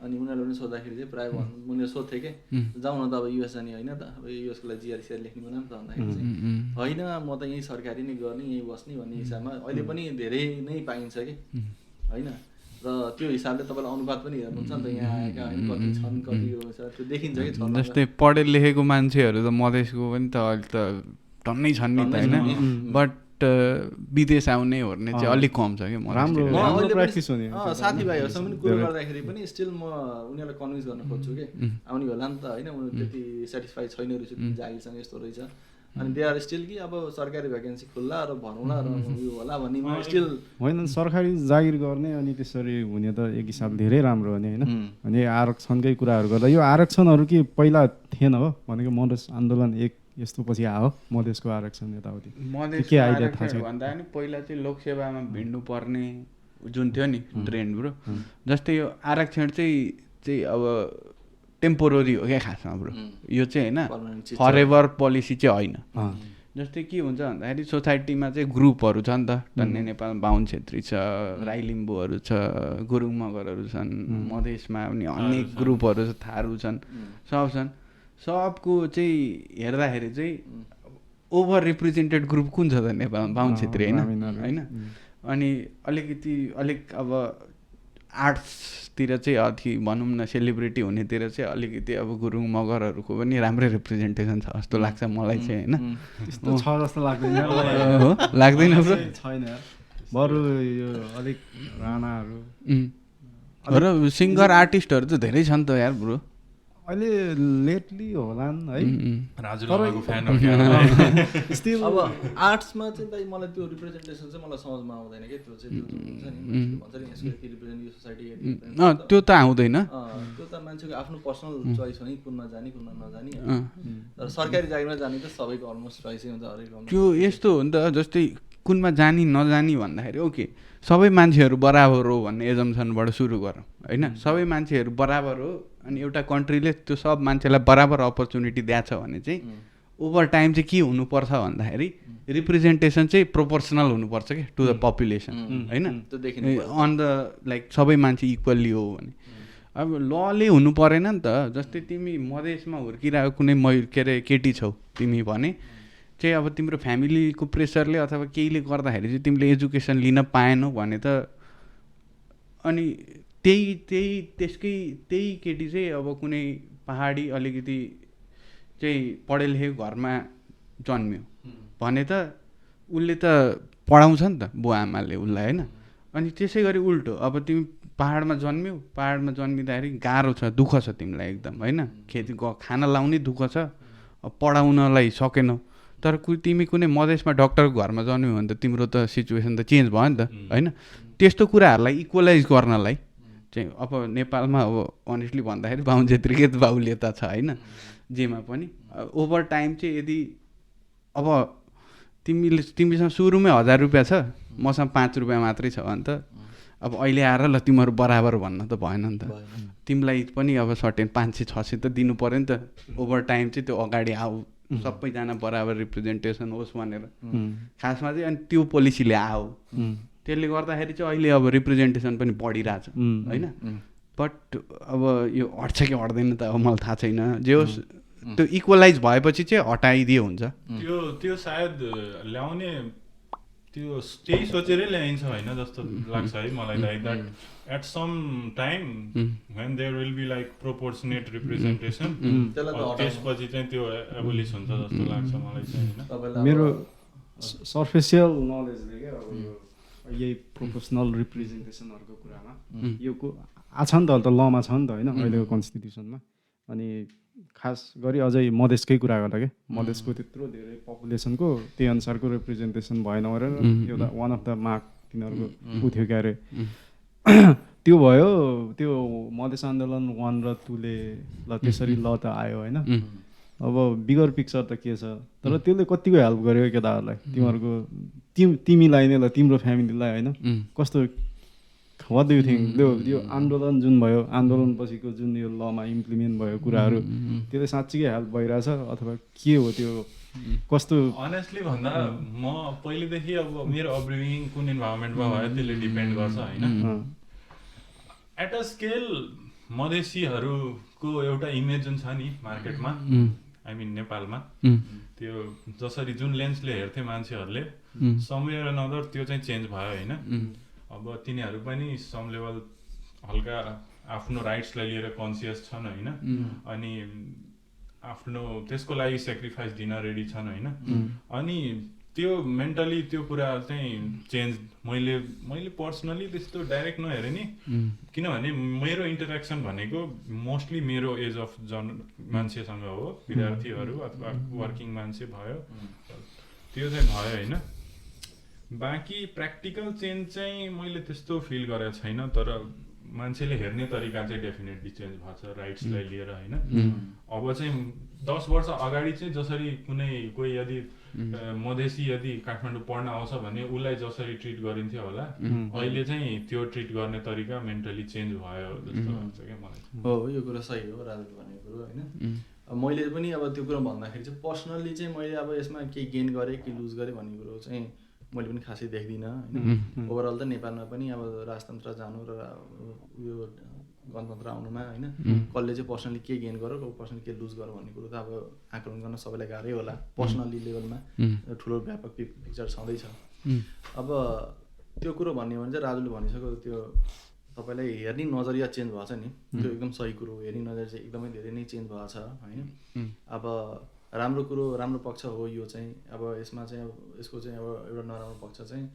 अनि उनीहरूले पनि सोद्धाखेरि चाहिँ प्रायः उनीहरूले सोध्थे कि जाउँ न त अब युएस जाने होइन त अब युएसको लागि जिआरसिआर लेख्ने बनाऊँ त भन्दाखेरि चाहिँ होइन म त यहीँ सरकारी नै गर्ने यहीँ बस्ने भन्ने हिसाबमा अहिले पनि धेरै नै पाइन्छ कि होइन र त्यो हिसाबले तपाईँलाई अनुपात पनि हेर्नुहुन्छ नि त यहाँ आएका होइन कति छन् कति त्यो देखिन्छ कि जस्तै पढे लेखेको मान्छेहरू त मधेसको पनि त अहिले त टन्नै छन् नि त होइन बट विदेश आउने ओर्ने चाहिँ अलिक कम छ क्या राम्रो प्र्याक्टिस हो नि साथीभाइहरूसँग पनि कुरो गर्दाखेरि पनि स्टिल म उनीहरूलाई कन्भिन्स गर्न खोज्छु कि आउने होला नि त होइन उनीहरू त्यति सेटिस्फाई छैन रहेछ जागिरसँग यस्तो रहेछ अनि दे आर स्टिल कि अब सरकारी भ्याकेन्सी खुल्ला र भरौँला र उयो होला भन्ने स्टिल होइन सरकारी जागिर गर्ने अनि त्यसरी हुने त एक हिसाब धेरै राम्रो हो नि होइन अनि आरक्षणकै कुराहरू गर्दा यो आरक्षणहरू कि पहिला थिएन हो भनेको मधेस आन्दोलन एक यस्तो पछि आयो मधेसको आरक्षण यताउति के आइडिया थाहा छ भन्दा पनि पहिला चाहिँ लोकसेवामा भिड्नु पर्ने जुन थियो नि ट्रेन्ड ब्रो जस्तै यो आरक्षण चाहिँ अब टेम्पोररी हो क्या खासमा ब्रो यो चाहिँ होइन फरएभर पोलिसी चाहिँ होइन जस्तै के हुन्छ भन्दाखेरि सोसाइटीमा चाहिँ ग्रुपहरू छ नि त टन्ने नेपाल बाहुन छेत्री छ राई लिम्बूहरू छ गुरुङ मगरहरू छन् मधेसमा पनि अनेक ग्रुपहरू छ थारू छन् सब छन् सबको चाहिँ हेर्दाखेरि चाहिँ ओभर रिप्रेजेन्टेड ग्रुप कुन छ त नेपालमा बाहुन छेत्री होइन अनि अलिक अब आर्ट्सतिर चाहिँ अथि भनौँ न सेलिब्रिटी हुनेतिर चाहिँ अलिकति अब गुरुङ मगरहरूको पनि राम्रै रिप्रेजेन्टेसन छ जस्तो लाग्छ मलाई चाहिँ होइन त्यस्तो छ जस्तो लाग्दैन हो लाग्दैन ब्रो छैन बरु यो अलिक राणाहरू र सिङ्गर आर्टिस्टहरू त धेरै छन् त यार ब्रो अहिले लेटली होला है राजु लामाको फ्यान हो क्या स्टिल अब आर्ट्समा चाहिँ दाइ मलाई त्यो रिप्रेजेन्टेसन चाहिँ मलाई समझमा आउँदैन कि त्यो चाहिँ हुन्छ नि भन्छ नि यसको यति रिप्रेजेन्ट यो सोसाइटी त्यो त आउँदैन त्यो त मान्छेको आफ्नो पर्सनल चोइस हो नि कुनमा जाने कुनमा नजाने तर सरकारी जागिरमा जाने त सबैको अलमोस्ट चोइसै हुन्छ हरेक त्यो यस्तो हो नि त जस्तै कुनमा जानी नजानी भन्दाखेरि ओके सबै मान्छेहरू बराबर हो भन्ने एजम्सनबाट सुरु गरौँ होइन सबै मान्छेहरू बराबर हो अनि एउटा कन्ट्रीले त्यो सब मान्छेलाई बराबर अपर्च्युनिटी दिएछ भने चाहिँ ओभर टाइम चाहिँ के हुनुपर्छ भन्दाखेरि रिप्रेजेन्टेसन चाहिँ प्रोपोर्सनल हुनुपर्छ क्या टु द पपुलेसन होइन अन द लाइक सबै मान्छे इक्वल्ली हो भने अब लले हुनु परेन नि त जस्तै तिमी मधेसमा हुर्किरहेको कुनै के अरे केटी छौ तिमी भने चाहिँ अब तिम्रो फ्यामिलीको प्रेसरले अथवा केहीले गर्दाखेरि चाहिँ तिमीले एजुकेसन लिन पाएनौ भने त अनि त्यही केटी चाहिँ अब कुनै पहाडी अलिकति चाहिँ पढे लेखेको घरमा जन्मियो भने त उसले त पढाउँछ नि त बुवा आमाले उसलाई होइन अनि त्यसै गरी उल्टो अब तिमी पाहाडमा जन्मिँदाखेरि गाह्रो छ दुःख छ तिमीलाई एकदम होइन खेती खाना लाउने दुःख छ अब पढाउनलाई सकेनौ तर तिमी कुनै मधेसमा डक्टरको घरमा जन्म्यौ भने त तिम्रो त सिचुएसन त चेन्ज भयो नि त होइन त्यस्तो कुराहरूलाई इक्वलाइज गर्नलाई चाहिँ अब नेपालमा अब अनेस्टली भन्दाखेरि बाहुन छेत्रीकै बाहुल्यता छ होइन जेमा पनि ओभर टाइम चाहिँ यदि अब तिमीसँग सुरुमै 1000 रुपियाँ छ मसँग 5 रुपियाँ मात्रै छ भने त अब अहिले आएर ल तिमीहरू बराबर भन्न त भएन नि त तिमीलाई पनि अब सर्टेन 500-600 त दिनु पऱ्यो नि त ओभर टाइम चाहिँ त्यो अगाडि आऊ सबैजना बराबर रिप्रेजेन्टेसन होस् भनेर खासमा चाहिँ अनि त्यो पोलिसीले आऊ त्यसले गर्दाखेरि चाहिँ अहिले अब रिप्रेजेन्टेसन पनि बढिरहेछ होइन बट अब यो हट्छ कि हट्दैन त अब मलाई थाहा छैन जे होस् त्यो इक्वलाइज भएपछि चाहिँ हटाइदियो हुन्छ त्यो सायद ल्याउने त्यो त्यही सोचेरै ल्याइन्छ होइन जस्तो लाग्छ है मलाई like that at some time when there will be like proportionate representation त्यसपछि चाहिँ त्यो एबोलिस हुन्छ जस्तो लाग्छ मलाई चाहिँ मेरो सर्फेसियल नलेजले क्या अब यो यही प्रोपोर्सनल रिप्रेजेन्टेसनहरूको कुरामा यो छ नि त लमा छ नि त होइन अहिलेको कन्स्टिट्युसनमा अनि खास गरी अझै मधेसकै कुरा गर्दा क्या मधेसको त्यत्रो धेरै पपुलेसनको त्यही अनुसारको रिप्रेजेन्टेसन भएन भनेर एउटा वान अफ द मार्क तिनीहरूको उ थियो क्या अरे त्यो भयो त्यो मधेस आन्दोलन 1 र 2 ले ल त्यसरी ल त आयो होइन अब बिगर पिक्चर त के छ तर त्यसले कतिको हेल्प गर्यो केटाहरूलाई तिमीहरूको तिमीलाई नै ल तिम्रो फ्यामिलीलाई होइन कस्तो वाट डु यु थिङ्क त्यो आन्दोलन जुन भयो आन्दोलन पछिको जुन यो लमा इम्प्लिमेन्ट भयो कुराहरू त्यसले साँच्चीकै हेल्प भइरहेछ अथवा के हो त्यो कस्तो अनेस्टली भन्दा म पहिलेदेखि अब मेरो अपब्रिङिङ कुन इन्भाइरोमेन्टमा भयो त्यसले डिपेन्ड गर्छ होइन एट अ स्केल मधेसीहरूको एउटा इमेज जुन छ नि मार्केटमा आई मिन नेपालमा त्यो जसरी जुन लेन्सले हेर्थे मान्छेहरूले समवेयर अनदर त्यो चाहिँ चेन्ज भयो होइन अब तिनीहरू पनि सम लेभल हल्का आफ्नो राइट्सलाई लिएर कन्सियस छन् होइन अनि आफ्नो त्यसको लागि सेक्रिफाइस दिन रेडी छन् होइन। अनि त्यो मेन्टली त्यो कुरा चाहिँ चेन्ज मैले पर्सनली त्यस्तो डाइरेक्ट नहेरेँ नि, किनभने मेरो इन्टरेक्सन भनेको मोस्टली मेरो एज अफ मान्छेसँग हो, विद्यार्थीहरू अथवा वर्किङ मान्छे भयो, त्यो चाहिँ भयो होइन। बाँकी प्र्याक्टिकल चेन्ज चाहिँ मैले त्यस्तो फिल गरेको छैन, तर मान्छेले हेर्ने तरिका चाहिँ डेफिनेटली चेन्ज भएको छ राइट्सलाई लिएर होइन। अब चाहिँ 10 वर्ष अगाडि चाहिँ जसरी कोही यदि मधेसी यदि काठमाडौँ पढ्न आउँछ भने उसलाई जसरी ट्रिट गरिन्थ्यो होला, अहिले चाहिँ त्यो ट्रिट गर्ने तरिका मेन्टली चेन्ज भयो जस्तो लाग्छ क्या मलाई। हो, यो कुरा सही हो राजु भनेको कुरो होइन। मैले पनि अब त्यो कुरा भन्दाखेरि चाहिँ पर्सनल्ली चाहिँ मैले अब यसमा केही गेन गरेँ कि लुज गरेँ भन्ने कुरो चाहिँ मैले पनि खासै देख्दिनँ होइन। ओभरअल त नेपालमा पनि अब राजतन्त्र जानु र यो गणतन्त्र आउनुमा होइन कसले चाहिँ पर्सनली के गेन गर, पर्सनली के लुज गर भन्ने कुरो त अब आकलन गर्न सबैलाई गाह्रै होला। पर्सनली लेभलमा ठुलो व्यापक पिक्चर छँदैछ। अब त्यो कुरो भन्ने हो भने चाहिँ राजुले भनिसक्यो त्यो तपाईँलाई हेर्ने नजरिया चेन्ज भएको छ नि, त्यो एकदम सही कुरो हो। हेर्ने नजरिया चाहिँ एकदमै धेरै नै चेन्ज भएको छ होइन। अब राम्रो कुरो, राम्रो पक्ष हो यो चाहिँ। अब यसमा चाहिँ अब यसको चाहिँ अब एउटा नराम्रो पक्ष चाहिँ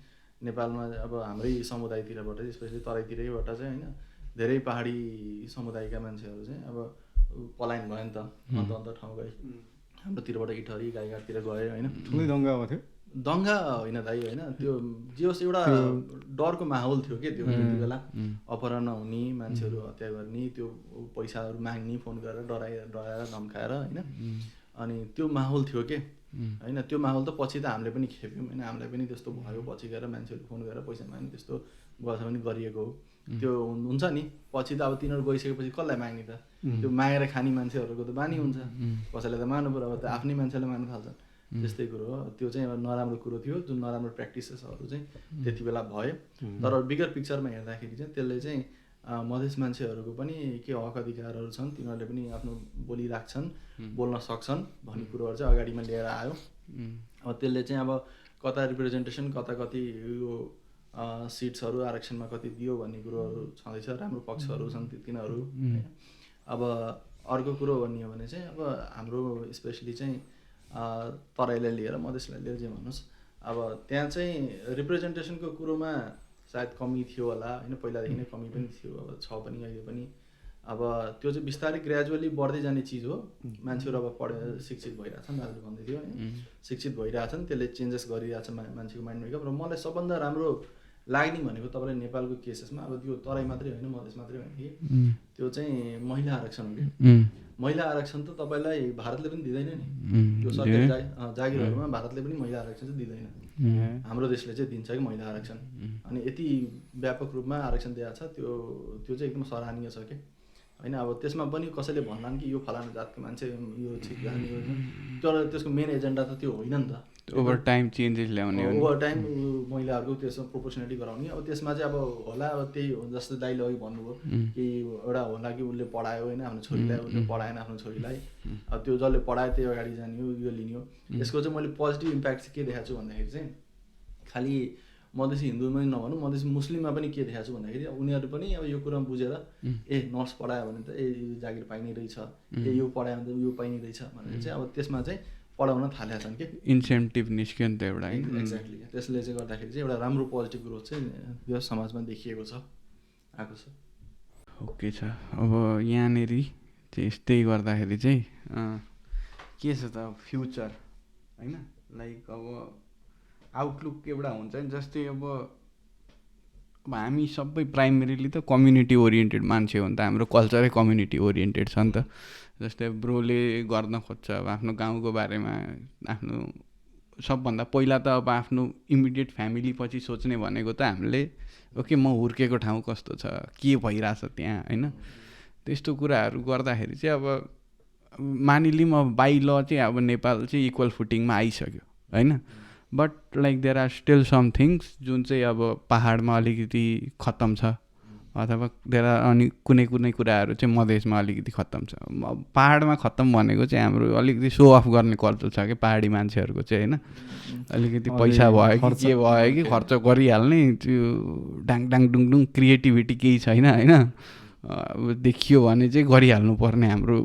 नेपालमा अब हाम्रै समुदायतिरबाट स्पेसली तराईतिरैबाट चाहिँ होइन धेरै पहाडी समुदायका मान्छेहरू चाहिँ अब पलायन भयो नि त, अन्त अन्त ठाउँ गए, हाम्रोतिरबाट इटहरी गाईघाटतिर गए होइन। ठुलै दङ्गा भएको थियो। दङ्गा होइन दाइ होइन, त्यो जे होस् एउटा डरको माहौल थियो कि त्यो त्यति बेला। अपहरण हुने, मान्छेहरू हत्या गर्ने, त्यो पैसाहरू माग्ने, फोन गरेर डराएर धम्काएर होइन। अनि त्यो माहौल थियो के होइन। त्यो माहौल त पछि त हामीले पनि खेप्यौँ होइन, हामीलाई पनि त्यस्तो भयो। पछि गएर मान्छेहरू फोन गरेर पैसा माग्ने त्यस्तो गर्छ पनि गरिएको हो। त्यो हुन्छ नि, पछि त अब तिनीहरू गइसकेपछि कसलाई माग्ने त, त्यो मागेर खाने मान्छेहरूको त बानी हुन्छ, कसैलाई त माग्नु पर्यो। अब त आफ्नै मान्छेले माग्नु थाल्छ, त्यस्तै कुरो हो। त्यो चाहिँ अब नराम्रो कुरो थियो, जुन नराम्रो प्र्याक्टिसेसहरू चाहिँ त्यति बेला भयो। तर बिगर पिक्चरमा हेर्दाखेरि चाहिँ त्यसले चाहिँ मधेस मान्छेहरूको पनि के हक अधिकारहरू छन्, तिनीहरूले पनि आफ्नो बोली राख्छन्, बोल्न सक्छन् भन्ने कुरोहरू चाहिँ अगाडिमा लिएर आयो। अब त्यसले चाहिँ अब कता रिप्रेजेन्टेसन, कता कति यो सिट्सहरू आरक्षणमा कति दियो भन्ने कुरोहरू छँदैछ, राम्रो पक्षहरू छन् तिनीहरू। अब अर्को कुरो भन्ने हो भने चाहिँ अब हाम्रो स्पेसली चाहिँ तराईलाई लिएर मधेसलाई लिएर जे भन्नुहोस्, अब त्यहाँ चाहिँ रिप्रेजेन्टेसनको कुरोमा सायद कमी थियो होला होइन, पहिलादेखि नै कमी पनि थियो, अब छ पनि अहिले पनि। अब त्यो चाहिँ बिस्तारै ग्रेजुअली बढ्दै जाने चिज हो। मान्छेहरू अब शिक्षित भइरहेछन्, दाजुले भन्दै थियो होइन, शिक्षित भइरहेछन्, त्यसले चेन्जेस गरिरहेछ मान्छेको माइन्ड मेकअप। र मलाई सबभन्दा राम्रो लाग्ने भनेको तपाईँलाई नेपालको केसेसमा, अब त्यो तराई मात्रै होइन मधेस मात्रै होइन कि, त्यो चाहिँ महिला आरक्षण हो कि। महिला आरक्षण त तपाईँलाई भारतले पनि दिँदैन नि, त्यो सरकारी जागिरहरूमा भारतले पनि महिला आरक्षण चाहिँ दिँदैन, हाम्रो देशले चाहिँ दिन्छ कि महिला आरक्षण। अनि यति व्यापक रूपमा आरक्षण दिएको छ, त्यो चाहिँ एकदम सराहनीय छ कि होइन। अब त्यसमा पनि कसैले भन्लान् कि यो फलाना जातको मान्छे यो ठिक जाने होइन, तर त्यसको मेन एजेन्डा त त्यो होइन नि त। ओभर टाइम चेन्जेस ल्याउने, ओभर टाइम महिलाहरूको त्यसमा प्रोपोर्सनालिटी गराउने। अब त्यसमा चाहिँ अब होला, अब त्यही जस्तो दाइले अघि भन्नुभयो कि एउटा होला कि उसले पढायो होइन आफ्नो छोरीलाई, उसले पढाएन आफ्नो छोरीलाई, अब त्यो जसले पढायो त्यही अगाडि जाने हो, यो लिने हो। यसको चाहिँ मैले पोजिटिभ इम्प्याक्ट चाहिँ के देखाएको छु भन्दाखेरि चाहिँ खालि मधेसी हिन्दूमै नभनौँ, मधेसी मुस्लिममा पनि के देखाएको छु भन्दाखेरि उनीहरू पनि अब यो कुरा बुझेर नर्स पढायो भने त यो जागिर पाइने रहेछ, यो पढायो भने त यो पाइने रहेछ भनेर चाहिँ अब त्यसमा चाहिँ पढाउन थालेका छन् कि इन्सेन्टिभ निस्क्यो नि त एउटा। एक्ज्याक्टली, त्यसले चाहिँ गर्दाखेरि चाहिँ एउटा राम्रो पोजिटिभ ग्रोथ चाहिँ यो समाजमा देखिएको छ, आएको छ। ओके छ। अब यहाँनिर चाहिँ यस्तै गर्दाखेरि चाहिँ के छ त फ्युचर होइन, लाइक अब आउटलुक एउटा हुन्छ नि। जस्तै अब हामी सबै प्राइमेरीली त कम्युनिटी ओरिएन्टेड मान्छे हो नि त, हाम्रो कल्चरै कम्युनिटी ओरिएन्टेड छ नि त। जस्तै ब्रोले गर्न खोज्छ अब आफ्नो गाउँको बारेमा, आफ्नो सबभन्दा पहिला त अब आफ्नो इमिडिएट फ्यामिली पछि सोच्ने भनेको त हामीले ओके म हुर्केको ठाउँ कस्तो छ, के भइरहेछ त्यहाँ होइन। त्यस्तो कुराहरू गर्दाखेरि चाहिँ अब मानिलिउँ अब बाइ ल चाहिँ अब नेपाल चाहिँ इक्वल फुटिङमा आइसक्यो होइन। But like there are still some things जुन चाहिँ अब पाहाडमा अलिकति खत्तम छ, अथवा देयर आर अनि कुनै कुनै कुराहरू चाहिँ मधेसमा अलिकति खत्तम छ। पाहाडमा खत्तम भनेको चाहिँ हाम्रो अलिकति सो अफ गर्ने कल्चर छ कि पहाडी मान्छेहरूको चाहिँ होइन। अलिकति पैसा भयो कि के भयो कि खर्च गरिहाल्ने, त्यो डाङ डाङ डुङडुङ क्रिएटिभिटी केही छैन होइन। अब देखियो भने चाहिँ गरिहाल्नु पर्ने हाम्रो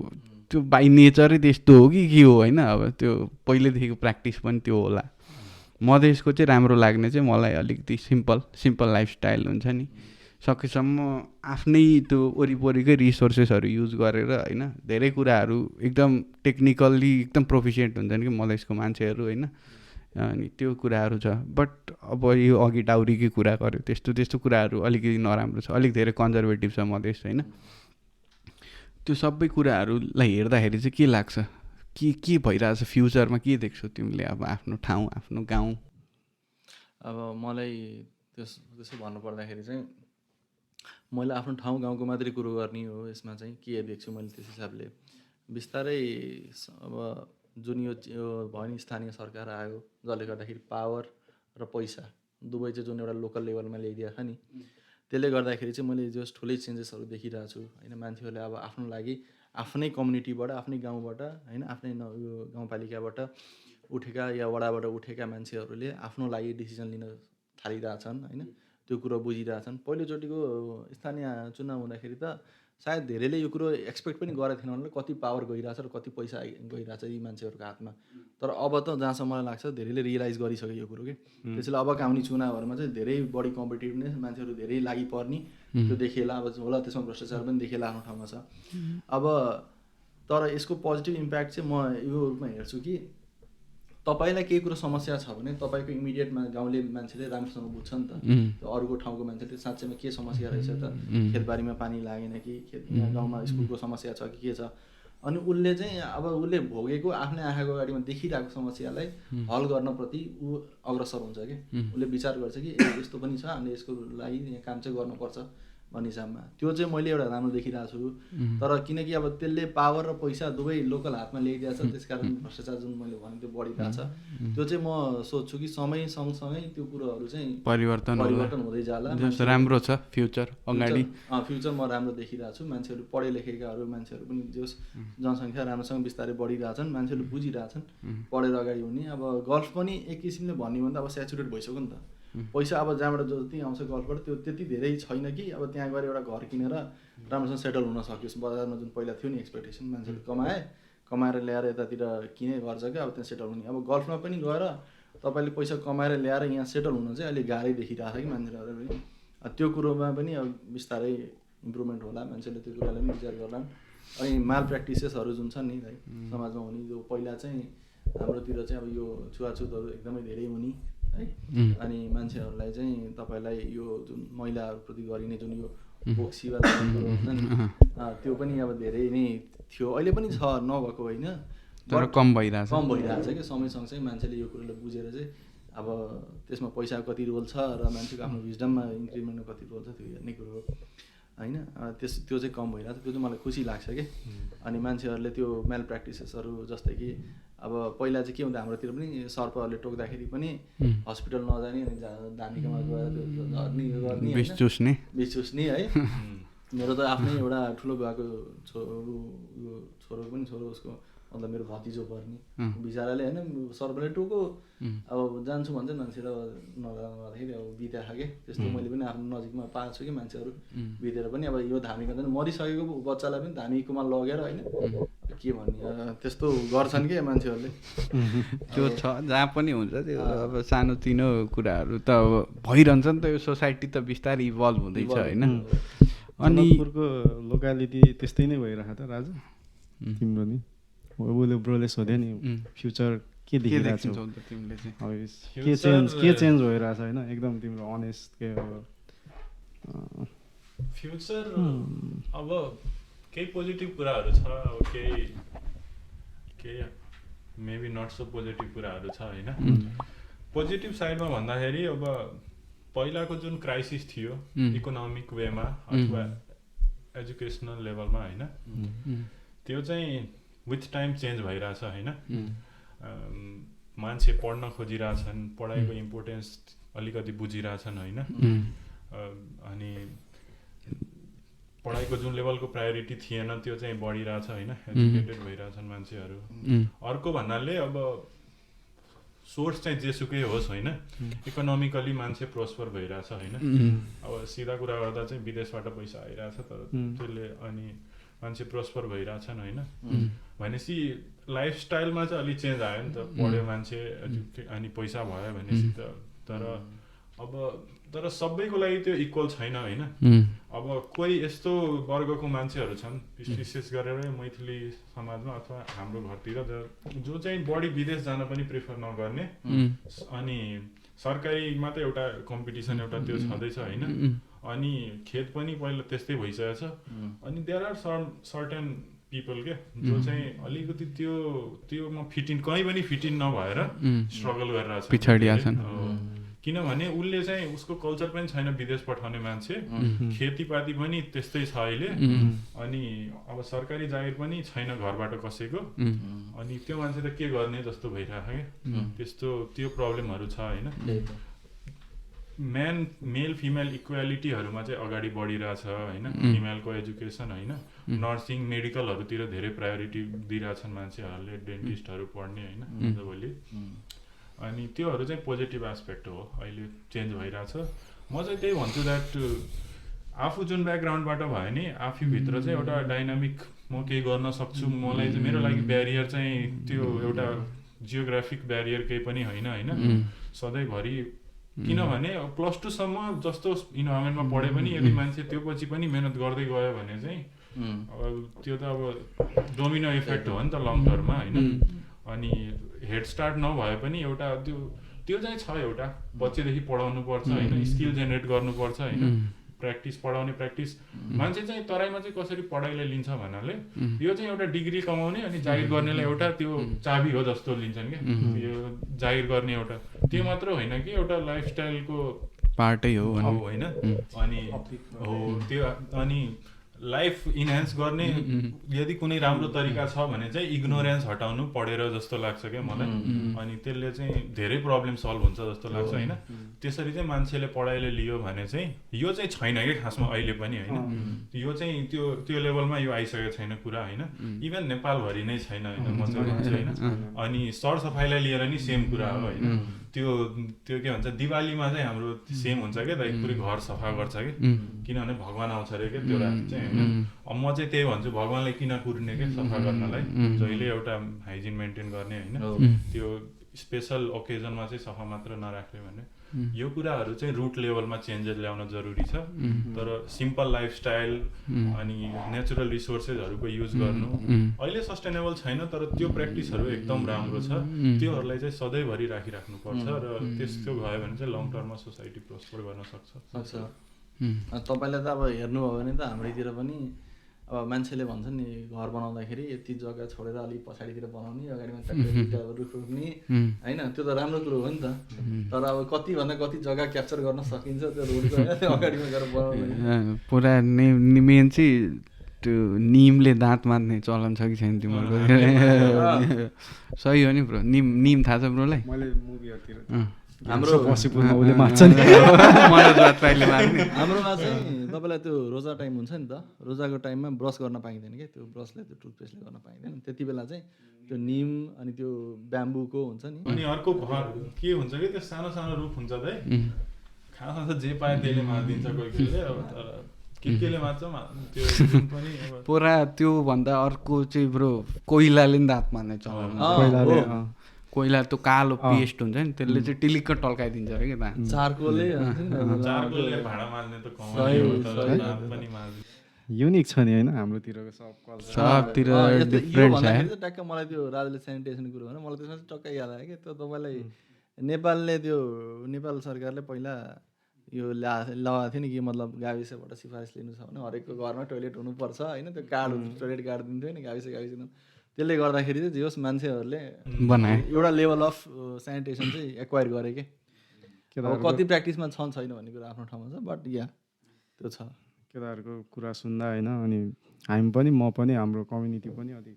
त्यो बाई नेचरै त्यस्तो हो कि के हो होइन। अब त्यो पहिल्यैदेखिको प्र्याक्टिस पनि त्यो होला। मधेसको चाहिँ राम्रो लाग्ने चाहिँ मलाई अलिकति सिम्पल लाइफस्टाइल हुन्छ नि, सकेसम्म आफ्नै त्यो वरिपरिकै रिसोर्सेसहरू युज गरेर होइन, धेरै कुराहरू एकदम टेक्निकल्ली एकदम प्रोफिसियन्ट हुन्छन् कि मधेसको मान्छेहरू होइन। अनि त्यो कुराहरू छ। बट अब यो अघि डाउरीकै कुरा गऱ्यो, त्यस्तो कुराहरू अलिकति नराम्रो छ, अलिक धेरै कन्जर्भेटिभ छ मधेस होइन। त्यो सबै कुराहरूलाई हेर्दाखेरि चाहिँ के लाग्छ, के भइरहेछ फ्युचरमा, के देख्छौ तिमीले अब आफ्नो ठाउँ आफ्नो गाउँ? अब मलाई त्यसो भन्नुपर्दाखेरि चाहिँ मैले आफ्नो ठाउँ गाउँको मात्रै कुरो गर्ने हो। यसमा चाहिँ के देख्छु मैले त्यस हिसाबले बिस्तारै अब जुन यो भयो नि स्थानीय सरकार आयो, जसले गर्दाखेरि पावर र पैसा दुवै चाहिँ जुन एउटा लोकल लेभलमा ल्याइदिएको छ नि, त्यसले गर्दाखेरि चाहिँ मैले जस ठुलै चेन्जेसहरू देखिरहेको छु होइन। मान्छेहरूले अब आफ्नो लागि आफ्नै कम्युनिटीबाट, आफ्नै गाउँबाट होइन, आफ्नै यो गाउँपालिकाबाट उठेका या वडाबाट उठेका मान्छेहरूले आफ्नो लागि डिसिजन लिन थालिरहेछन् होइन। त्यो कुरो बुझिरहेछन्। पहिलोचोटिको स्थानीय चुनाव हुँदाखेरि त सायद धेरैले यो कुरो एक्सपेक्ट पनि गरेको थिएन उनीहरूले, कति पावर गइरहेछ र कति पैसा गइरहेछ यी मान्छेहरूको हातमा। तर अब त जहाँसम्म मलाई लाग्छ धेरैले रियलाइज गरिसक्यो यो कुरो कि, त्यसैले अबका आउने चुनावहरूमा चाहिँ धेरै बढी कम्पिटिटिभनेस, मान्छेहरू धेरै लागि पर्ने त्यो देखिएला। अब होला त्यसमा भ्रष्टाचार पनि देखिएला आफ्नो ठाउँमा छ। अब तर यसको पोजिटिभ इम्प्याक्ट चाहिँ म यो रूपमा हेर्छु कि तपाईँलाई केही कुरो समस्या छ भने तपाईँको इमिडिएटमा गाउँले मान्छेले राम्रोसँग बुझ्छ नि त, त्यो अरूको ठाउँको मान्छेले साँच्चैमा के समस्या रहेछ त, खेतबारीमा पानी लागेन कि गाउँमा स्कुलको समस्या छ कि के छ, अनि उसले चाहिँ अब उसले भोगेको आफ्नै आँखाको अगाडिमा देखिरहेको समस्यालाई हल गर्नप्रति ऊ अग्रसर हुन्छ कि, उसले विचार गर्छ कि यस्तो पनि छ, हामीले यसको लागि यहाँ काम चाहिँ गर्नुपर्छ भन्ने हिसाबमा। त्यो चाहिँ मैले एउटा राम्रो देखिरहेको छु। तर किनकि अब त्यसले पावर र पैसा दुवै लोकल हातमा ल्याइदिएको छ, त्यस कारण भ्रष्टाचार जुन मैले भने त्यो बढिरहेको छ। त्यो चाहिँ म सोच्छु कि समय सँगसँगै त्यो कुरोहरू चाहिँ परिवर्तन हुँदै जाला। राम्रो छ फ्युचर अगाडि, फ्युचर म राम्रो देखिरहेको छु। मान्छेहरू पढे लेखेकाहरू मान्छेहरू पनि जस जनसङ्ख्या राम्रोसँग बिस्तारै बढिरहेछन्, मान्छेहरू बुझिरहेछन् पढेर अगाडि हुने। अब गल्फ पनि एक किसिमले भन्ने भन्दा अब सेचुरेट भइसक्यो नि त, पैसा अब जहाँबाट जति आउँछ गल्फबाट त्यो त्यति धेरै छैन कि अब त्यहाँ गएर एउटा घर किनेर राम्रोसँग सेटल हुन सकियोस्। बजारमा जुन पहिला थियो नि एक्सपेक्टेसन, मान्छेले कमाएर ल्याएर यतातिर किने घर जग्गा अब त्यहाँ सेटल हुने। अब गल्फमा पनि गएर तपाईँले पैसा कमाएर ल्याएर यहाँ सेटल हुन चाहिँ अलिक गाह्रै देखिरहेको छ कि मान्छेहरू पनि। त्यो कुरोमा पनि अब बिस्तारै इम्प्रुभमेन्ट होला, मान्छेले त्यो कुरालाई पनि विचार गर्लान्। अनि माल प्र्याक्टिसेसहरू जुन छन् नि है समाजमा हुने, जो पहिला चाहिँ हाम्रोतिर चाहिँ अब यो छुवाछुतहरू एकदमै धेरै हुने है, अनि मान्छेहरूलाई चाहिँ तपाईँलाई यो जुन महिलाहरूप्रति गरिने जुन यो बोक्सीवा हुन्छ नि, त्यो पनि अब धेरै नै थियो। अहिले पनि छ, नभएको होइन, तर कम भइरहेछ कि समय सँगसँगै मान्छेले यो कुरोलाई बुझेर चाहिँ अब त्यसमा पैसाको कति रोल छ र मान्छेको आफ्नो विजडममा इन्क्रिमेन्टमा कति रोल छ त्यो हेर्ने कुरो हो होइन। त्यो चाहिँ कम भइरहेछ, त्यो चाहिँ मलाई खुसी लाग्छ कि। अनि मान्छेहरूले त्यो मेल प्र्याक्टिसेसहरू जस्तै कि अब पहिला चाहिँ के हुँदा हाम्रोतिर पनि सर्पहरूले टोक्दाखेरि पनि हस्पिटल नजाने, अनि धामिकामा गएर त्यो झर्ने गर्ने, बिस चुस्ने है। मेरो त आफ्नै एउटा ठुलो भएको छोरो पनि छोरो, उसको मतलब मेरो भतिजो पर्ने बिचराले होइन, सर्पले टोको अब जान्छु भन्छ मान्छे र नजाँदाखेरि अब बित्या खाके त्यस्तो मैले पनि आफ्नो नजिकमा पाएको छु कि मान्छेहरू बितेर पनि अब यो धामीको झन् मरिसकेको बच्चालाई पनि धामीकोमा लगेर होइन के भन्ने त्यस्तो गर्छन् कि मान्छेहरूले। त्यो छ जहाँ पनि हुन्छ त्यो अब सानोतिनो कुराहरू त अब भइरहन्छ नि त, यो सोसाइटी त बिस्तारै इभल्भ हुँदैछ होइन। अनि लोकालिटी त्यस्तै नै भइरहेको त राजा तिम्रो नि, उसले ब्रोले सोध्यो नि फ्युचर के देखिरहेको छौ तिमीले चाहिँ, के चेन्ज भइरहेछ होइन, एकदम तिम्रो अनेस्ट के अब फ्युचर अब केही पोजिटिभ कुराहरू छ, अब केही मेबी नट सो पोजिटिभ कुराहरू छ होइन। पोजिटिभ साइडमा भन्दाखेरि अब पहिलाको जुन क्राइसिस थियो इकोनोमिक वेमा अथवा एजुकेसनल लेभलमा होइन, त्यो चाहिँ विथ टाइम चेन्ज भइरहेछ होइन। मान्छे पढ्न खोजिरहेछन्, पढाइको इम्पोर्टेन्स अलिकति बुझिरहेछन् होइन। अनि पढाइको जुन लेभलको प्रायोरिटी थिएन त्यो चाहिँ बढिरहेछ होइन, एजुकेटेड भइरहेछन् मान्छेहरू। अर्को भन्नाले अब सोर्स चाहिँ जेसुकै होस् होइन, इकोनोमिकली मान्छे प्रोस्पर भइरहेछ होइन। अब सिधा कुरा गर्दा चाहिँ विदेशबाट पैसा आइरहेछ, तर त्यसले अनि मान्छे प्रस्पर भइरहेछन् होइन भनेपछि लाइफस्टाइलमा चाहिँ अलिक चेन्ज आयो नि त पढ्यो मान्छे अनि पैसा भयो भनेपछि त तर सबैको लागि त्यो इक्वल छैन होइन अब कोही यस्तो वर्गको मान्छेहरू छन् विशेष गरेर मैथिली समाजमा अथवा हाम्रो घरतिर जो चाहिँ बढी विदेश जान पनि प्रिफर नगर्ने अनि सरकारीमा त एउटा कम्पिटिसन एउटा त्यो छँदैछ होइन अनि खेत पनि पहिला त्यस्तै भइसकेको छ अनि देयर आर सर्टेन पिपल के जो चाहिँ अलिकति त्योमा कहीँ पनि फिट इन नभएर स्ट्रगल गरिरहेको छ पिछडिया छन् किनभने उसले चाहिँ उसको कल्चर पनि छैन विदेश पठाउने मान्छे खेतीपाती पनि त्यस्तै छ अहिले अनि अब सरकारी जागिर पनि छैन घरबाट कसैको अनि त्यो मान्छे त के गर्ने जस्तो भइरहेको क्या त्यस्तो त्यो प्रब्लमहरू छ होइन मेल फिमेल इक्वालिटीहरूमा चाहिँ अगाडि बढिरहेछ होइन फिमेलको एजुकेसन होइन नर्सिङ मेडिकलहरूतिर धेरै प्रायोरिटी दिइरहेछन् मान्छेहरूले डेन्टिस्टहरू पढ्ने होइन आजभोलि अनि त्योहरू चाहिँ पोजिटिभ एस्पेक्ट हो अहिले चेन्ज भइरहेछ म चाहिँ त्यही भन्छु द्याट आफू जुन ब्याकग्राउन्डबाट भयो नि आफूभित्र चाहिँ एउटा डाइनामिक म केही गर्न सक्छु मलाई चाहिँ मेरो लागि ब्यारियर चाहिँ त्यो एउटा जियोग्राफिक ब्यारियर केही पनि होइन सधैँभरि किनभने +2 सम्म जस्तो इन्भाइरोमेन्टमा पढे पनि यदि मान्छे त्यो पछि पनि मेहनत गर्दै गयो भने चाहिँ अब त्यो त अब डोमिनो इफेक्ट हो नि त लङ टर्ममा होइन अनि हेड स्टार्ट नभए पनि एउटा त्यो चाहिँ छ एउटा बच्चेदेखि पढाउनु पर्छ होइन स्किल जेनेरेट गर्नुपर्छ होइन प्र्याक्टिस पढाउने प्र्याक्टिस मान्छे चाहिँ तराईमा चाहिँ कसरी पढाइले लिन्छ भन्नाले यो चाहिँ एउटा डिग्री कमाउने अनि जागिर गर्नेलाई एउटा त्यो चाबी हो जस्तो लिन्छन् क्या यो जागिर गर्ने एउटा त्यो मात्र होइन कि एउटा लाइफस्टाइलको पार्टै हो होइन अनि हो त्यो अनि लाइफ इन्हान्स गर्ने यदि कुनै राम्रो तरिका छ भने चाहिँ इग्नोरेन्स हटाउनु पढेर जस्तो लाग्छ क्या मलाई अनि त्यसले चाहिँ धेरै प्रब्लम सल्भ हुन्छ जस्तो लाग्छ होइन त्यसरी चाहिँ मान्छेले पढाइले लियो भने चाहिँ यो चाहिँ छैन क्या खासमा अहिले पनि होइन यो चाहिँ त्यो लेभलमा यो आइसकेको छैन कुरा होइन इभन नेपालभरि नै छैन होइन म चाहिँ भन्छु होइन अनि सरसफाइलाई लिएर नि सेम कुरा हो होइन त्यो के भन्छ दिवालीमा चाहिँ हाम्रो सेम हुन्छ क्या त पुरै घर सफा गर्छ कि किनभने भगवान आउँछ अरे क्या त्यो राति चाहिँ होइन अब म चाहिँ त्यही भन्छु भगवानलाई किन कुर्ने क्या सफा गर्नलाई जहिले एउटा हाइजिन मेन्टेन गर्ने होइन त्यो स्पेसल ओकेजनमा चाहिँ सफा मात्र नराख्ने भने यो कुराहरू चाहिँ रुट लेभलमा चेन्जेस ल्याउन जरुरी छ तर सिम्पल लाइफस्टाइल अनि नेचुरल रिसोर्सेसहरूको युज गर्नु अहिले सस्टेनेबल छैन तर त्यो प्र्याक्टिसहरू एकदम राम्रो छ त्योहरूलाई चाहिँ सधैँभरि राखिराख्नुपर्छ र त्यस्तो भयो भने चाहिँ लङ टर्ममा सोसाइटी प्रोस्पर गर्न सक्छ तपाईँले त अब हेर्नुभयो भने त हाम्रैतिर पनि अब मान्छेले भन्छ नि घर बनाउँदाखेरि यति जग्गा छोडेर अलिक पछाडितिर बनाउने अगाडिमा रुख रोप्ने होइन त्यो त राम्रो कुरो हो नि त तर अब कतिभन्दा कति जग्गा क्याप्चर गर्न सकिन्छ त्यो रोडको होइन त्यो अगाडिमा गएर बनाउने पुरा मेन चाहिँ त्यो निमले दाँत मार्ने चलन छ कि छैन तिमीहरूको सही हो नि ब्रो निम थाहा छ ब्रोलाई मैले मुभीहरूतिर हाम्रो पसिपुरमा उसले मार्छ नि हाम्रोमा चाहिँ तपाईँलाई त्यो रोजा टाइम हुन्छ नि त रोजाको टाइममा ब्रस गर्न पाइँदैन क्या त्यो ब्रसले त्यो टुथपेस्टले गर्न पाइँदैन त्यति बेला चाहिँ त्यो निम अनि त्यो ब्याम्बुको हुन्छ नि अनि अर्को के हुन्छ कि त्यो सानो सानो रुख हुन्छ दाइ खासमा त जे पाए त्यसले मारिदिन्छ कोही कोहीले अब तर केले मार्छ त्यो पनि पुरा त्यो भन्दा अर्को चाहिँ ब्रो कोइलाले नि दाँत मार्ने चलन कोइला त्यो कालो पेस्ट हुन्छ नि त्यसले चाहिँ टिलिक्क टल्काइदिन्छ अरे क्या चारकोलले भाँडा मार्ने त पनि मार्छ युनिक छ नि होइन हाम्रोतिरको सब कल्चर सबतिर डिफरेन्ट छ ट्याक्क मलाई त्यो राजले सेनिटेसन कुरो भने मलाई त्यसमा चाहिँ टक्कै याद आयो कि त्यो तपाईँलाई नेपालले त्यो नेपाल सरकारले पहिला यो लगाएको थियो नि कि मतलब गाविसबाट सिफारिस लिनु छ भने हरेकको घरमा टोइलेट हुनुपर्छ होइन त्यो कार्ड टोइलेट कार्ड दिन्थ्यो नि गाविस त्यसले गर्दाखेरि चाहिँ जे होस् मान्छेहरूले बनाए एउटा लेभल अफ सेनिटेसन चाहिँ एक्वायर गरे कि कति प्र्याक्टिसमा छन् छैन भन्ने कुरा आफ्नो ठाउँमा छ बट या त्यो छ केटाहरूको कुरा सुन्दा होइन अनि हामी पनि म पनि हाम्रो कम्युनिटी पनि अलिक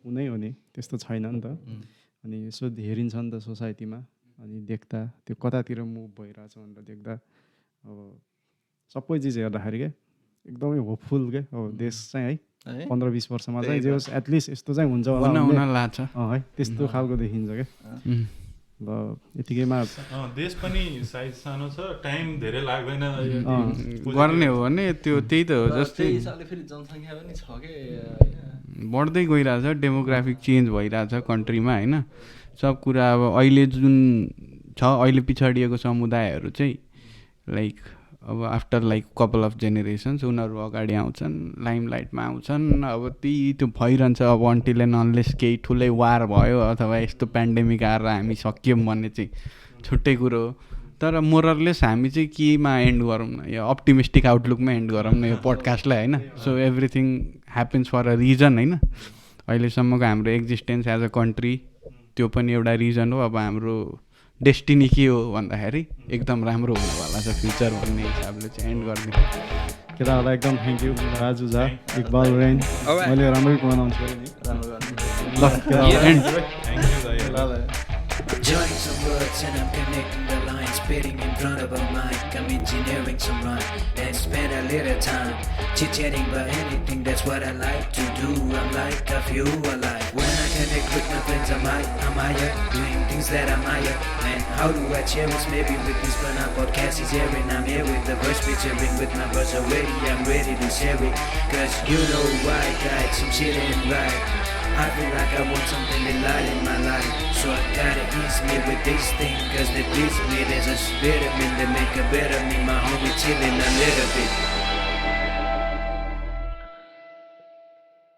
हुनै हो नि त्यस्तो छैन नि त अनि यसो हेरिन्छ नि त सोसाइटीमा अनि देख्दा त्यो कतातिर मुभ भइरहेछ भनेर देख्दा अब सबै चिज हेर्दाखेरि क्या एकदमै होपफुल क्या अब देश चाहिँ है 15-20 वर्षमा चाहिँ जे होस् एटलिस्ट यस्तो चाहिँ हुन्छ होला लाग्छ है त्यस्तो खालको देखिन्छ क्या ल यतिकैमा देश पनि साइज सानो छ, टाइम धेरै लाग्दैन गर्ने हो भने त्यही त हो। जस्तै त्यही हिसाबले फेरि जनसङ्ख्या पनि छ के बढ्दै गइरहेछ, डेमोग्राफिक चेन्ज भइरहेछ कन्ट्रीमा होइन। सब कुरा अब अहिले जुन छ अहिले पिछडिएको समुदायहरू चाहिँ लाइक अब after like couple of generations उनीहरू अगाडि आउँछन्, लाइमलाइटमा आउँछन्। अब त्यो भइरहन्छ अब अन्टिल एन्ड अनलेस केही ठुलै वार भयो अथवा यस्तो पेन्डेमिक आएर हामी सकियौँ भन्ने चाहिँ छुट्टै कुरो हो। तर मोरलेस हामी चाहिँ केमा एन्ड गरौँ न, यो अप्टिमिस्टिक आउटलुकमा एन्ड गरौँ न यो पोडकास्टलाई होइन। So everything happens for a reason होइन। अहिलेसम्मको हाम्रो एक्जिस्टेन्स एज अ कन्ट्री त्यो पनि एउटा रिजन हो। अब हाम्रो डेस्टिनी के हो भन्दाखेरि एकदम राम्रो हुनेवाला छ फ्युचर भन्ने हिसाबले चाहिँ एन्ड गर्ने। केटाहरूलाई एकदम thank you Raju Jha, Iqbal rain, मैले राम्रै प्रोनाउन्स गरेँ नि। ल केटाहरूलाई and. Joining some words and I'm connecting the lines, spitting in front of a mic. I'm engineering some rhyme and spend a little time chit-chatting about anything. That's what I like to do. I'm like a few alike. When I connect with my friends, I'm higher, doing things that I'm higher. And how do I cherish? Maybe with this when our podcast is airing. I'm here with the verse featuring with my verse already. I'm ready to share it, cause you know why, got some shit in right. I feel like I want something to light in my life, so I gotta ease me with this thing, cause they please me. There's a spirit in me that make a better me, my homie chillin' a little bit.